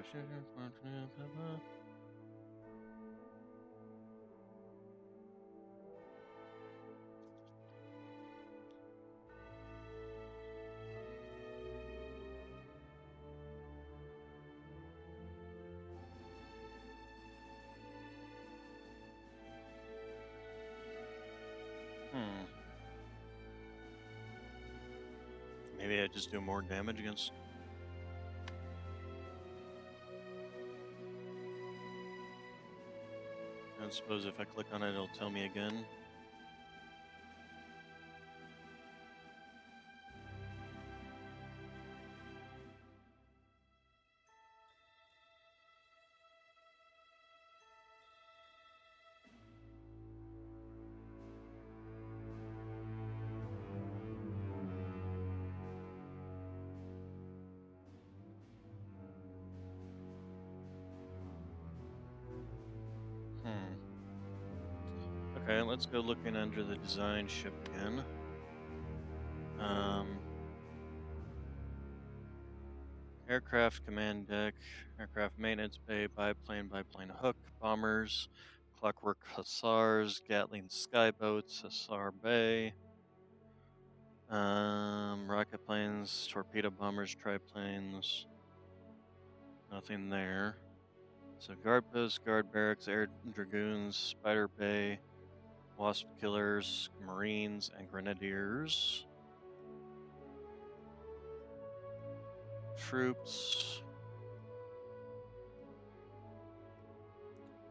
Maybe I just do more damage against. I suppose if I click on it, it'll tell me again. Okay, let's go looking under the design ship again. Aircraft command deck, aircraft maintenance bay, biplane hook, bombers, clockwork hussars, Gatling skyboats, hussar bay, rocket planes, torpedo bombers, triplanes. Nothing there. So guard posts, guard barracks, air dragoons, spider bay, wasp killers, marines, and grenadiers. Troops.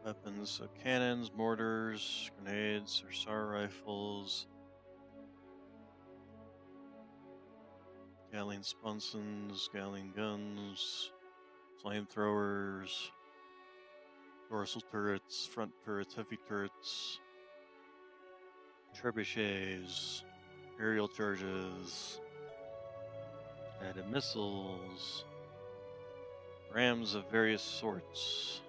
Weapons, so cannons, mortars, grenades, hussar rifles, Gatling sponsons, Gatling guns, flamethrowers, dorsal turrets, front turrets, heavy turrets, trebuchets. Aerial charges. Added missiles. Rams of various sorts.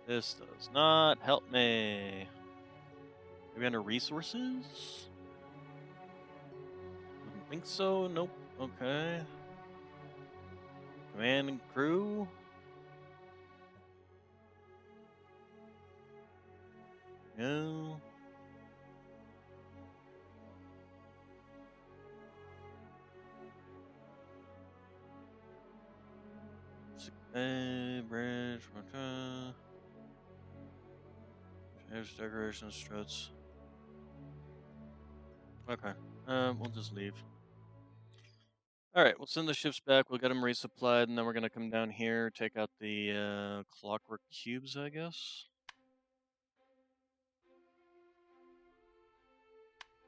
This does not help me. Maybe under resources? Wouldn't think so. Nope. Okay. Command and crew. No. Bridge. There's decoration struts. Okay. We'll just leave. All right, we'll send the ships back. We'll get them resupplied, and then we're gonna come down here, take out the clockwork cubes, I guess.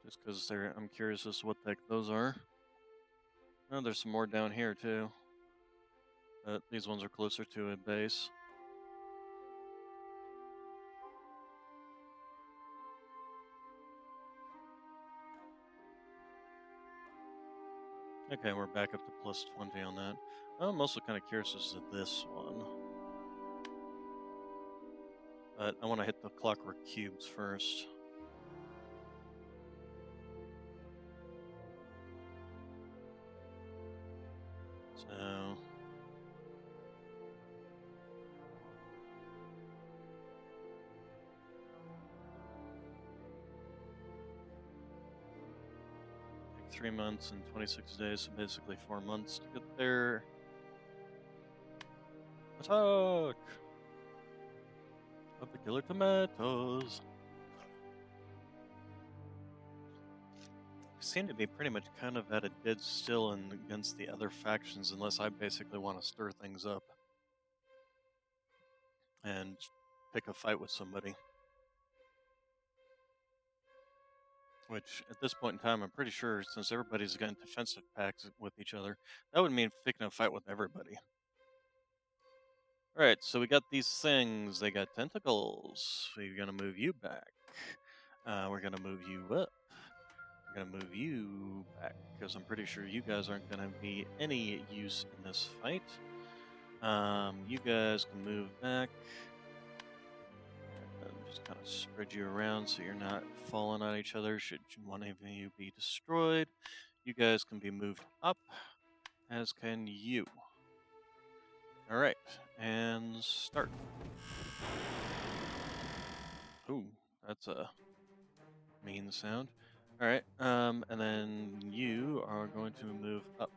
Just because they're, I'm curious as to what the heck those are. Oh, there's some more down here too. These ones are closer to a base. Okay, we're back up to plus 20 on that. I'm also kind of curious as to this one. But I want to hit the clockwork cubes first. So... take 3 months and 26 days, so basically 4 months to get there. Attack! Of the killer tomatoes. We seem to be pretty much kind of at a dead still against the other factions unless I basically want to stir things up and pick a fight with somebody. Which, at this point in time, I'm pretty sure since everybody's got defensive pacts with each other, that would mean picking a fight with everybody. Alright, so we got these things. They got tentacles. We're gonna move you back. We're gonna move you up. We're gonna move you back, because I'm pretty sure you guys aren't gonna be any use in this fight. You guys can move back. And just kind of spread you around so you're not falling on each other should one of you be destroyed. You guys can be moved up, as can you. Alright, and start. Ooh, that's a mean sound. Alright, and then you are going to move up.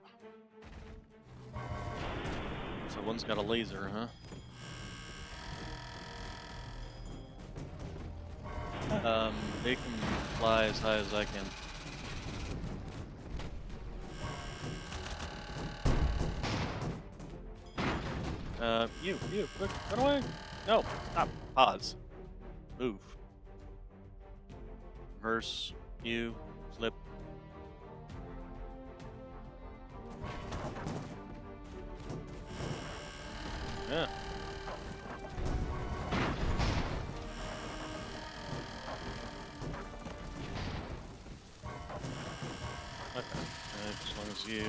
So one's got a laser, huh? They can fly as high as I can. You, quick, run away! No, stop, pause, move. Reverse, you, flip. Yeah. Okay, as long as you.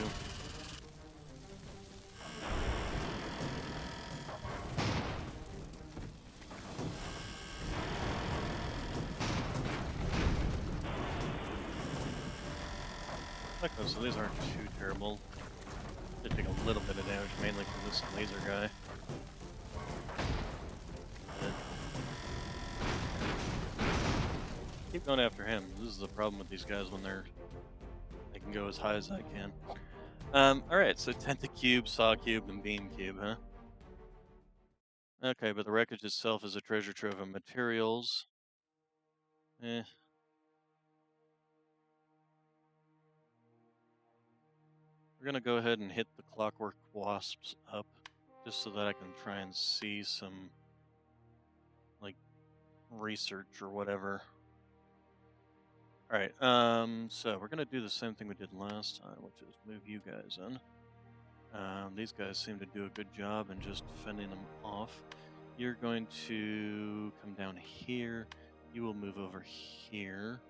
Okay, so these aren't too terrible. They take a little bit of damage, mainly from this laser guy. But keep going after him. This is the problem with these guys when they can go as high as I can. Alright, so Tentacube, Sawcube, and Beamcube, huh? Okay, but the wreckage itself is a treasure trove of materials. Eh. We're gonna go ahead and hit the clockwork wasps up, just so that I can try and see some, like, research or whatever. Alright, so we're gonna do the same thing we did last time, which is move you guys in. These guys seem to do a good job in just fending them off. You're going to come down here. You will move over here.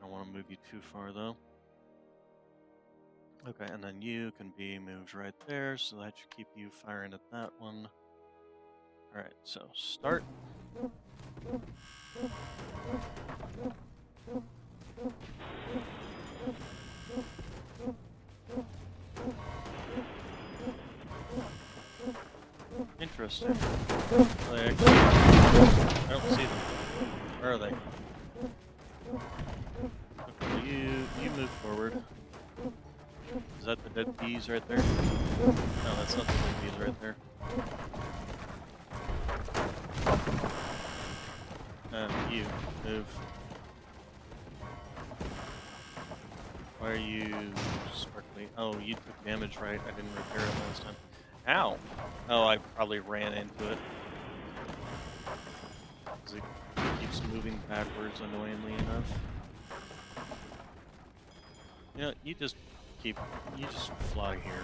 don't want to move you too far though. Okay, and then you can be moved right there, so that should keep you firing at that one. Alright, so start. Interesting. I don't see them. Where are they? Okay, you move forward. Is that the dead bees right there? No, that's not the dead bees right there. You move. Why are you sparkly? Oh, you took damage, right? I didn't repair it last time. Ow! Oh, I probably ran into it. 'Cause it keeps moving backwards, annoyingly enough. You know, you just fly here.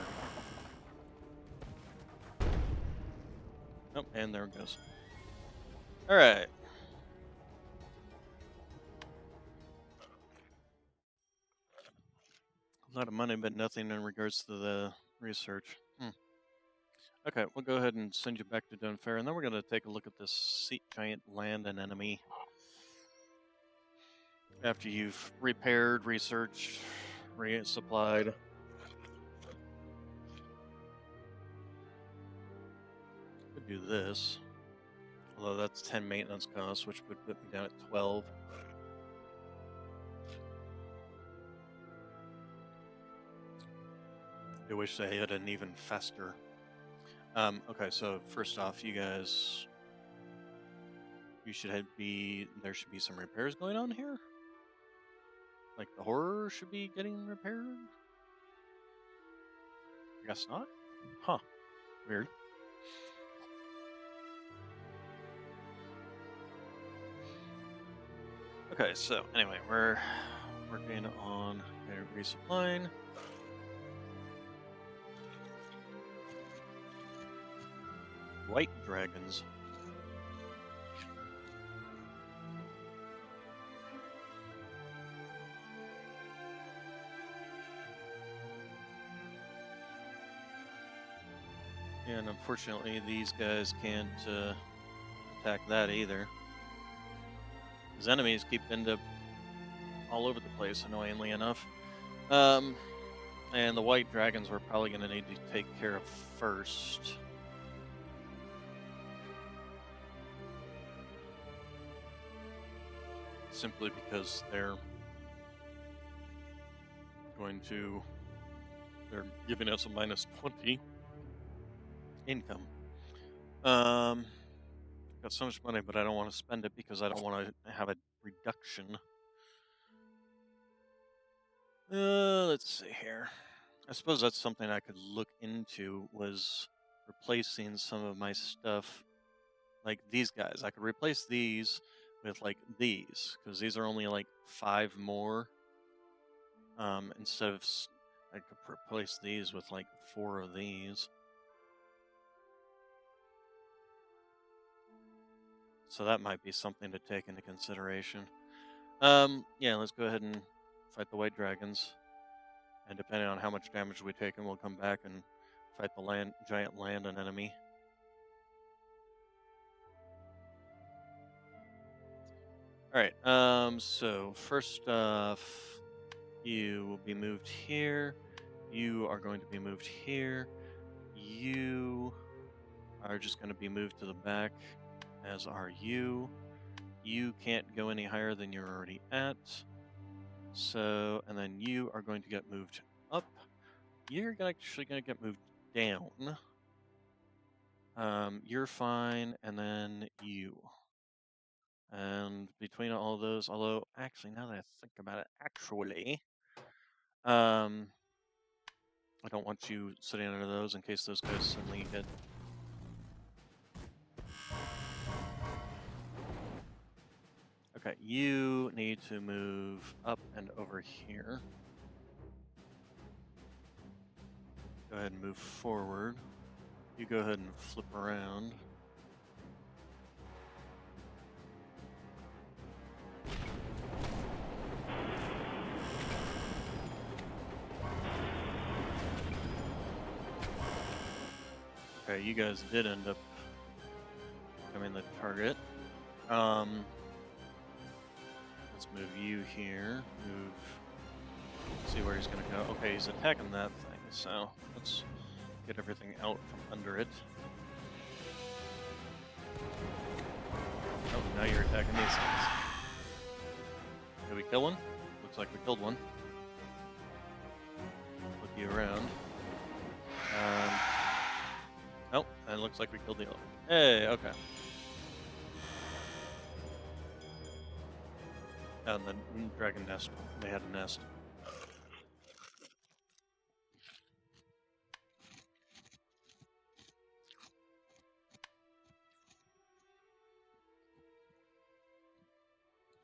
Oh, and there it goes. Alright. A lot of money, but nothing in regards to the research. Okay, we'll go ahead and send you back to Dunfair, and then we're going to take a look at this giant land anemone. After you've repaired, researched, resupplied. Could do this. Although that's 10 maintenance costs, which would put me down at 12. I wish they had an even faster. Okay, so first off, you guys, there should be some repairs going on here. Like the horror should be getting repaired. I guess not. Huh. Weird. Okay, so anyway, we're working on resupplying. White dragons. And unfortunately, these guys can't attack that either. His enemies end up all over the place, annoyingly enough. And the white dragons we're probably going to need to take care of first. Simply because they're giving us a -20 income. Got so much money, but I don't want to spend it because I don't want to have a reduction. Let's see here. I suppose that's something I could look into, was replacing some of my stuff. Like these guys, I could replace these with like these, because these are only like 5 more. Instead of, I could replace these with like 4 of these. So that might be something to take into consideration. Yeah, let's go ahead and fight the white dragons. And depending on how much damage we take, we'll come back and fight the giant land anemone. Alright, so first off, you will be moved here. You are going to be moved here. You are just going to be moved to the back, as are you. You can't go any higher than you're already at. So, and then you are going to get moved up. You're actually going to get moved down. You're fine, and then you. And between all of those, although actually now that I think about it, I don't want you sitting under those in case those guys suddenly get. Okay, you need to move up and over here. Go ahead and move forward. You go ahead and flip around. Okay, you guys did end up becoming the target. Um, let's move you here. Move. See where he's gonna go. Okay, he's attacking that thing, so let's get everything out from under it. Oh, now you're attacking these things. Did we kill one? Looks like we killed one. Look you around. Oh, and it looks like we killed the other one. Hey, okay. And the dragon nest. They had a nest.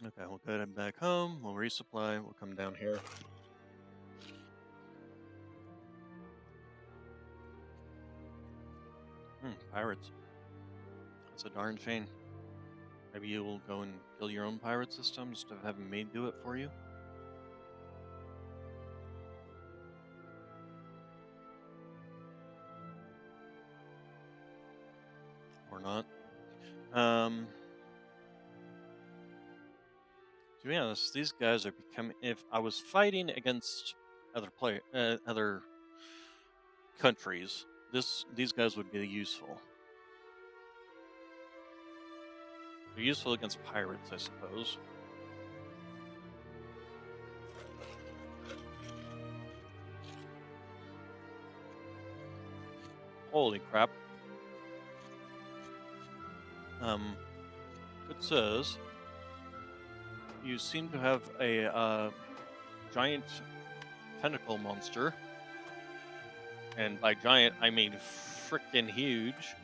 Okay, we'll go back home. We'll resupply. We'll come down here. Pirates. That's a darn shame. Maybe you will go and kill your own pirate system instead of having me do it for you. Or not. To be honest, these guys are becoming. If I was fighting against other countries, these guys would be useful. They're useful against pirates, I suppose. Holy crap! It says you seem to have a giant tentacle monster, and by giant I mean frickin' huge.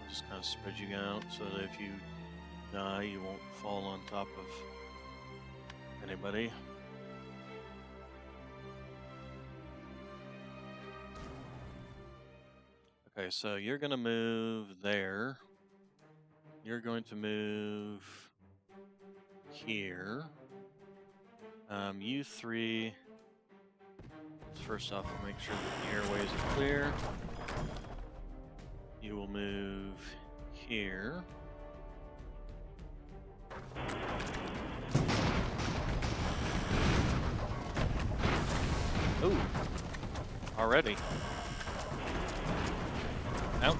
I'll just kind of spread you out so that if you die, you won't fall on top of anybody. Okay, so you're gonna move there. You're going to move here. You three. First off, we'll make sure that the airways are clear. You will move here. Ooh, already. Ouch.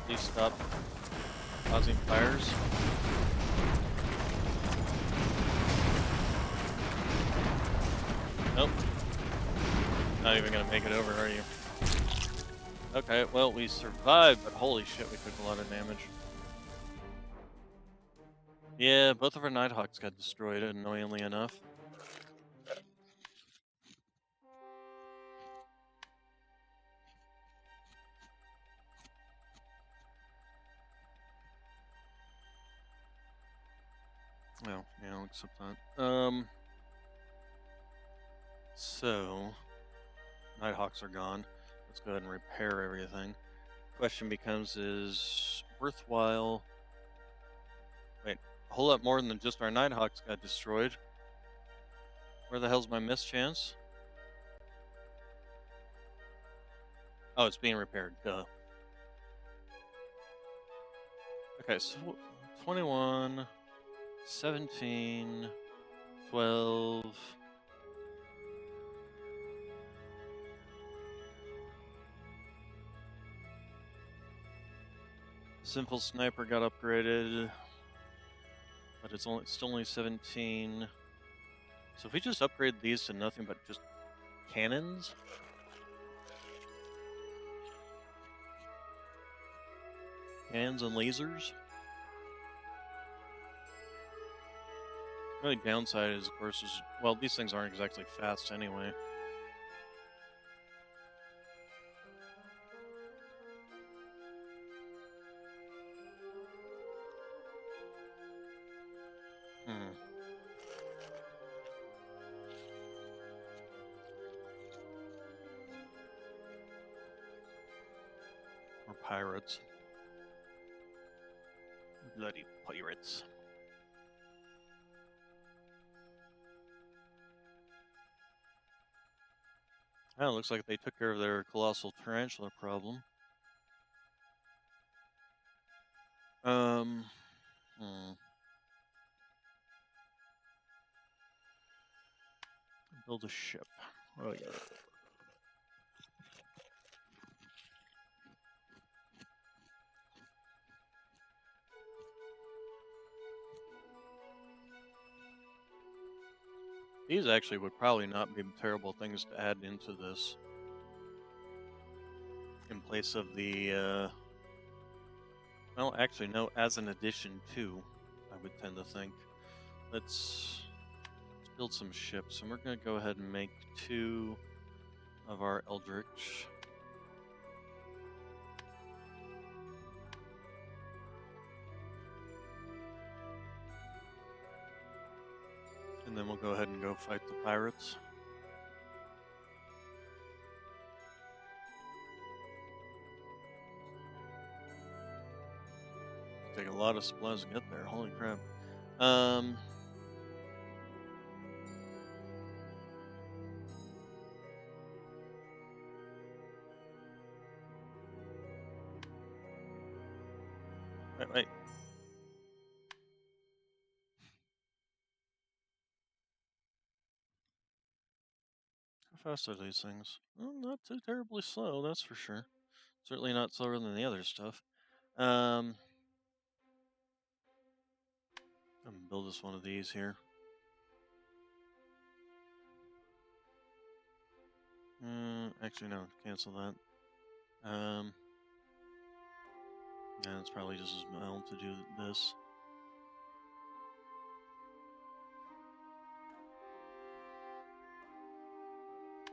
Please stop causing fires. Nope. Not even gonna make it over, are you? Okay, well, we survived, but holy shit, we took a lot of damage. Yeah, both of our Nighthawks got destroyed, annoyingly enough. Well, yeah, I'll accept that. So, Nighthawks are gone. Let's go ahead and repair everything. Question becomes, is worthwhile... Wait, a whole lot more than just our Nighthawks got destroyed. Where the hell's my mischance? Oh, it's being repaired, duh. Okay, so 21, 17, 12... Sinful Sniper got upgraded, but it's still only 17. So if we just upgrade these to nothing but just cannons, and lasers. The only downside is, of course, well, these things aren't exactly fast anyway. Or pirates. Bloody pirates. Oh, it looks like they took care of their colossal tarantula problem. Hmm. Build a ship. Oh yeah. These actually would probably not be terrible things to add into this in place of the. Well, actually, no. As an addition to, I would tend to think. Let's build some ships, and we're gonna go ahead and make 2 of our Eldritch. And then we'll go ahead and go fight the pirates. Take a lot of supplies to get there. Holy crap. Wait. How fast are these things? Well, not too terribly slow, that's for sure. Certainly not slower than the other stuff. I'm gonna build us one of these here. Actually, no. Cancel that. Yeah, it's probably just as well to do this.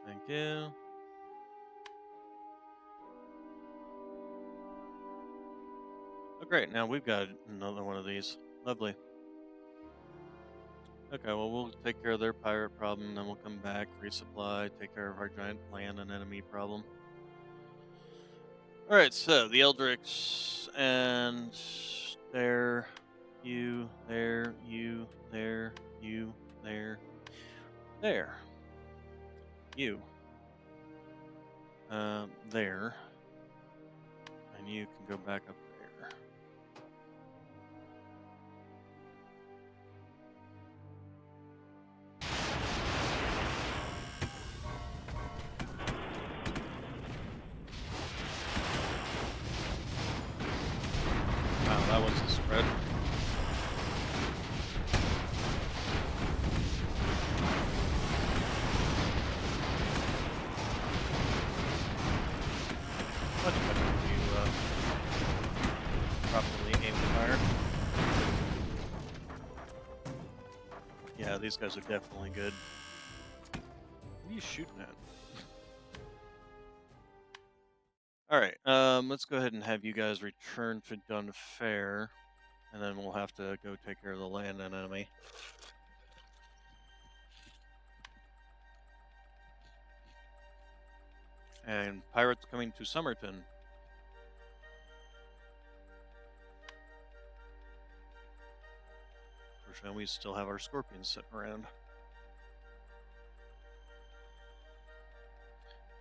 Thank you. Oh, great. Now we've got another one of these. Lovely. Okay, well, we'll take care of their pirate problem, then we'll come back, resupply, take care of our giant land and enemy problem. Alright, so the Eldritch, and there, you, there, you, there, you, there, there, you, there, and you can go back up there. Wow, that was a spread. Much better if you properly aim the fire. Yeah, these guys are definitely good. What are you shooting at? Alright, let's go ahead and have you guys return to Dunfair, and then we'll have to go take care of the land and enemy. And pirates coming to Somerton. Fortunately, we still have our scorpions sitting around.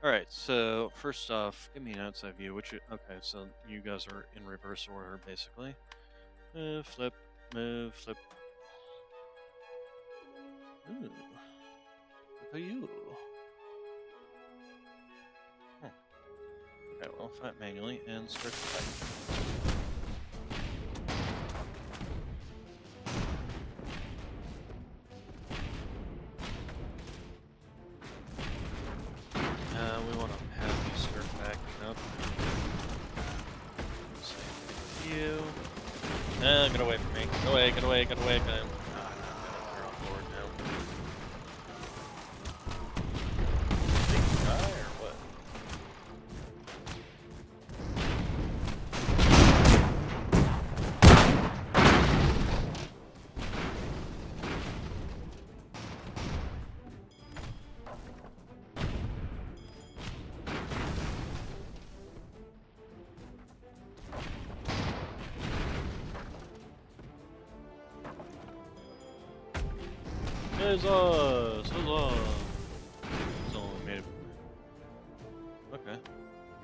Alright, so first off, give me an outside view. Okay, so you guys are in reverse order, basically. Move, flip, move, flip. Ooh. Look at you. Okay, well, fight manually and start the fight. We want to have you start backing up. Same thing with you. Get away from me. Get away, get away, get away. They're on board now. Think you die or what? Huzzah! Huzzah! It's only made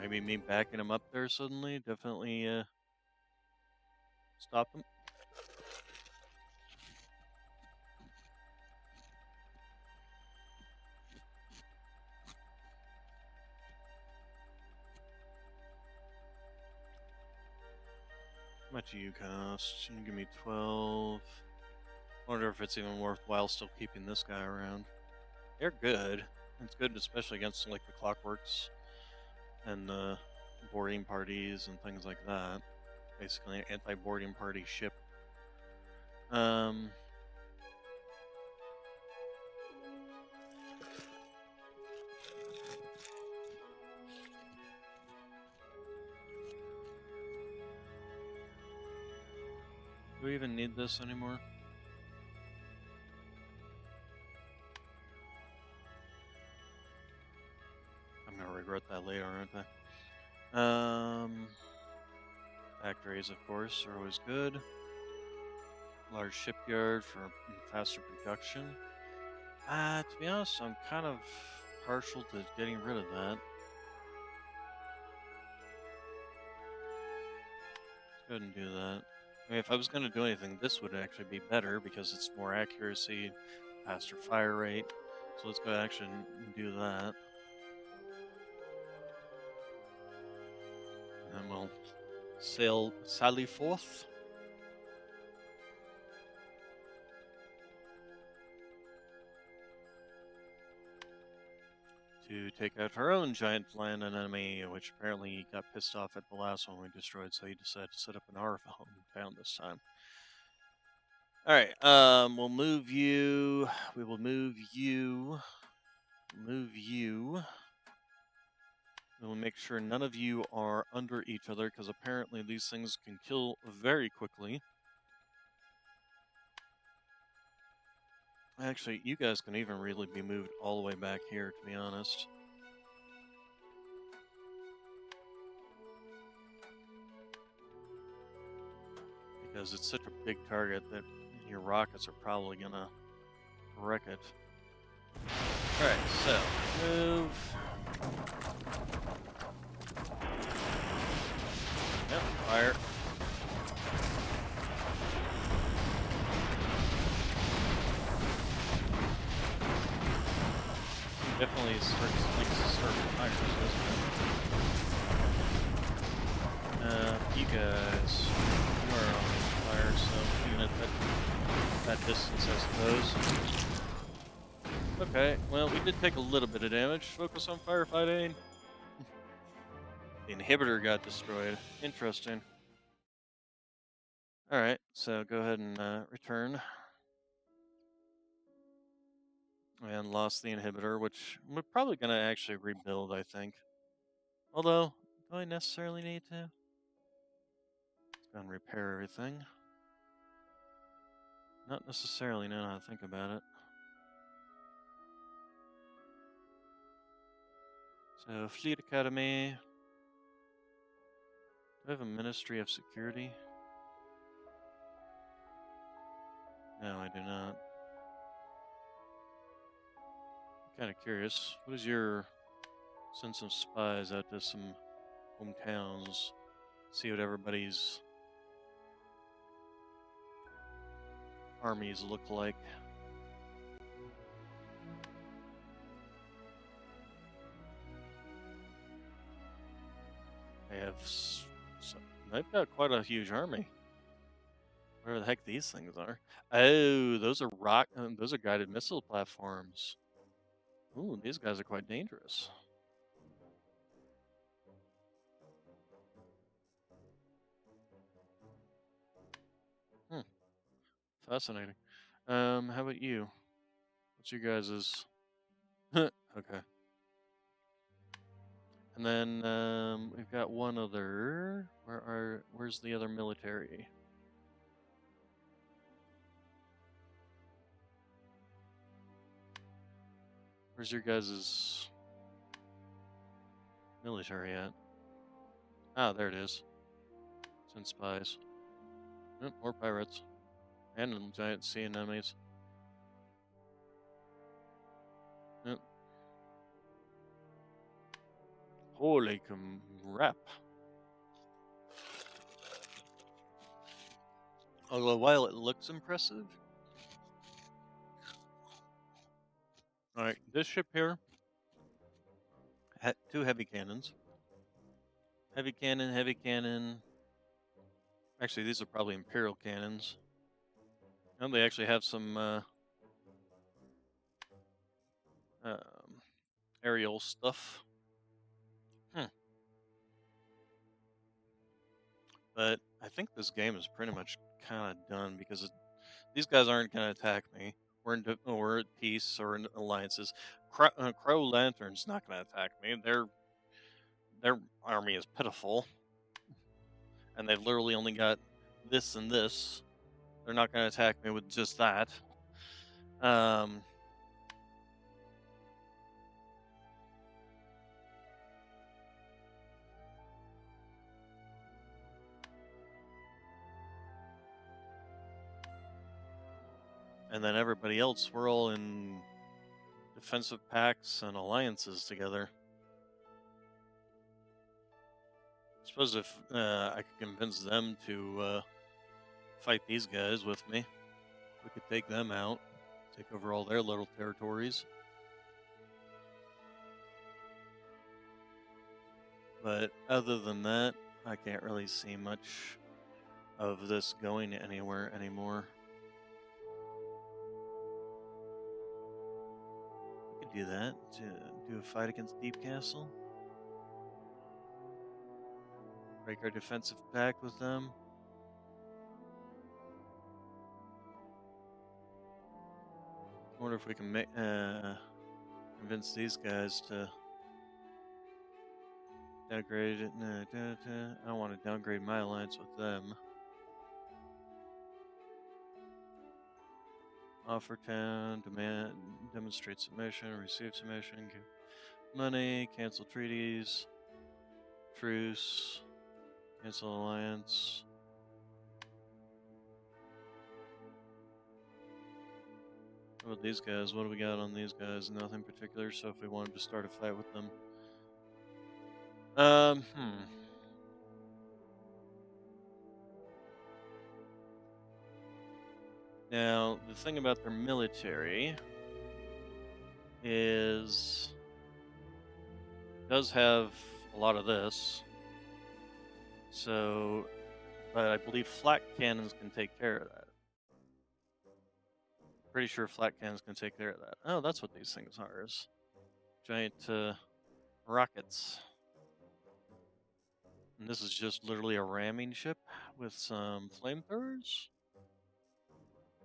Maybe me backing him up there suddenly definitely stop him. How much do you cost? You can give me 12. Wonder if it's even worthwhile still keeping this guy around. They're good. It's good, especially against like the clockworks and the boarding parties and things like that. Basically, an anti-boarding party ship. Um, do we even need this anymore? I'm gonna regret that later, aren't I? Factories, of course, are always good. Large shipyard for faster production. To be honest, I'm kind of partial to getting rid of that. Let's go ahead and do that. I mean, if I was going to do anything, this would actually be better because it's more accuracy, faster fire rate. So let's go actually do that. And then we'll sally forth. To take out her own giant land enemy, which apparently got pissed off at the last one we destroyed, so he decided to set up an our hometown this time. Alright, we'll move you. We will move you. Move you. We will make sure none of you are under each other, because apparently these things can kill very quickly. Actually, you guys can even really be moved all the way back here, to be honest. Because it's such a big target that your rockets are probably gonna wreck it. Alright, so, move. Yep, fire. Definitely likes to start fires, doesn't it? You guys, you are on fire, so even at that distance, I suppose. Okay, well, we did take a little bit of damage. Focus on firefighting. The inhibitor got destroyed. Interesting. Alright, so go ahead and return. And lost the inhibitor, which we're probably going to actually rebuild, I think. Although, do I necessarily need to? Let's go and repair everything. Not necessarily, now that I think about it. So, Fleet Academy. Do I have a Ministry of Security? No, I do not. I'm kind of curious. What is your send some spies out to some hometowns, see what everybody's armies look like. They have, they've got quite a huge army. Where the heck these things are? Oh, those are those are guided missile platforms. Ooh, these guys are quite dangerous. Hmm, fascinating. How about you? What's your guys's? Okay. And then we've got one other. Where's the other military? Where's your guys's military at? Ah, there it is. Send spies. More pirates. And giant sea anemones. Yep. Holy rep. Although while it looks impressive, all right, this ship here had 2 heavy cannons. Heavy cannon, heavy cannon. Actually, these are probably Imperial cannons. And they actually have some um, aerial stuff. But I think this game is pretty much kind of done because these guys aren't going to attack me. We're at peace or in alliances. Crow Lantern's not going to attack me. Their army is pitiful, and they've literally only got this and this. They're not going to attack me with just that. And then everybody else, we're all in defensive pacts and alliances together. I suppose if I could convince them to fight these guys with me, we could take them out, take over all their little territories. But other than that, I can't really see much of this going anywhere anymore. We could do that to do a fight against Deep Castle. Break our defensive pact with them. I wonder if we can convince these guys to downgrade it. I don't want to downgrade my alliance with them. Offer town, demonstrate submission, receive submission, give money, cancel treaties, truce, cancel alliance. What about these guys? What do we got on these guys? Nothing particular, so if we wanted to start a fight with them. Now, the thing about their military is it does have a lot of this. So, but I believe flat cannons can take care of that. Pretty sure flat cannons can take care of that. Oh, that's what these things are, is giant rockets. And this is just literally a ramming ship with some flamethrowers.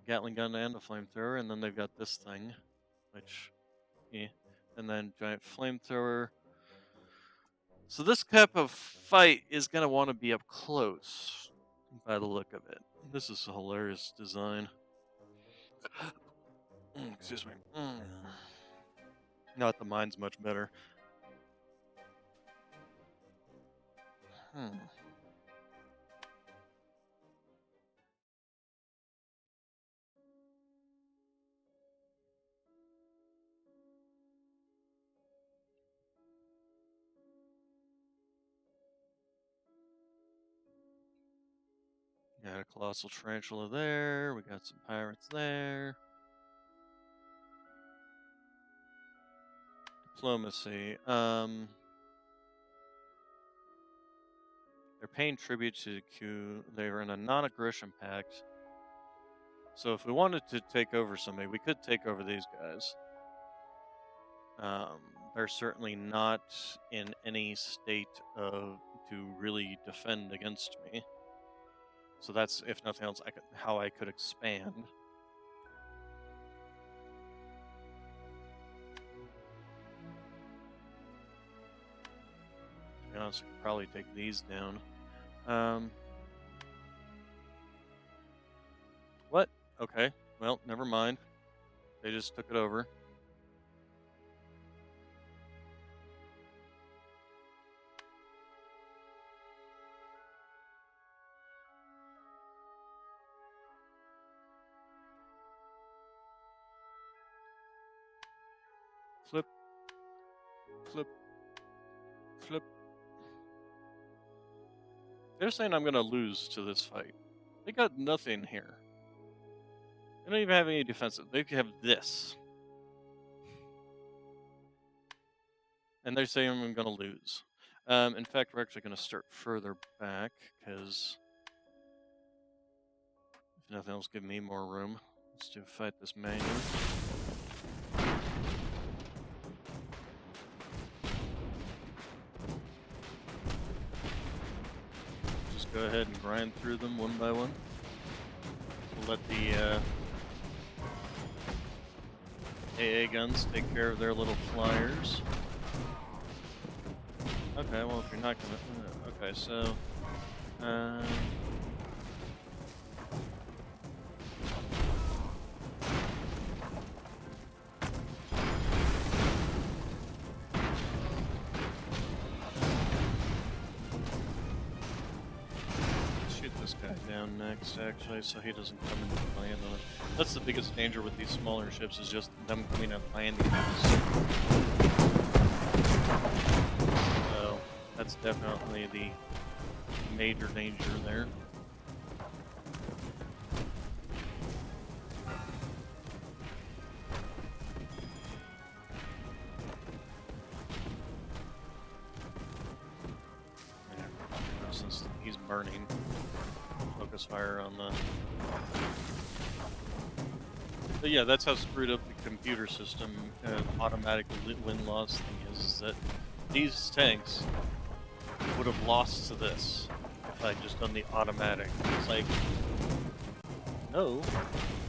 Gatling gun and a flamethrower, and then they've got this thing, which, yeah, and then giant flamethrower. So this type of fight is going to want to be up close, by the look of it. This is a hilarious design. Excuse me. Not the mine's much better. Got a colossal tarantula there. We got some pirates there. Diplomacy. They're paying tribute to Q. They're in a non-aggression pact. So if we wanted to take over somebody, we could take over these guys. They're certainly not in any state to really defend against me. So that's, if nothing else, how I could expand. To be honest, I could probably take these down. What? Okay. Well, never mind. They just took it over. Flip. Flip. Flip. They're saying I'm gonna lose to this fight. They got nothing here. They don't even have any defensive. They have this. And they're saying I'm gonna lose. In fact, we're actually gonna start further back, because if nothing else, give me more room. Let's do fight this manual. Just go ahead and grind through them one by one. We'll let the AA guns take care of their little flyers. Okay, well, if you're not gonna... okay, so... shoot this guy down next, actually, so he doesn't come into land on it. That's the biggest danger with these smaller ships, is just them coming and landing on us. So, that's definitely the major danger there. Yeah, since he's burning, focus fire on the... But yeah, that's how screwed up the computer system automatic win-loss thing is that these tanks would have lost to this if I'd just done the automatic. It's like, no,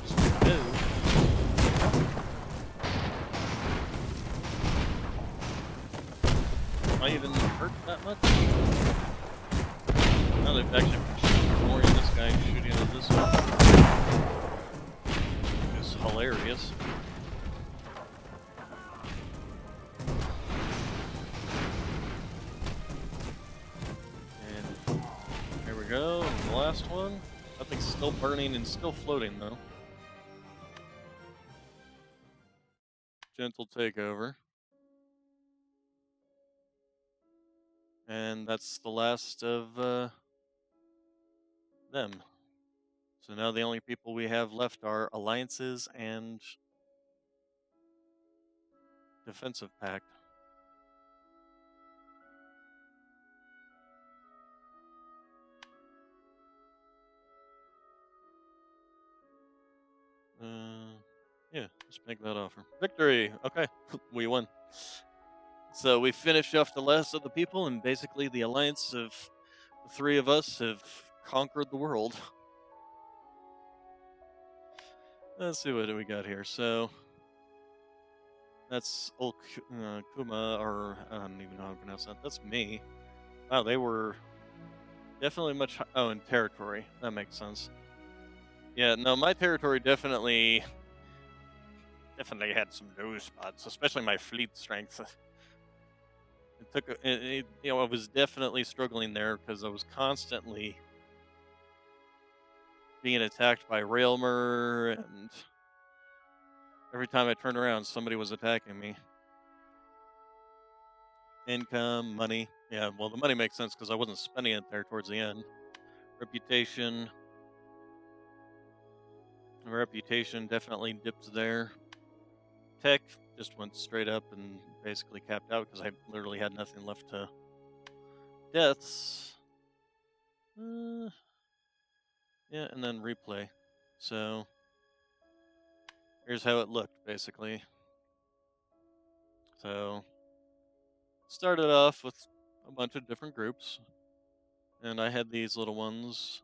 just no. Am I even hurt that much? Now they've actually been shooting more at this guy and shooting at this one. It's hilarious. And here we go, the last one. That thing's still burning and still floating though. Gentle takeover. And that's the last of them. So now the only people we have left are alliances and defensive pact. Yeah, just make that offer. Victory! Okay, we won. So we finished off the last of the people, and basically the alliance of the three of us have conquered the world. Let's see what do we got here. So that's old Kuma, or I don't even know how to pronounce that. That's me. Wow, they were definitely much. Oh, in territory. That makes sense. Yeah, no, my territory definitely had some low spots, especially my fleet strength. It took, you know, I was definitely struggling there because I was constantly being attacked by Railmer, and every time I turned around, somebody was attacking me. Income, money. Yeah, well, the money makes sense because I wasn't spending it there towards the end. Reputation. Reputation definitely dipped there. Tech just went straight up and basically capped out because I literally had nothing left to... Deaths. Yeah, and then replay. So here's how it looked, basically. So started off with a bunch of different groups, and I had these little ones,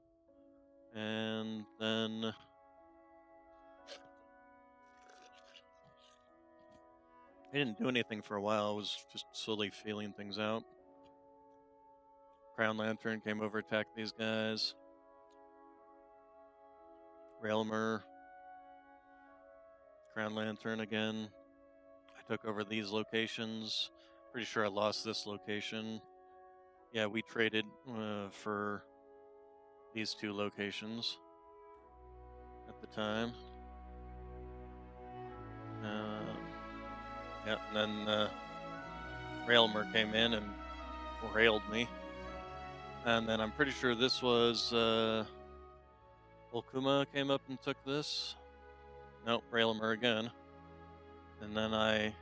and then I didn't do anything for a while. I was just slowly feeling things out. Crown Lantern came over, attacked these guys. Railmer. Crown Lantern again. I took over these locations. Pretty sure I lost this location. Yeah, we traded for these two locations at the time. Yeah, and then Railmer came in and railed me. And then I'm pretty sure this was Volkuma came up and took this. Nope, Railmer again. And then I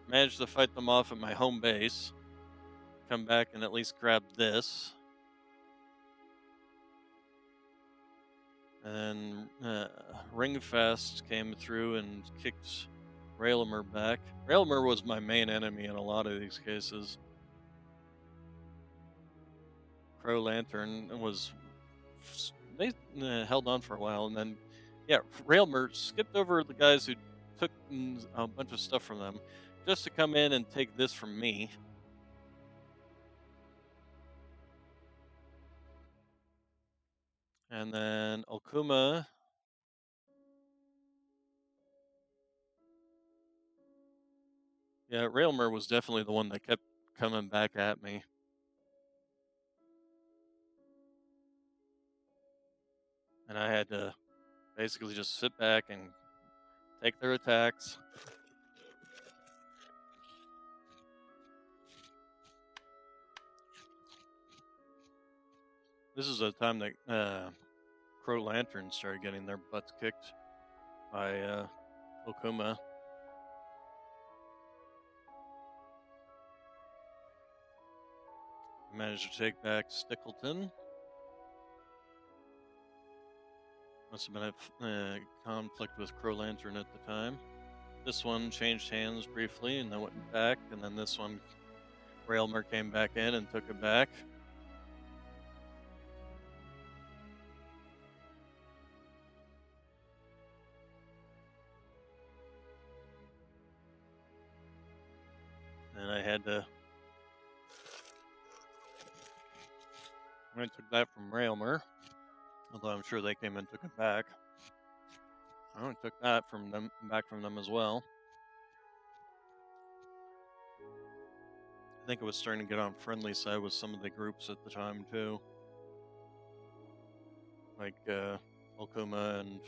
managed to fight them off at my home base. Come back and at least grab this. And then Ringfast came through and kicked Railmer back. Railmer was my main enemy in a lot of these cases. Crow Lantern was they held on for a while, and then yeah, Railmer skipped over the guys who took a bunch of stuff from them, just to come in and take this from me. And then Okuma. Yeah, Railmer was definitely the one that kept coming back at me. And I had to basically just sit back and take their attacks. This is the time that Crow Lanterns started getting their butts kicked by Okuma. I managed to take back Stickleton. Must have been a conflict with Crow Lantern at the time. This one changed hands briefly and then went back, and then this one, Railmer came back in and took it back. And I had to. I took that from Railmer, although I'm sure they came and took it back. I took that from them, back from them as well. I think it was starting to get on friendly side with some of the groups at the time too, like Okuma and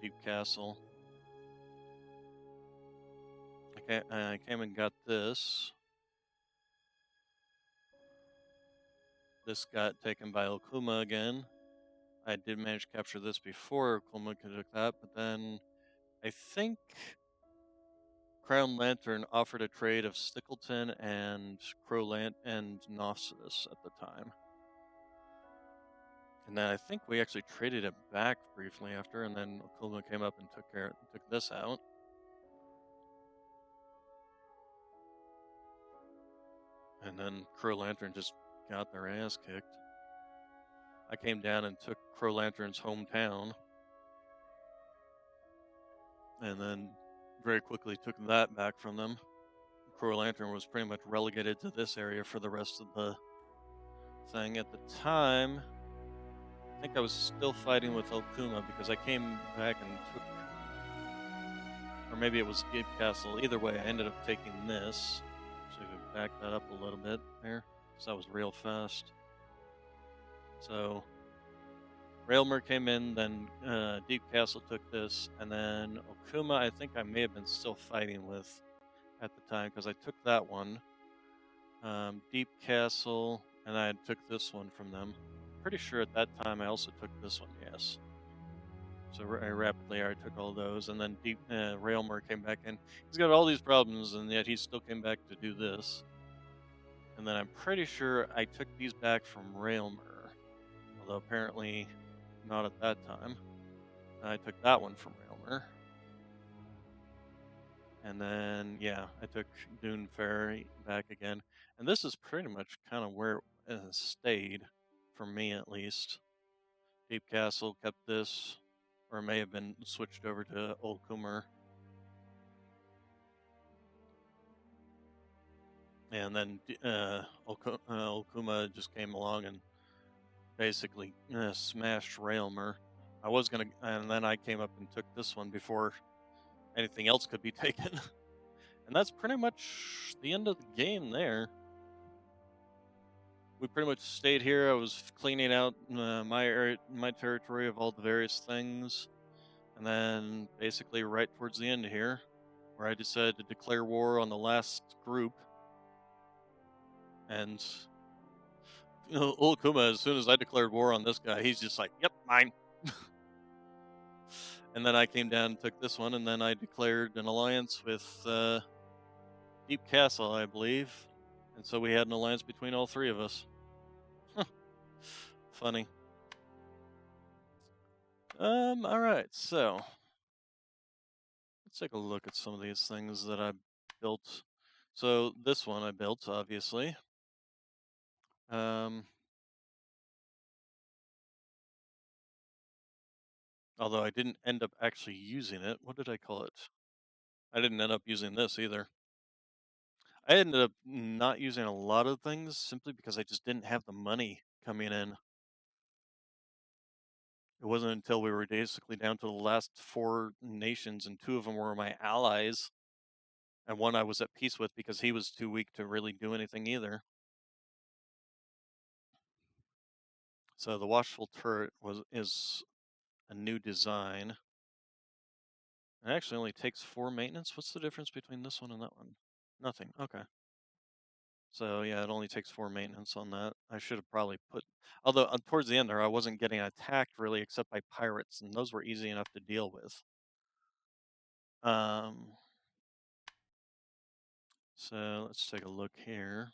Deep Castle. I came and got this. This got taken by Okuma again. I did manage to capture this before Okuma could took that, but then I think Crown Lantern offered a trade of Stickleton and and Gnosis at the time. And then I think we actually traded it back briefly after, and then Okuma came up and took this out. And then Crow Lantern just got their ass kicked. I came down and took Crow Lantern's hometown, and then very quickly took that back from them. Crow Lantern was pretty much relegated to this area for the rest of the thing. At the time, I think I was still fighting with Okuma because I came back and took, or maybe it was Deep Castle. Either way, I ended up taking this. So I could back that up a little bit there, because that was real fast. So Railmer came in, then Deep Castle took this, and then Okuma I think I may have been still fighting with at the time, because I took that one. Deep Castle, and I took this one from them. Pretty sure at that time I also took this one, yes. So rapidly I took all those, and then Railmer came back in. He's got all these problems, and yet he still came back to do this. And then I'm pretty sure I took these back from Railmer, although apparently not at that time. I took that one from Railmer. And then, yeah, I took Dune Ferry back again. And this is pretty much kind of where it has stayed, for me at least. Deep Castle kept this, or it may have been switched over to Old Kumar. And then Okuma just came along and basically smashed Railmer. I was gonna, and then I came up and took this one before anything else could be taken. And that's pretty much the end of the game there. We pretty much stayed here. I was cleaning out my territory of all the various things, and then basically right towards the end here, where I decided to declare war on the last group, and old Kuma, as soon as I declared war on this guy, he's just like, "Yep, mine." And then I came down and took this one, and then I declared an alliance with Deep Castle, I believe, and so we had an alliance between all three of us. Funny. All right, so let's take a look at some of these things that I built. So this one I built, obviously. Um, Although I didn't end up actually using it. What did I call it? I didn't end up using this either. I ended up not using a lot of things simply because I just didn't have the money coming in. It wasn't until we were basically down to the last four nations, and two of them were my allies, and one I was at peace with because he was too weak to really do anything either. So the watchful turret is a new design. It actually only takes 4 maintenance. What's the difference between this one and that one? Nothing. Okay. So yeah, it only takes 4 maintenance on that. I should have probably put, although towards the end there, I wasn't getting attacked really except by pirates, and those were easy enough to deal with. Um, so let's take a look here.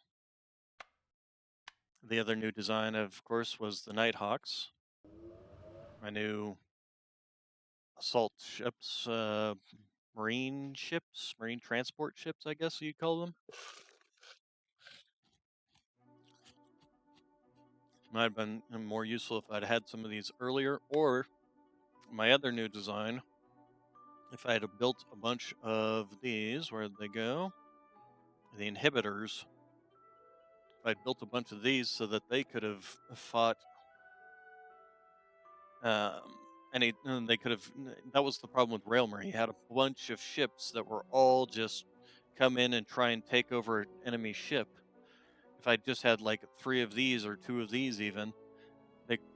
The other new design, of course, was the Nighthawks. My new assault ships, marine ships, marine transport ships, I guess you'd call them. Might have been more useful if I'd had some of these earlier, or my other new design, if I had built a bunch of these, where'd they go? The inhibitors. If I'd built a bunch of these so that they could have fought um, they could have, that was the problem with Railmer. He had a bunch of ships that were all just come in and try and take over an enemy ship. If I just had like 3 of these or 2 of these even,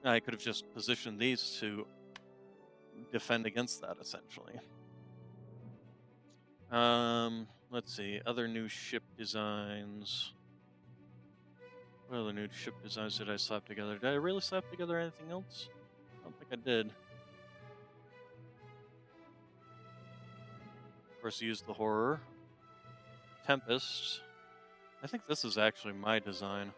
I could have just positioned these to defend against that essentially. Let's see, other new ship designs. What other new ship designs did I slap together? Did I really slap together anything else? I don't think I did. Of course, I used the Horror. Tempest. I think this is actually my design.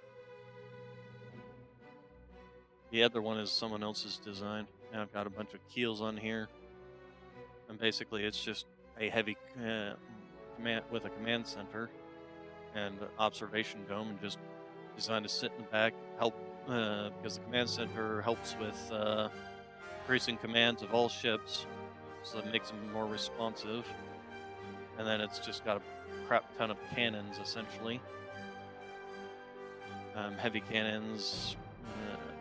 The other one is someone else's design. Now I've got a bunch of keels on here. And basically it's just a heavy command with a command center and observation dome, and just designed to sit in the back, help because the command center helps with increasing commands of all ships, so it makes them more responsive. And then it's just got a crap ton of cannons essentially. Heavy cannons,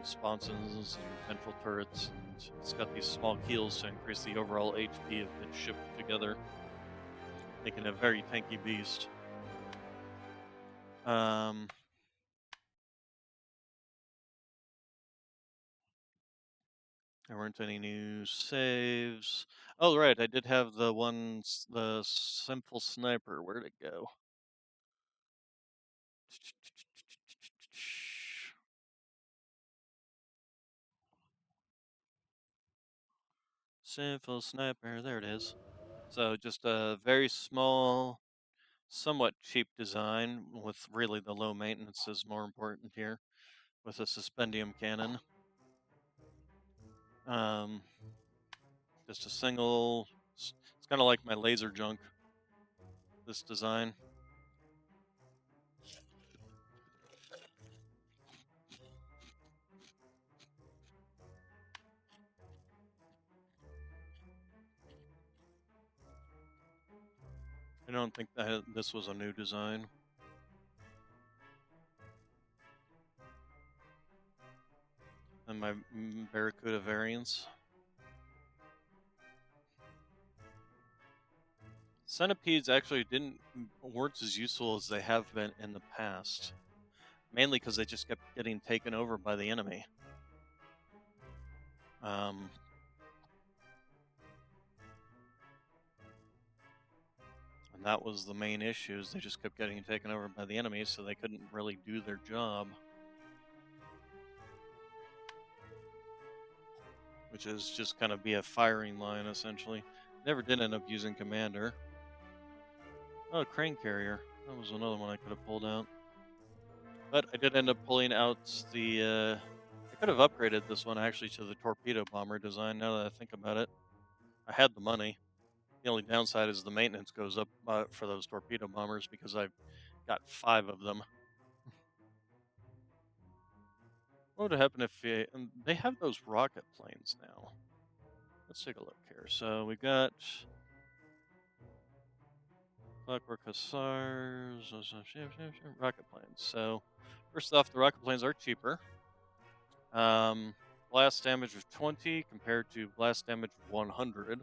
sponsons, and ventral turrets, and it's got these small keels to increase the overall HP of the ship together, making it a very tanky beast. There weren't any new saves. Oh, right, I did have the simple sniper. Where'd it go? Simple sniper, there it is. So just a very small, somewhat cheap design with really the low maintenance is more important here, with a suspendium cannon. Um, just a single, it's kind of like my laser junk, this design. I don't think that this was a new design. And my Barracuda variants. Centipedes actually weren't as useful as they have been in the past, mainly because they just kept getting taken over by the enemy. And that was the main issue, is they just kept getting taken over by the enemy, so they couldn't really do their job. which is just kind of be a firing line essentially. Never did end up using commander. Oh, crane carrier. That was another one I could have pulled out. But I did end up pulling out the. I could have upgraded this one actually to the torpedo bomber design. Now that I think about it, I had the money. The only downside is the maintenance goes up for those torpedo bombers because I've got 5 of them. What would happen if they have those rocket planes now? Let's take a look here. So we got Clockwork Hussars, rocket planes. So first off, the rocket planes are cheaper. Blast damage of 20 compared to blast damage of 100.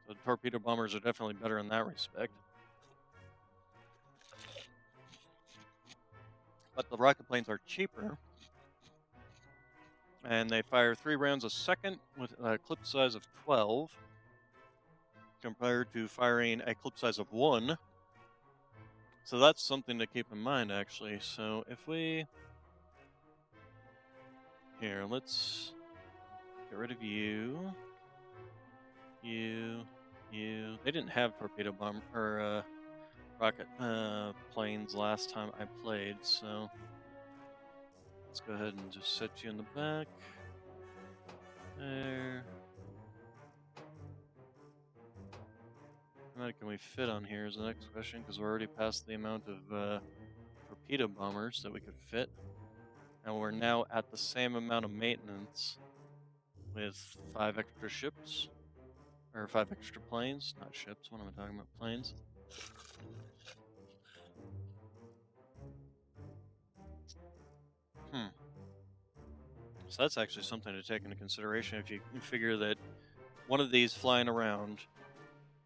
So torpedo bombers are definitely better in that respect. But the rocket planes are cheaper. And they fire 3 rounds a second with a clip size of 12. Compared to firing a clip size of 1. So that's something to keep in mind, actually. So if we... Here, let's get rid of you. You. They didn't have torpedo bomb or rocket planes last time I played, so let's go ahead and just set you in the back. There. How many can we fit on here is the next question, because we're already past the amount of torpedo bombers that we could fit. And we're now at the same amount of maintenance with 5 extra ships. Or 5 extra planes, not ships, what am I talking about? Planes. So that's actually something to take into consideration if you figure that one of these flying around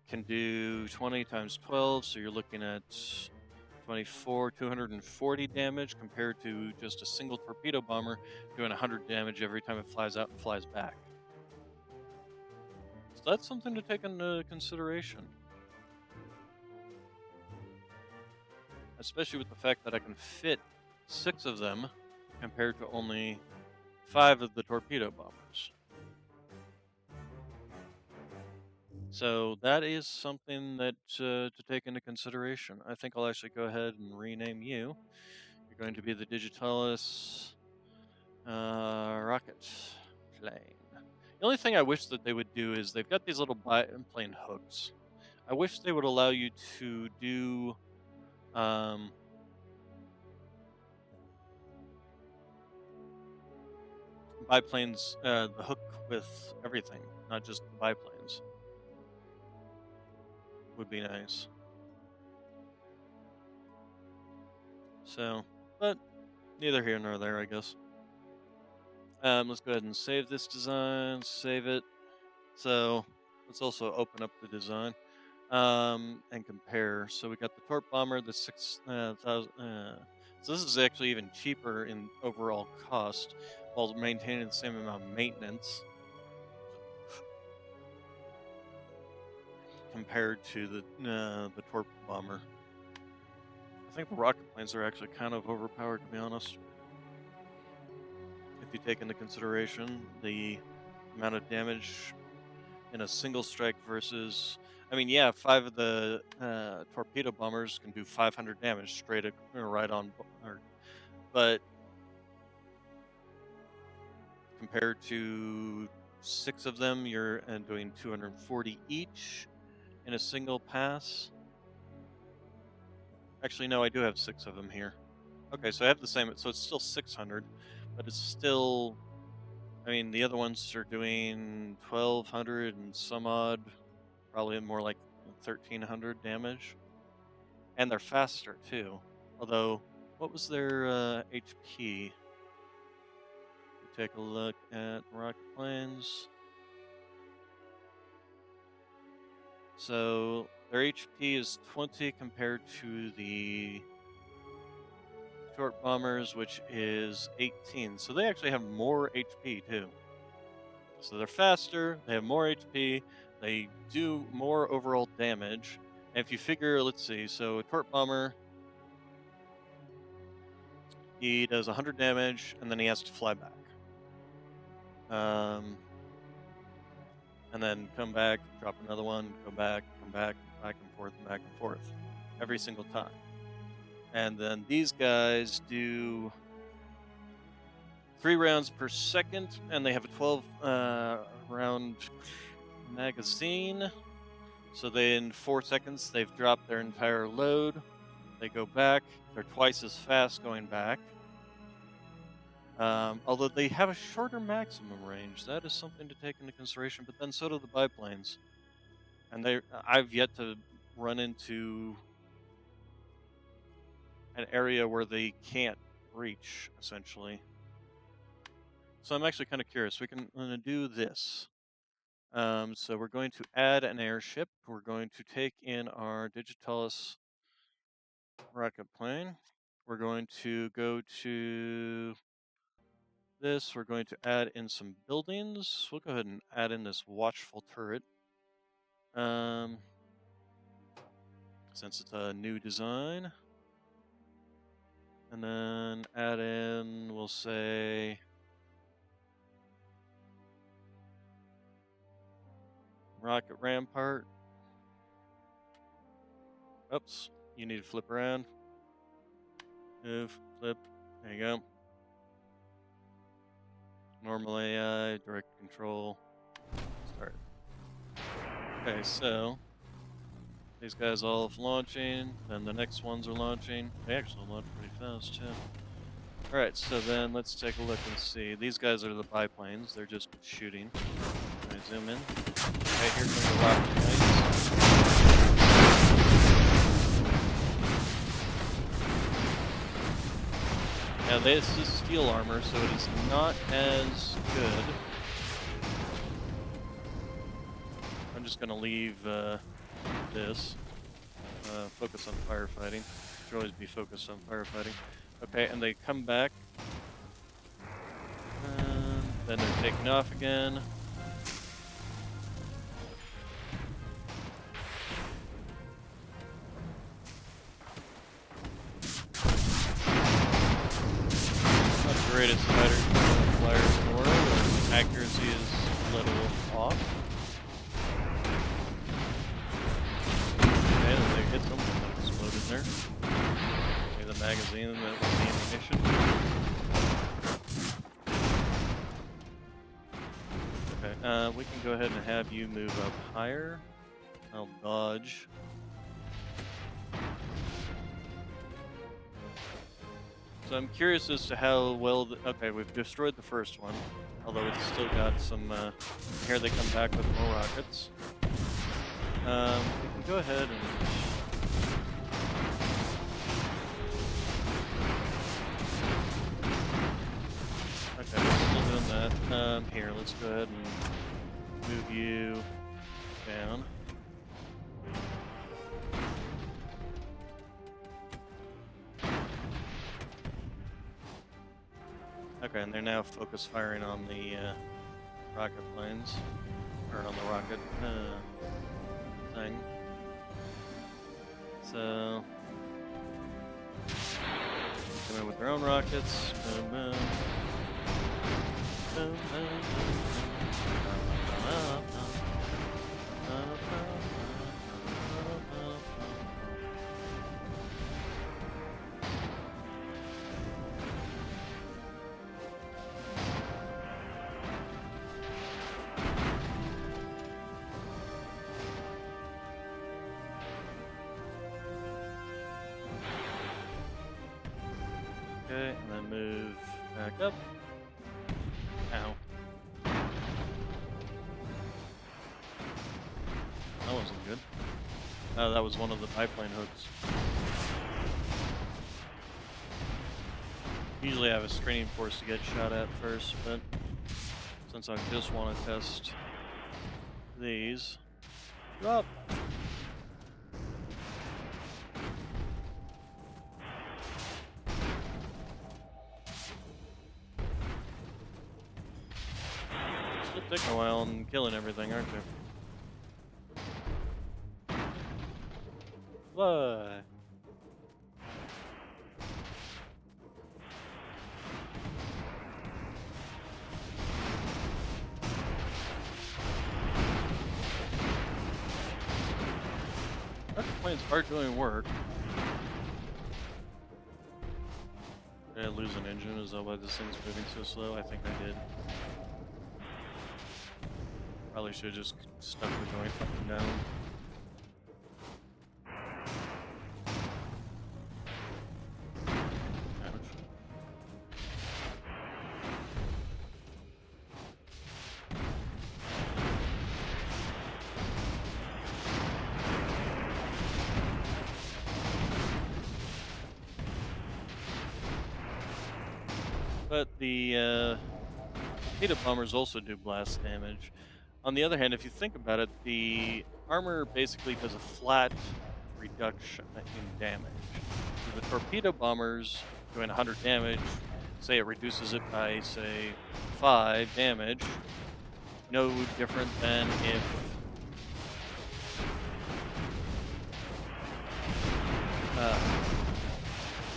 can do 20 times 12, so you're looking at 24, 240 damage compared to just a single torpedo bomber doing 100 damage every time it flies out and flies back. So that's something to take into consideration. Especially with the fact that I can fit 6 of them compared to only 5 of the torpedo bombers. So that is something that to take into consideration. I think I'll actually go ahead and rename you. You're going to be the Digitalis rocket plane. The only thing I wish that they would do is they've got these little biplane hooks. I wish they would allow you to do biplanes, the hook with everything, not just the biplanes. Would be nice. So, but neither here nor there, I guess. Let's go ahead and save this design, save it. So let's also open up the design and compare. So we got the Torp Bomber, the 6,000. So this is actually even cheaper in overall cost while maintaining the same amount of maintenance compared to the Torp Bomber. I think the rocket planes are actually kind of overpowered, to be honest. If you take into consideration the amount of damage in a single strike versus, I mean, yeah, 5 of the torpedo bombers can do 500 damage straight right on, but compared to 6 of them, you're doing 240 each in a single pass. Actually, no, I do have 6 of them here. Okay, so I have the same, so it's still 600, but it's still, I mean, the other ones are doing 1200 and some odd, probably more like 1300 damage. And they're faster too. Although, what was their HP? Take a look at rocket planes. So their HP is 20 compared to the short bombers, which is 18. So they actually have more HP too. So they're faster, they have more HP, they do more overall damage. And if you figure, let's see, so a torp bomber, he does 100 damage and then he has to fly back. and then come back, drop another one, go back, come back and back and forth, every single time. And then these guys do 3 rounds per second, and they have a 12 round magazine. So in 4 seconds, they've dropped their entire load. They go back. They're twice as fast going back. Although they have a shorter maximum range. That is something to take into consideration, but then so do the biplanes. And I've yet to run into an area where they can't reach, essentially. So I'm actually kind of curious. We're going to do this. So we're going to add an airship. We're going to take in our Digitalis rocket plane. We're going to go to this. We're going to add in some buildings. We'll go ahead and add in this watchful turret. Since it's a new design. And then add in, we'll say, rocket rampart. Oops, you need to flip around. Move, flip, there you go. Normal AI, direct control, start. Okay, so these guys all launching, then the next ones are launching. They actually launch pretty fast too. Alright, so then let's take a look and see. These guys are the biplanes, they're just shooting. Let me zoom in. Okay, here comes the rocket planes. Now this is steel armor, so it is not as good. I'm just going to leave this. Focus on firefighting. Should always be focused on firefighting. Okay, and they come back. Then they're taking off again. Greatest flyers in the world, and accuracy is a little off. Okay, then they hit something that exploded there. Maybe the magazine that was the ammunition. Okay, we can go ahead and have you move up higher. I'll dodge. So I'm curious as to how well. Okay, we've destroyed the first one, although it's still got some. Here they come back with more rockets. We can go ahead and. Okay, we're still doing that. Here, let's go ahead and move you down. Okay, and they're now focus firing on the rocket planes, or on the rocket thing. So, come in with their own rockets. Boom, boom. Boom, boom, boom. Okay, and then move back up. Ow. That wasn't good. Oh, that was one of the biplane hooks. Usually I have a screening force to get shot at first, but since I just want to test these. Drop! Still taking a while and killing everything, aren't you? Fly! planes are doing work. Did I lose an engine? Is that why this thing's moving so slow? I think I did. Probably should have just stuck with going up and down. But the torpedo bombers also do blast damage. On the other hand, if you think about it, the armor basically does a flat reduction in damage. So the torpedo bombers doing 100 damage, say it reduces it by, say, 5 damage, no different than if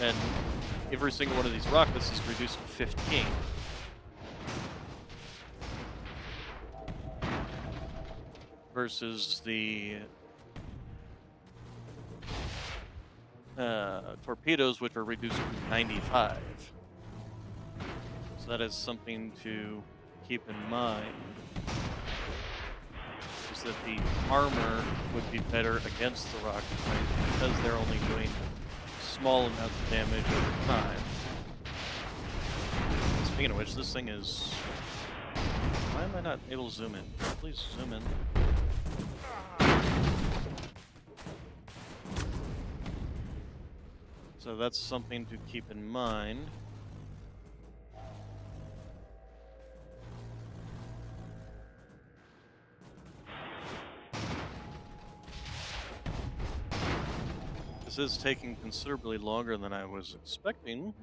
and every single one of these rockets is reduced to 15. Versus the torpedoes, which are reduced to 95. So that is something to keep in mind. Is that the armor would be better against the rocket planes because they're only doing small amounts of damage over time. Speaking of which, this thing is... Why am I not able to zoom in? Please zoom in. So that's something to keep in mind. This is taking considerably longer than I was expecting,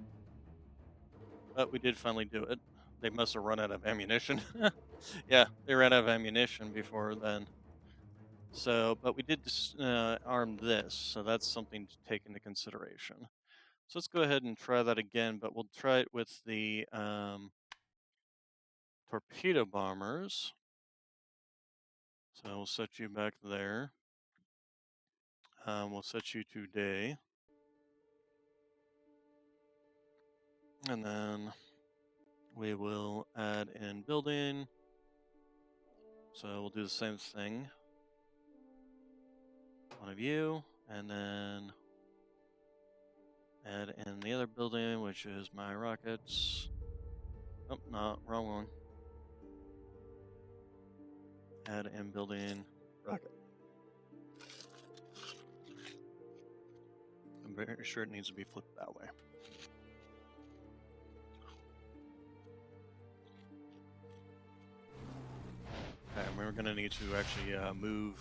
but we did finally do it. They must have run out of ammunition. Yeah, they ran out of ammunition before then. So, but we did arm this, so that's something to take into consideration. So let's go ahead and try that again, but we'll try it with the torpedo bombers. So we'll set you back there. We'll set you to day. And then we will add in building. So we'll do the same thing. One of you, and then add in the other building, which is my rockets. Oh, no, wrong one. Add in building rocket. I'm very sure it needs to be flipped that way. Okay, we're going to need to actually move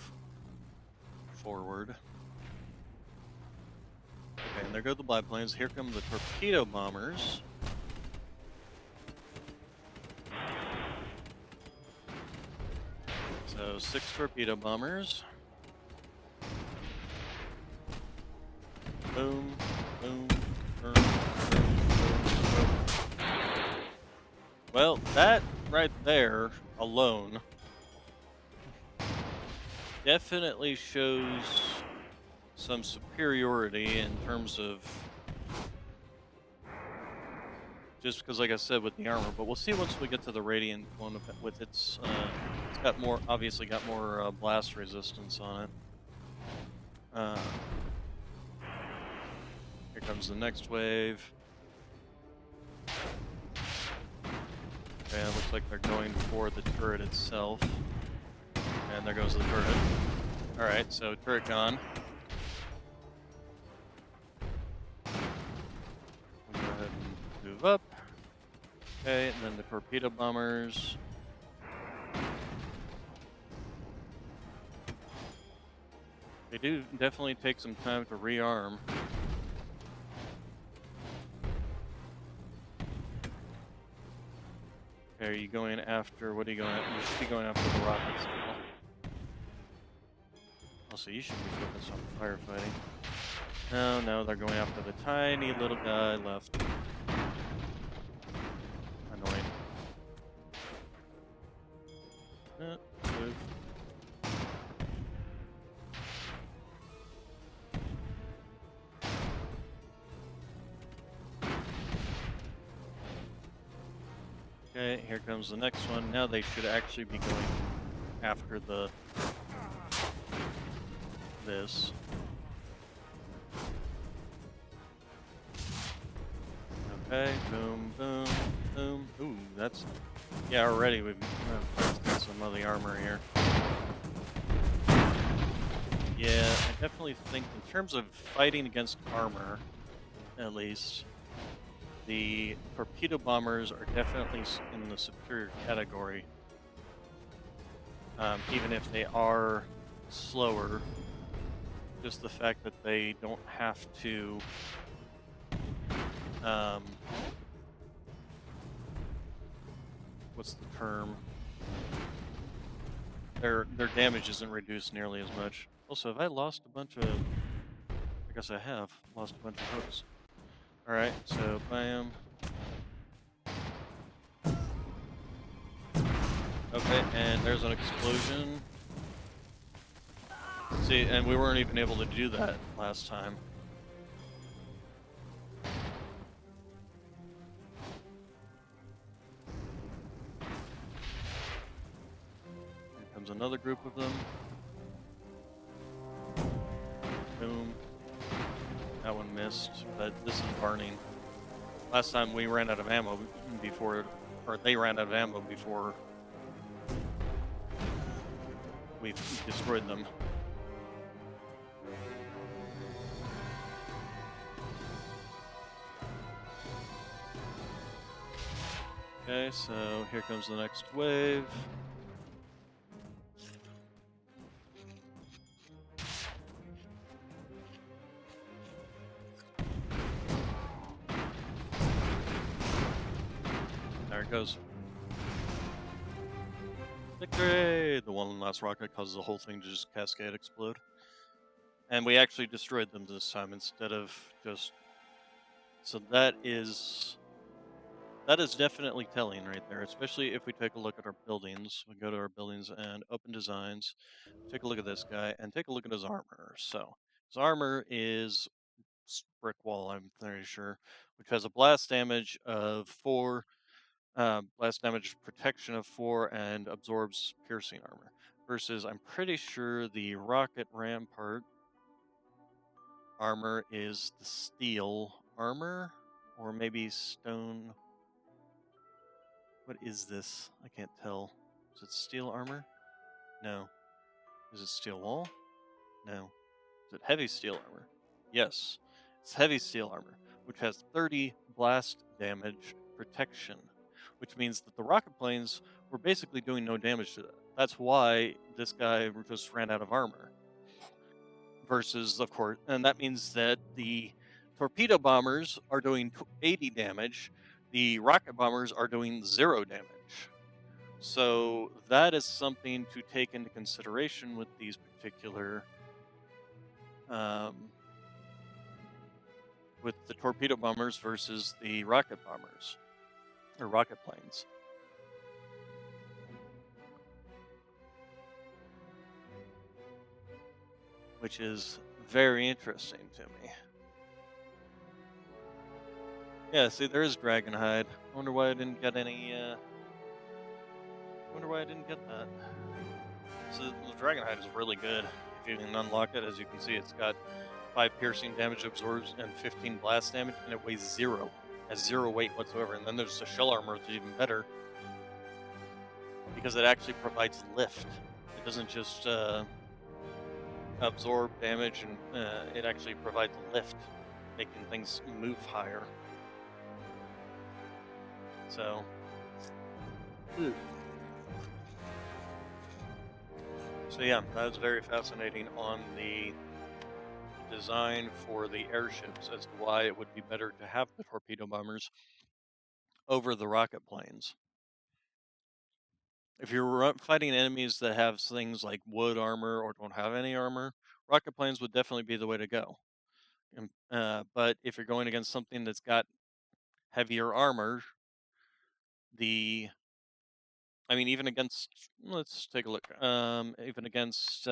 forward. Okay, and there go the biplanes. Here come the torpedo bombers. So 6 torpedo bombers. Boom, boom, boom, boom, boom, boom. Well, that right there alone definitely shows some superiority in terms of just because, like I said, with the armor. But we'll see once we get to the Radiant one with its. It's got more, obviously got more blast resistance on it. Here comes the next wave. Okay, it looks like they're going for the turret itself. And there goes the turret. Alright, so turret gone. We'll go ahead and move up. Okay, and then the torpedo bombers. They do definitely take some time to rearm. Okay, are you going after, what are you going after? You should be going after the rockets now. Also, you should be focused on firefighting. No, they're going after the tiny little guy left. Annoying. Move. Okay, here comes the next one. Now they should actually be going after this. Okay, boom, boom, boom. Ooh, that's yeah. Already we've got some of the armor here. Yeah, I definitely think in terms of fighting against armor, at least, the torpedo bombers are definitely in the superior category. Even if they are slower, just the fact that they don't have to um, what's the term? Their damage isn't reduced nearly as much. Also, have I lost a bunch of? I guess I have lost a bunch of hooks. All right, so bam. Okay, and there's an explosion. See, and we weren't even able to do that last time. Here comes another group of them. Boom. That one missed, but this is burning. Last time we ran out of ammo before, or they ran out of ammo before we destroyed them. Okay, so here comes the next wave. There it goes. Victory! The one last rocket causes the whole thing to just cascade explode. And we actually destroyed them this time instead of just... So that is definitely telling right there, especially if we take a look at our buildings. We go to our buildings and open designs, take a look at this guy, and take a look at his armor. So his armor is brick wall, I'm pretty sure, which has a blast damage of 4, blast damage protection of 4, and absorbs piercing armor. Versus, I'm pretty sure the rocket rampart armor is the steel armor, or maybe stone. What is this? I can't tell. Is it steel armor? No. Is it steel wall? No. Is it heavy steel armor? Yes. It's heavy steel armor, which has 30 blast damage protection, which means that the rocket planes were basically doing no damage to that. That's why this guy just ran out of armor. Versus, of course, and that means that the torpedo bombers are doing 80 damage, the rocket bombers are doing 0 damage. So that is something to take into consideration with these particular, with the torpedo bombers versus the rocket bombers, or rocket planes. Which is very interesting to me. Yeah, see, there is Dragonhide. I wonder why I didn't get any, wonder why I didn't get that. So the Dragonhide is really good. If you can unlock it, as you can see, it's got 5 piercing damage absorbs and 15 blast damage, and it weighs 0. Has 0 weight whatsoever. And then there's the shell armor, which is even better because it actually provides lift. It doesn't just absorb damage, and it actually provides lift, making things move higher. So, so yeah, that was very fascinating on the design for the airships as to why it would be better to have the torpedo bombers over the rocket planes. If you're fighting enemies that have things like wood armor or don't have any armor, rocket planes would definitely be the way to go. But if you're going against something that's got heavier armor, even against, let's take a look, even against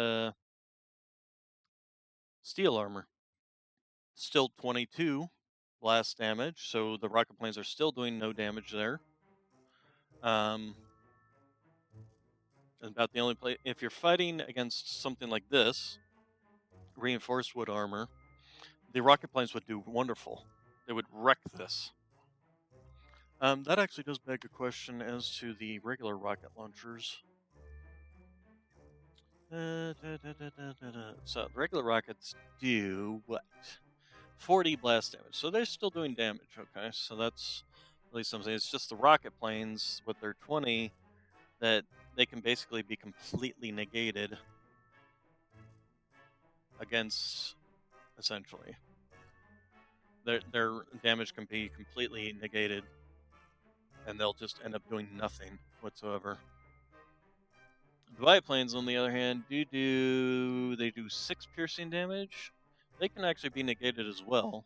steel armor, still 22 blast damage, so the rocket planes are still doing no damage there. About the only place, if you're fighting against something like this, reinforced wood armor, the rocket planes would do wonderful. They would wreck this. That actually does beg a question as to the regular rocket launchers. So the regular rockets do what? 40 blast damage. So they're still doing damage, okay? So that's at least something. It's just the rocket planes with their 20 that they can basically be completely negated against, essentially. Their damage can be completely negated, and they'll just end up doing nothing whatsoever. The biplanes, on the other hand, they do 6 piercing damage. They can actually be negated as well.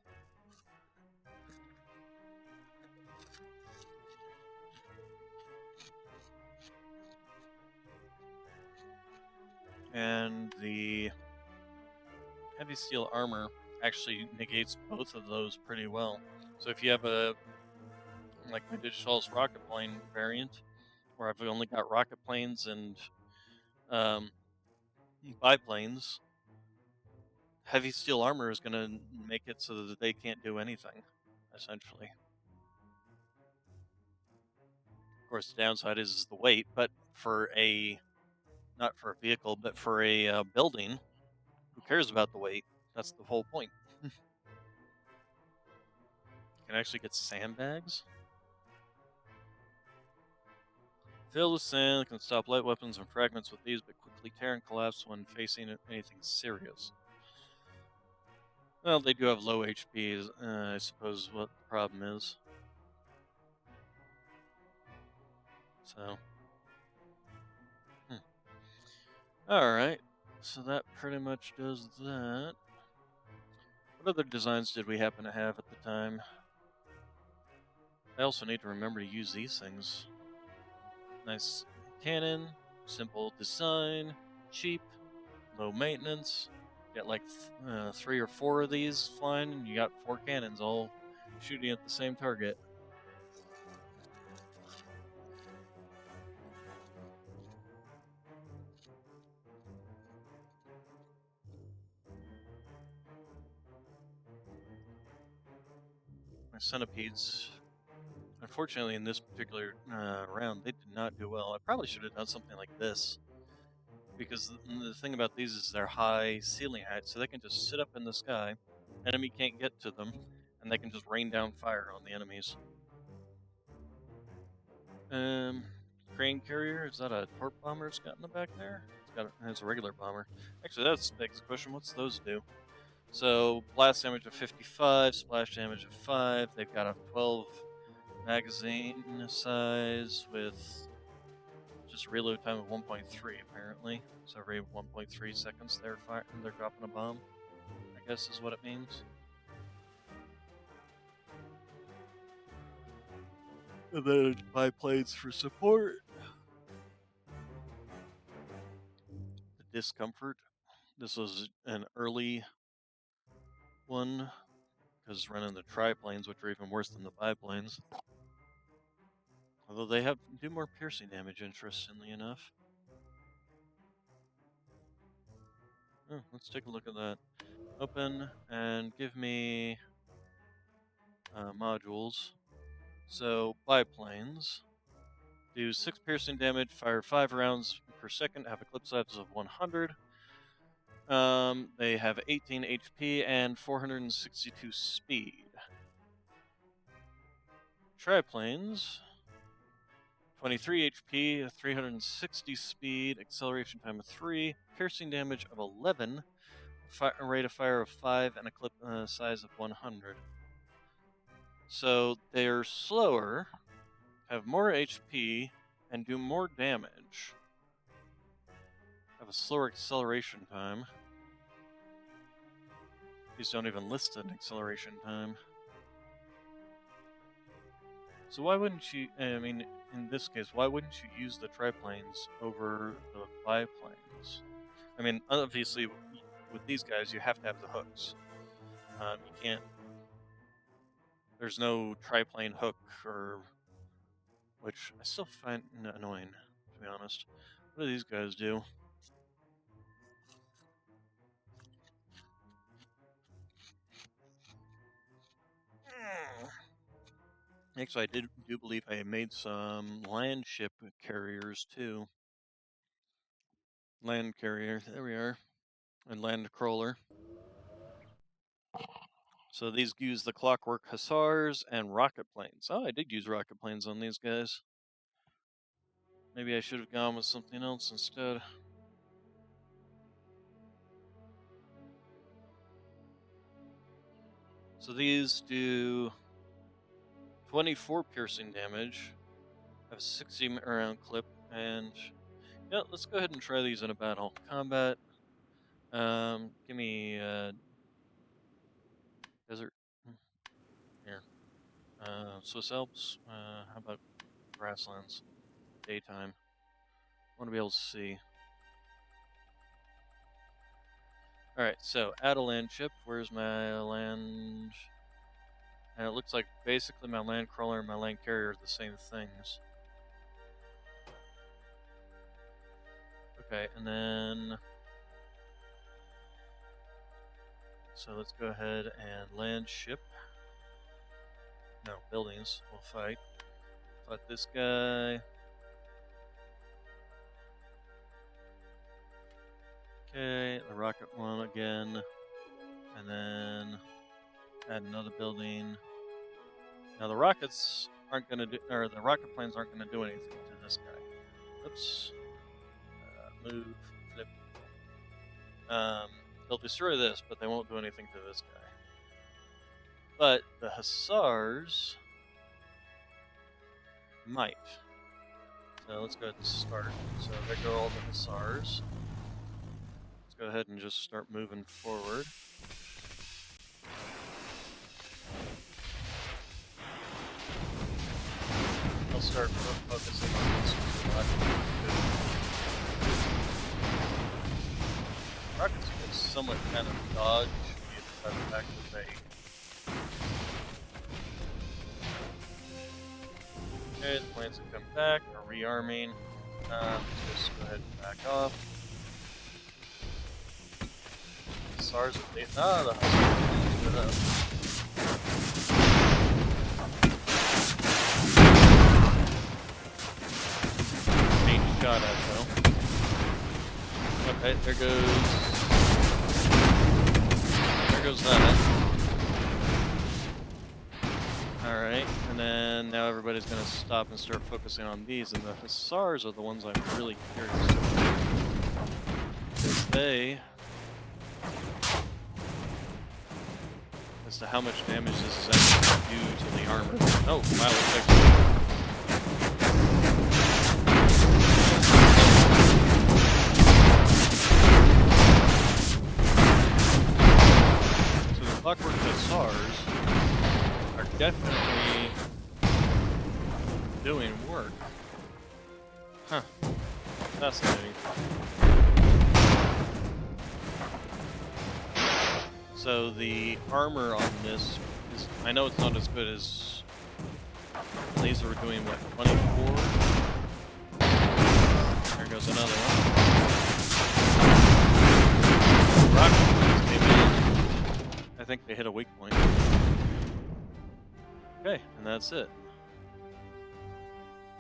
And the heavy steel armor actually negates both of those pretty well. So if you have a like my Digital's rocket plane variant, where I've only got rocket planes and biplanes, heavy steel armor is going to make it so that they can't do anything, essentially. Of course, the downside is the weight, but for a not for a vehicle, but for a building, who cares about the weight? That's the whole point. You can actually get sandbags. Filled with sand, can stop light weapons and fragments with these, but quickly tear and collapse when facing anything serious. Well, they do have low HP, I suppose what the problem is. So, Alright, so that pretty much does that. What other designs did we happen to have at the time? I also need to remember to use these things. Nice cannon, simple design, cheap, low maintenance. Get like 3 or 4 of these flying, and you got 4 cannons all shooting at the same target. My centipedes, unfortunately, in this particular round, they did not do well. I probably should have done something like this, because the thing about these is they're high ceiling height, so they can just sit up in the sky. Enemy can't get to them, and they can just rain down fire on the enemies. Crane carrier, is that a torp bomber it's got in the back there? It's a regular bomber. Actually, that begs the question, what's those do? So, blast damage of 55, splash damage of 5, they've got a 12 magazine size with just reload time of 1.3 apparently. So every 1.3 seconds they're dropping a bomb, I guess is what it means. And then biplanes for support. The discomfort. This was an early one, because running the triplanes, which are even worse than the biplanes. Although they do more piercing damage, interestingly enough. Oh, let's take a look at that. Open and give me modules. So biplanes do 6 piercing damage, fire 5 rounds per second, have a clip size of 100. They have 18 HP and 462 speed. Triplanes, 23 HP, 360 speed, acceleration time of 3, piercing damage of 11, rate of fire of 5, and a clip size of 100. So they're slower, have more HP, and do more damage. Have a slower acceleration time. These don't even list an acceleration time. So why wouldn't you, I mean, in this case, why wouldn't you use the triplanes over the biplanes? I mean, obviously, with these guys, you have to have the hooks. You can't, there's no triplane hook or which I still find annoying, to be honest. What do these guys do? Actually, I do believe I made some land ship carriers too. Land carrier, there we are, and land crawler. So these use the clockwork hussars and rocket planes. Oh, I did use rocket planes on these guys. Maybe I should have gone with something else instead. So these do 24 piercing damage, have a 60 round clip, and yeah, let's go ahead and try these in a battle. Combat. Give me desert. Here. Swiss Alps. How about grasslands? Daytime. I want to be able to see. All right, so add a land ship. Where's my land? And it looks like basically my land crawler and my land carrier are the same things. Okay, and then so let's go ahead and land ship. No, buildings. We'll fight. Fight this guy. Okay, the rocket one again. And then add another building. Now the rockets aren't gonna do, or the rocket planes aren't gonna do anything to this guy. Oops. Move, flip. They'll destroy this, but they won't do anything to this guy. But the hussars might. So let's go ahead and start. So there go all the hussars. Let's go ahead and just start moving forward. I'll start focusing on this rockets will somewhat kind of dodge by the fact that they. Okay, the planes have come back, are rearming. Just go ahead and back off. SARS with the Hussars split up. Being shot at though. Okay, there goes that. Alright, and then now everybody's gonna stop and start focusing on these, and the Hussars are the ones I'm really curious about. Because they, as to how much damage this is actually do to the armor. Oh, wow, it's actually. So the clockwork Hussars are definitely doing work. Huh. Fascinating. So the armor on this is, I know it's not as good as these were doing, what, 24? There goes another one. Rocket came in. I think they hit a weak point. Okay, and that's it.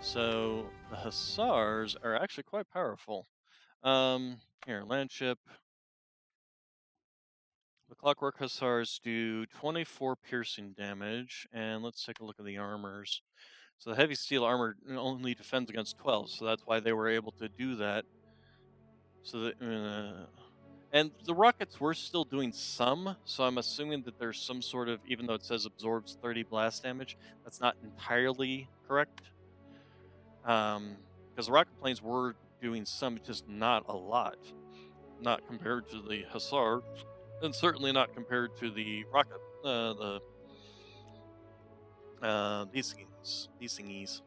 So the Hussars are actually quite powerful. Here, land ship. The clockwork Hussars do 24 piercing damage, and let's take a look at the armors. So the heavy steel armor only defends against 12, so that's why they were able to do that. So that, and the rockets were still doing some, so I'm assuming that there's some sort of, even though it says absorbs 30 blast damage, that's not entirely correct. Because the rocket planes were doing some, just not a lot. Not compared to the Hussar, and certainly not compared to the rocket, these things. These things.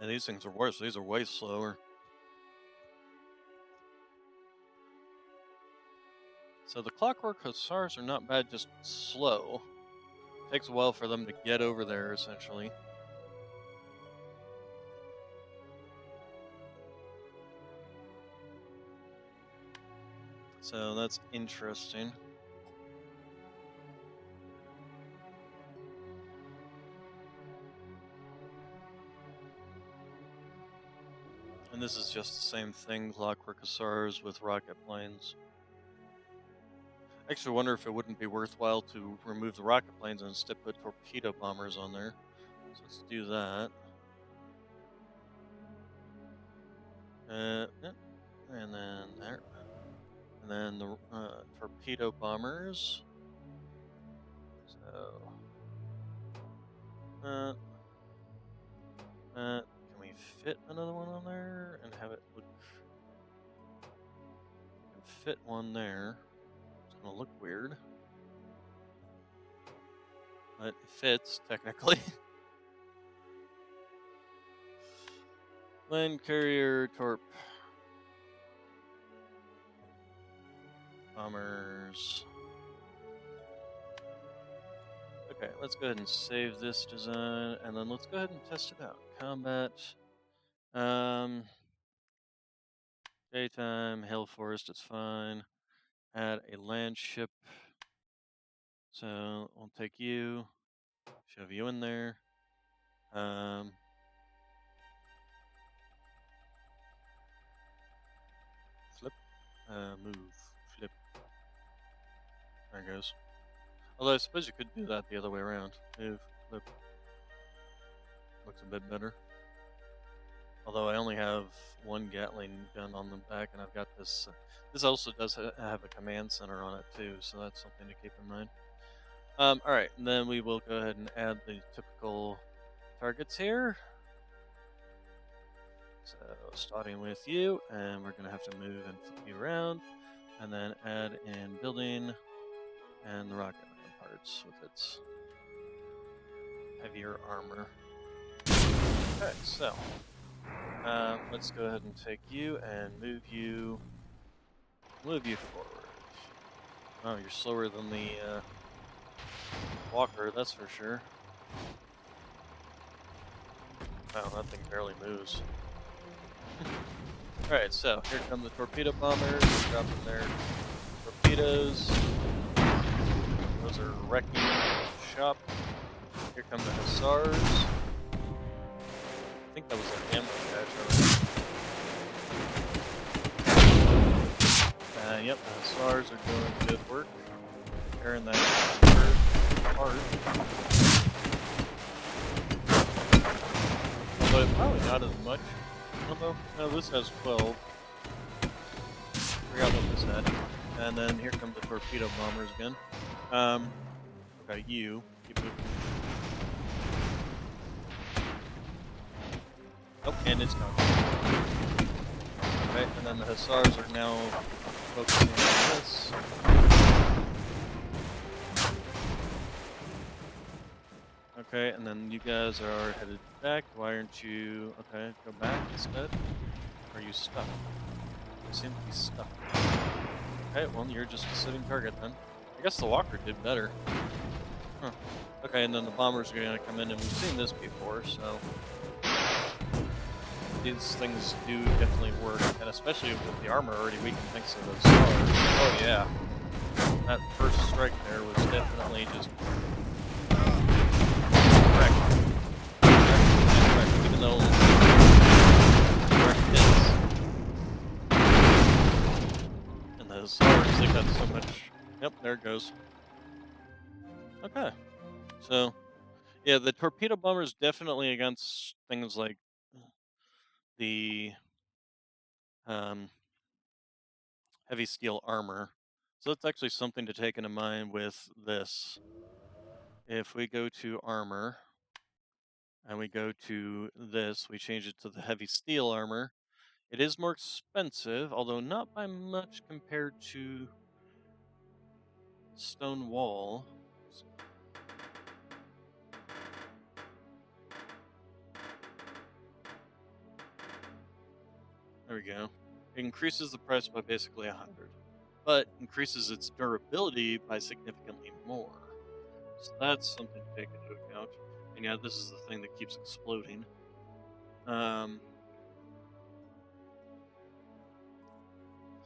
And these things are worse. These are way slower. So the clockwork hussars are not bad, just slow. Takes a while for them to get over there, essentially. So that's interesting. And this is just the same thing, clockwork hussars with rocket planes. I actually wonder if it wouldn't be worthwhile to remove the rocket planes and instead put torpedo bombers on there. So let's do that. Yep. And then there. And then the torpedo bombers. So, can we fit another one on there and have it look? We can fit one there. It's gonna look weird, but it fits technically. Land carrier torp bombers. Okay, let's go ahead and save this design, and then let's go ahead and test it out. Combat. Daytime, Hill Forest, it's fine. Add a land ship. So we'll take you, shove you in there. Flip, move, flip. There it goes. Although I suppose you could do that the other way around. Move, flip. Looks a bit better. Although I only have one Gatling gun on the back, and I've got this. This also does have a command center on it too, so that's something to keep in mind. All right, and then we will go ahead and add the typical targets here. So starting with you, and we're gonna have to move and flip you around, and then add in building and the rocket man parts with its heavier armor. Okay, so let's go ahead and take you and move you forward. Oh, you're slower than the walker, that's for sure. Wow, that thing barely moves. Alright, so here come the torpedo bombers, dropping their torpedoes. Those are wrecking shop. Here come the hussars. I think that was an ammo patch. Yep, the hussars are doing good work. Tearing that apart. But probably not as much. Although, no, this has 12. Forgot what this had. And then here come the torpedo bombers again. Okay, you. Keep moving. Oh, and it's gone. Okay, and then the hussars are now focusing on this. Okay, and then you guys are headed back. Why aren't you... Okay, go back instead. Or are you stuck? You seem to be stuck. Okay, well, you're just a sitting target then. I guess the walker did better. Huh. Okay, and then the bombers are going to come in, and we've seen this before, so... These things do definitely work, and especially with the armor already weakened thanks to those stars. Oh yeah. That first strike there was definitely just... Even though direct hits. And the hussars, they got so much... Yep, there it goes. Okay. So, yeah, the torpedo bomber is definitely against things like the heavy steel armor. So that's actually something to take into mind with this. If we go to armor, and we go to this, we change it to the heavy steel armor. It is more expensive, although not by much compared to stone wall. There we go. It increases the price by basically 100. but increases its durability by significantly more. So that's something to take into account. And yeah, this is the thing that keeps exploding. Um,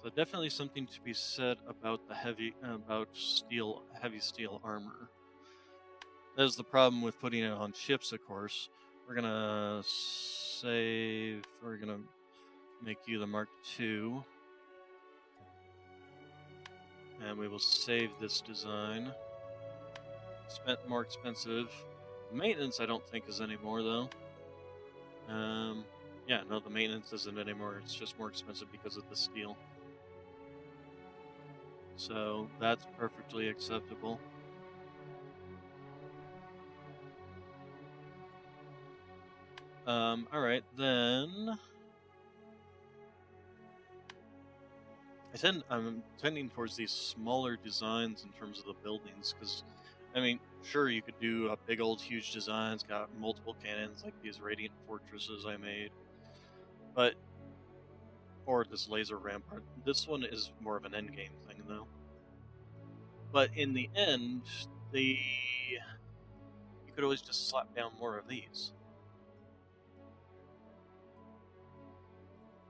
so definitely something to be said about the heavy steel armor. That is the problem with putting it on ships, of course. We're gonna save. We're gonna make you the Mark II, and we will save this design. Spent more expensive. Maintenance, I don't think is anymore though. Yeah, no, the maintenance isn't anymore. It's just more expensive because of the steel. So that's perfectly acceptable. All right, then I'm tending towards these smaller designs in terms of the buildings, because, I mean, sure, you could do a big old huge design. It's got multiple cannons like these radiant fortresses I made, but or this laser rampart. This one is more of an end game thing though. But in the end, the you could always just slap down more of these.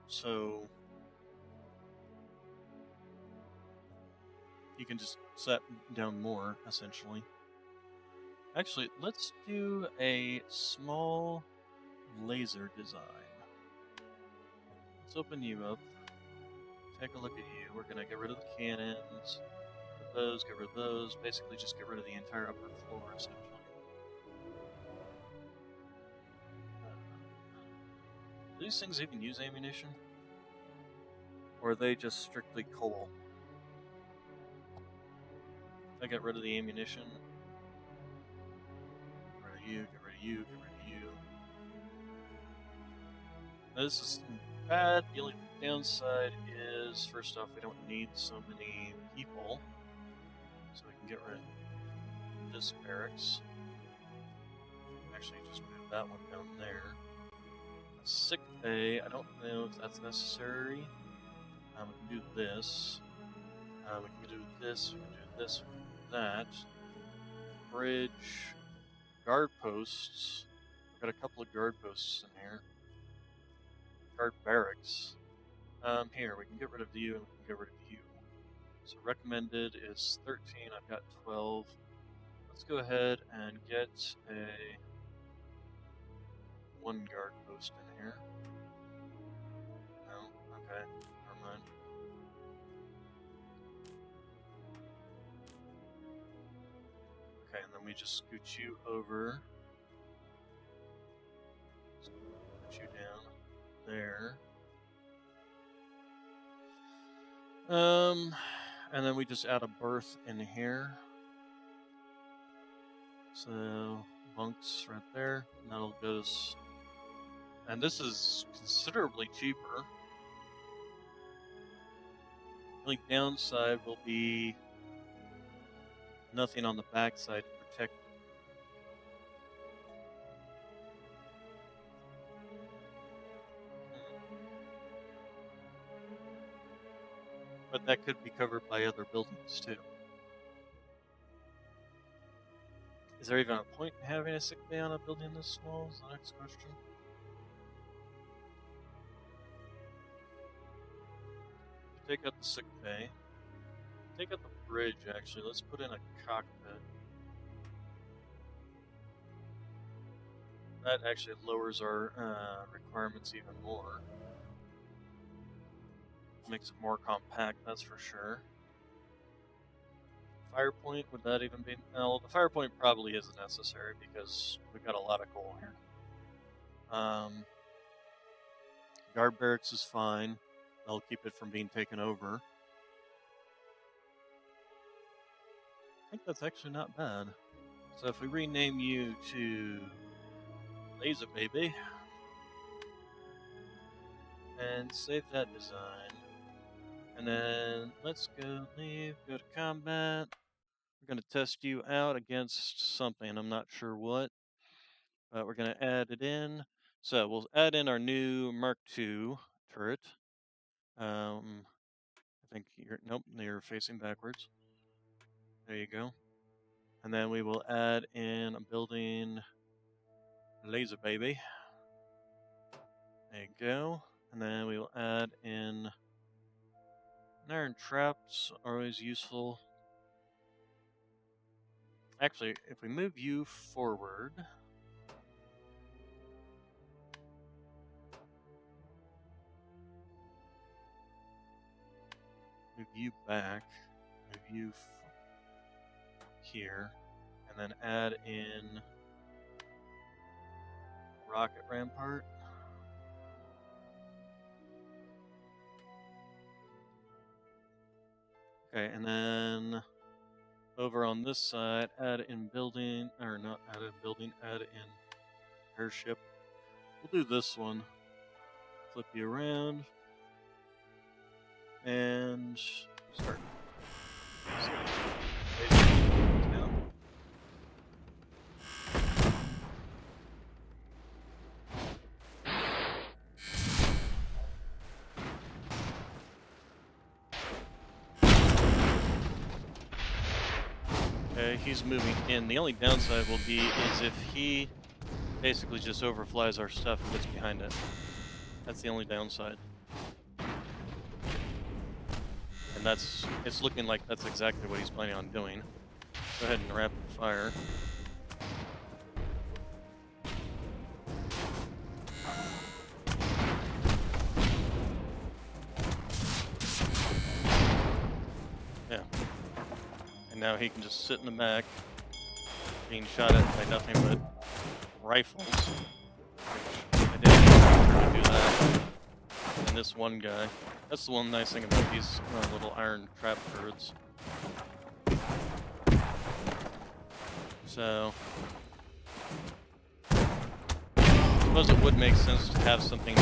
So you can just slap down more essentially. Actually, let's do a small laser design. Let's open you up. Take a look at you. We're gonna get rid of the cannons. Get rid of those. Basically, just get rid of the entire upper floor, essentially. Do these things even use ammunition? Or are they just strictly coal? I get rid of the ammunition. Get rid of you, get rid of you, get rid of you. Now, this is bad. The only downside is, first off, we don't need so many people. So we can get rid of this barracks. Actually, just move that one down there. Sick bay, I don't know if that's necessary. We can do this. We can do this, we can do this, we can do that. Bridge, guard posts. I've got a couple of guard posts in here. Guard barracks. Here, we can get rid of you and we can get rid of you. So recommended is 13, I've got 12. Let's go ahead and get a one guard post in here. No? Okay, never mind. Okay, and then we just scoot you over. Put you down there. And then we just add a berth in here. So bunks right there, and that'll goes. And this is considerably cheaper. The only downside will be nothing on the backside to protect it. But that could be covered by other buildings too. Is there even a point in having a sick bay on a building this small? Is the next question. Take out the sick bay. Take out the bridge, actually. Let's put in a cockpit. That actually lowers our requirements even more. Makes it more compact, that's for sure. Fire point, would that even be? No, the fire point probably isn't necessary because we've got a lot of coal here. Guard barracks is fine. That'll keep it from being taken over. I think that's actually not bad. So if we rename you to Laser Baby and save that design, and then let's go to combat. We're going to test you out against something. I'm not sure what, but we're going to add it in. So we'll add in our new Mark II turret. I think nope, you're facing backwards. There you go. And then we will add in a building laser baby. There you go. And then we will add in iron traps, are always useful. Actually, if we move you forward, move you back, move you here, and then add in rocket rampart. Okay, and then over on this side, add in building, or not add in building, add in airship. We'll do this one. Flip you around and start. Okay, he's moving in. The only downside will be is if he basically just overflies our stuff and gets behind it. That's the only downside. And it's looking like that's exactly what he's planning on doing. Go ahead and rapid fire. Yeah. And now he can just sit in the back, being shot at by nothing but rifles. Which I didn't expect to do that. And this one guy. That's the one nice thing about these little iron trap birds. So, I suppose it would make sense to have something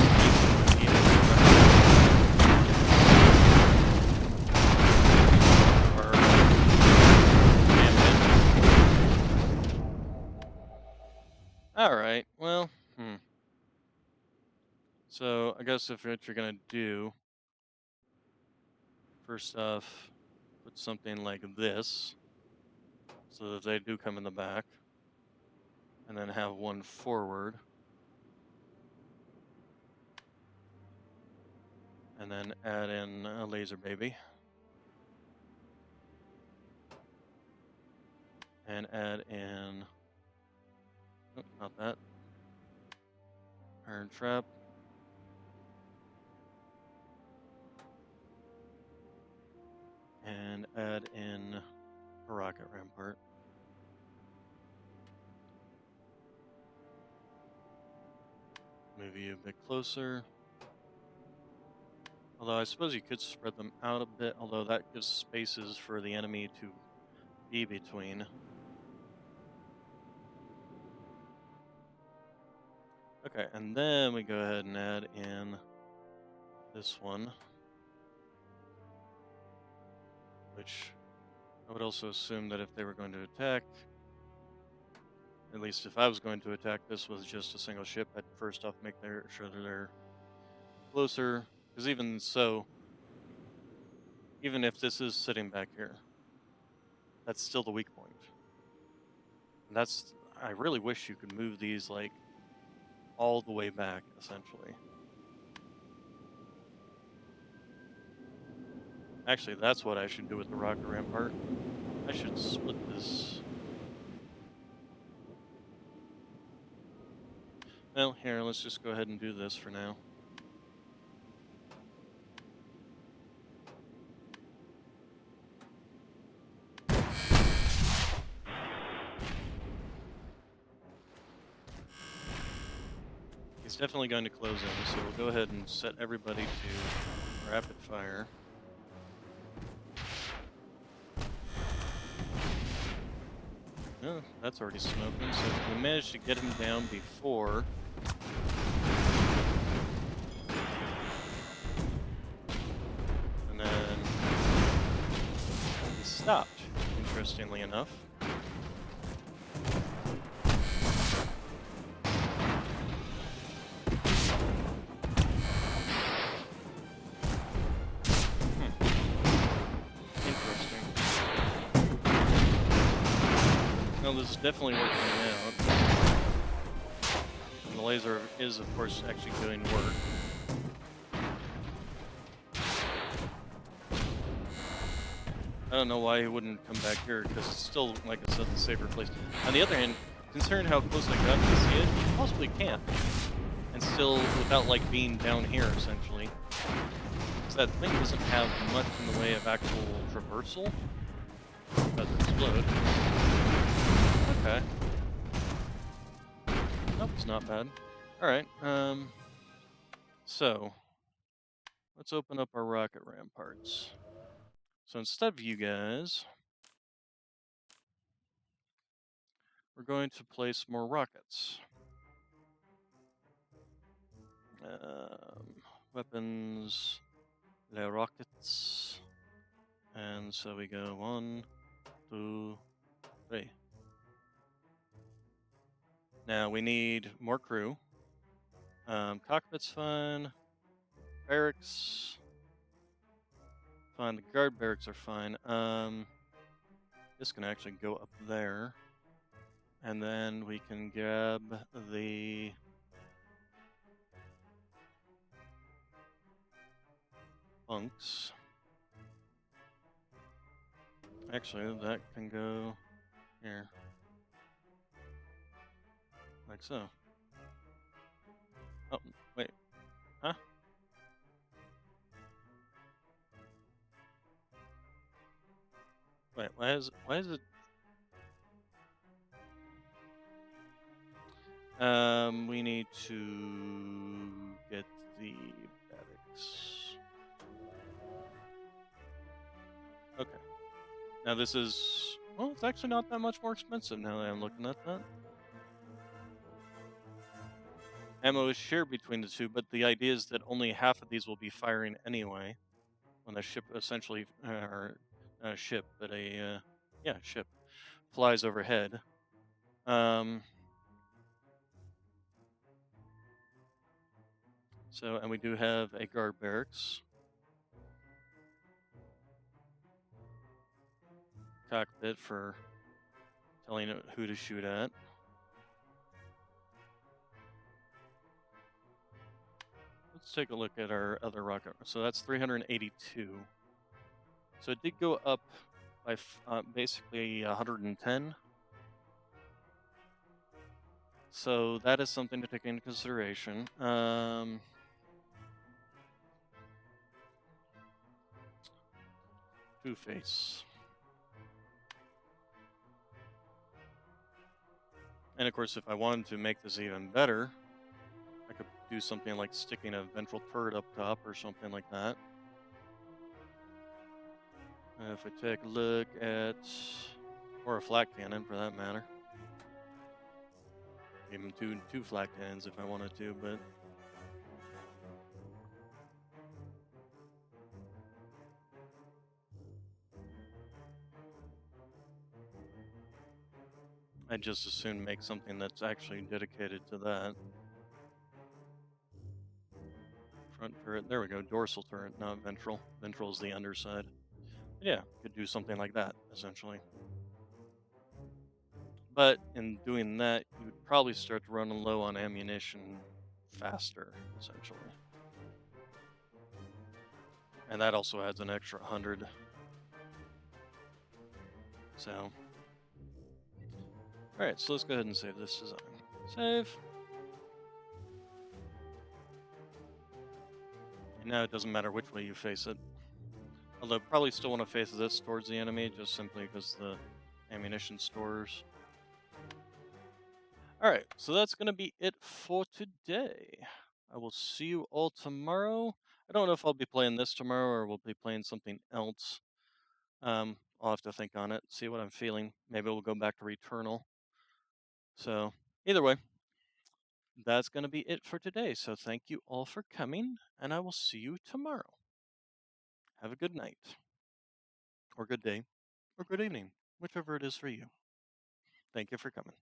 Alright, well, So, I guess if what you're gonna do, first off, put something like this, so that they do come in the back, and then have one forward, and then add in a laser baby, and add in, oh, not that, iron trap, and add in a rocket rampart. Move you a bit closer. Although I suppose you could spread them out a bit, although that gives spaces for the enemy to be between. Okay, and then we go ahead and add in this one, which I would also assume that if they were going to attack, at least if I was going to attack this with just a single ship, I'd first off make sure that they're closer, because even so, even if this is sitting back here, that's still the weak point. And I really wish you could move these like all the way back, essentially. Actually, that's what I should do with the rocket rampart. I should split this. Well, here, let's just go ahead and do this for now. He's definitely going to close in, so we'll go ahead and set everybody to rapid fire. Oh, that's already smoking, so if we managed to get him down before, and then he stopped, interestingly enough. know, this is definitely working out. And the laser is, of course, actually doing work. I don't know why he wouldn't come back here, because it's still, like I said, the safer place. On the other hand, considering how close I got to see it, you possibly can't. And still, without, like, being down here, essentially. Because that thing doesn't have much in the way of actual traversal. It does explode. Okay. Nope, it's not bad. Alright, so, let's open up our rocket ramparts. So instead of you guys, we're going to place more rockets. Um, Weapons, the rockets. And so we go 1, 2, 3. Now we need more crew. Cockpit's fine. Barracks. Fine. The guard barracks are fine. This can actually go up there. And then we can grab the bunks. Actually, that can go here. Like so. Oh, wait. Huh? Wait, why is it? We need to get the barracks. Okay. Now this is, well, it's actually not that much more expensive now that I'm looking at that. Ammo is shared between the two, but the idea is that only half of these will be firing anyway when the ship essentially, or not a ship, but a, yeah, ship flies overhead. So, and we do have a guard barracks. Cockpit for telling it who to shoot at. Let's take a look at our other rocket. So that's 382. So it did go up by basically 110. So that is something to take into consideration. Two-Face. And of course, if I wanted to make this even better, I could do something like sticking a ventral turret up top or something like that. If we take a look at, or a flak cannon for that matter. Even two flak cannons if I wanted to, but I'd just as soon make something that's actually dedicated to that. Front turret, there we go, dorsal turret, not ventral. Ventral is the underside. But yeah, could do something like that, essentially. But in doing that, you would probably start running low on ammunition faster, essentially. And that also adds an extra 100. So, alright, so let's go ahead and save this design. Save. And now it doesn't matter which way you face it. Although probably still want to face this towards the enemy, just simply because the ammunition stores. Alright, so that's going to be it for today. I will see you all tomorrow. I don't know if I'll be playing this tomorrow or we'll be playing something else. I'll have to think on it, see what I'm feeling. Maybe we'll go back to Returnal. So, either way, that's going to be it for today. So, thank you all for coming, and I will see you tomorrow. Have a good night, or good day, or good evening, whichever it is for you. Thank you for coming.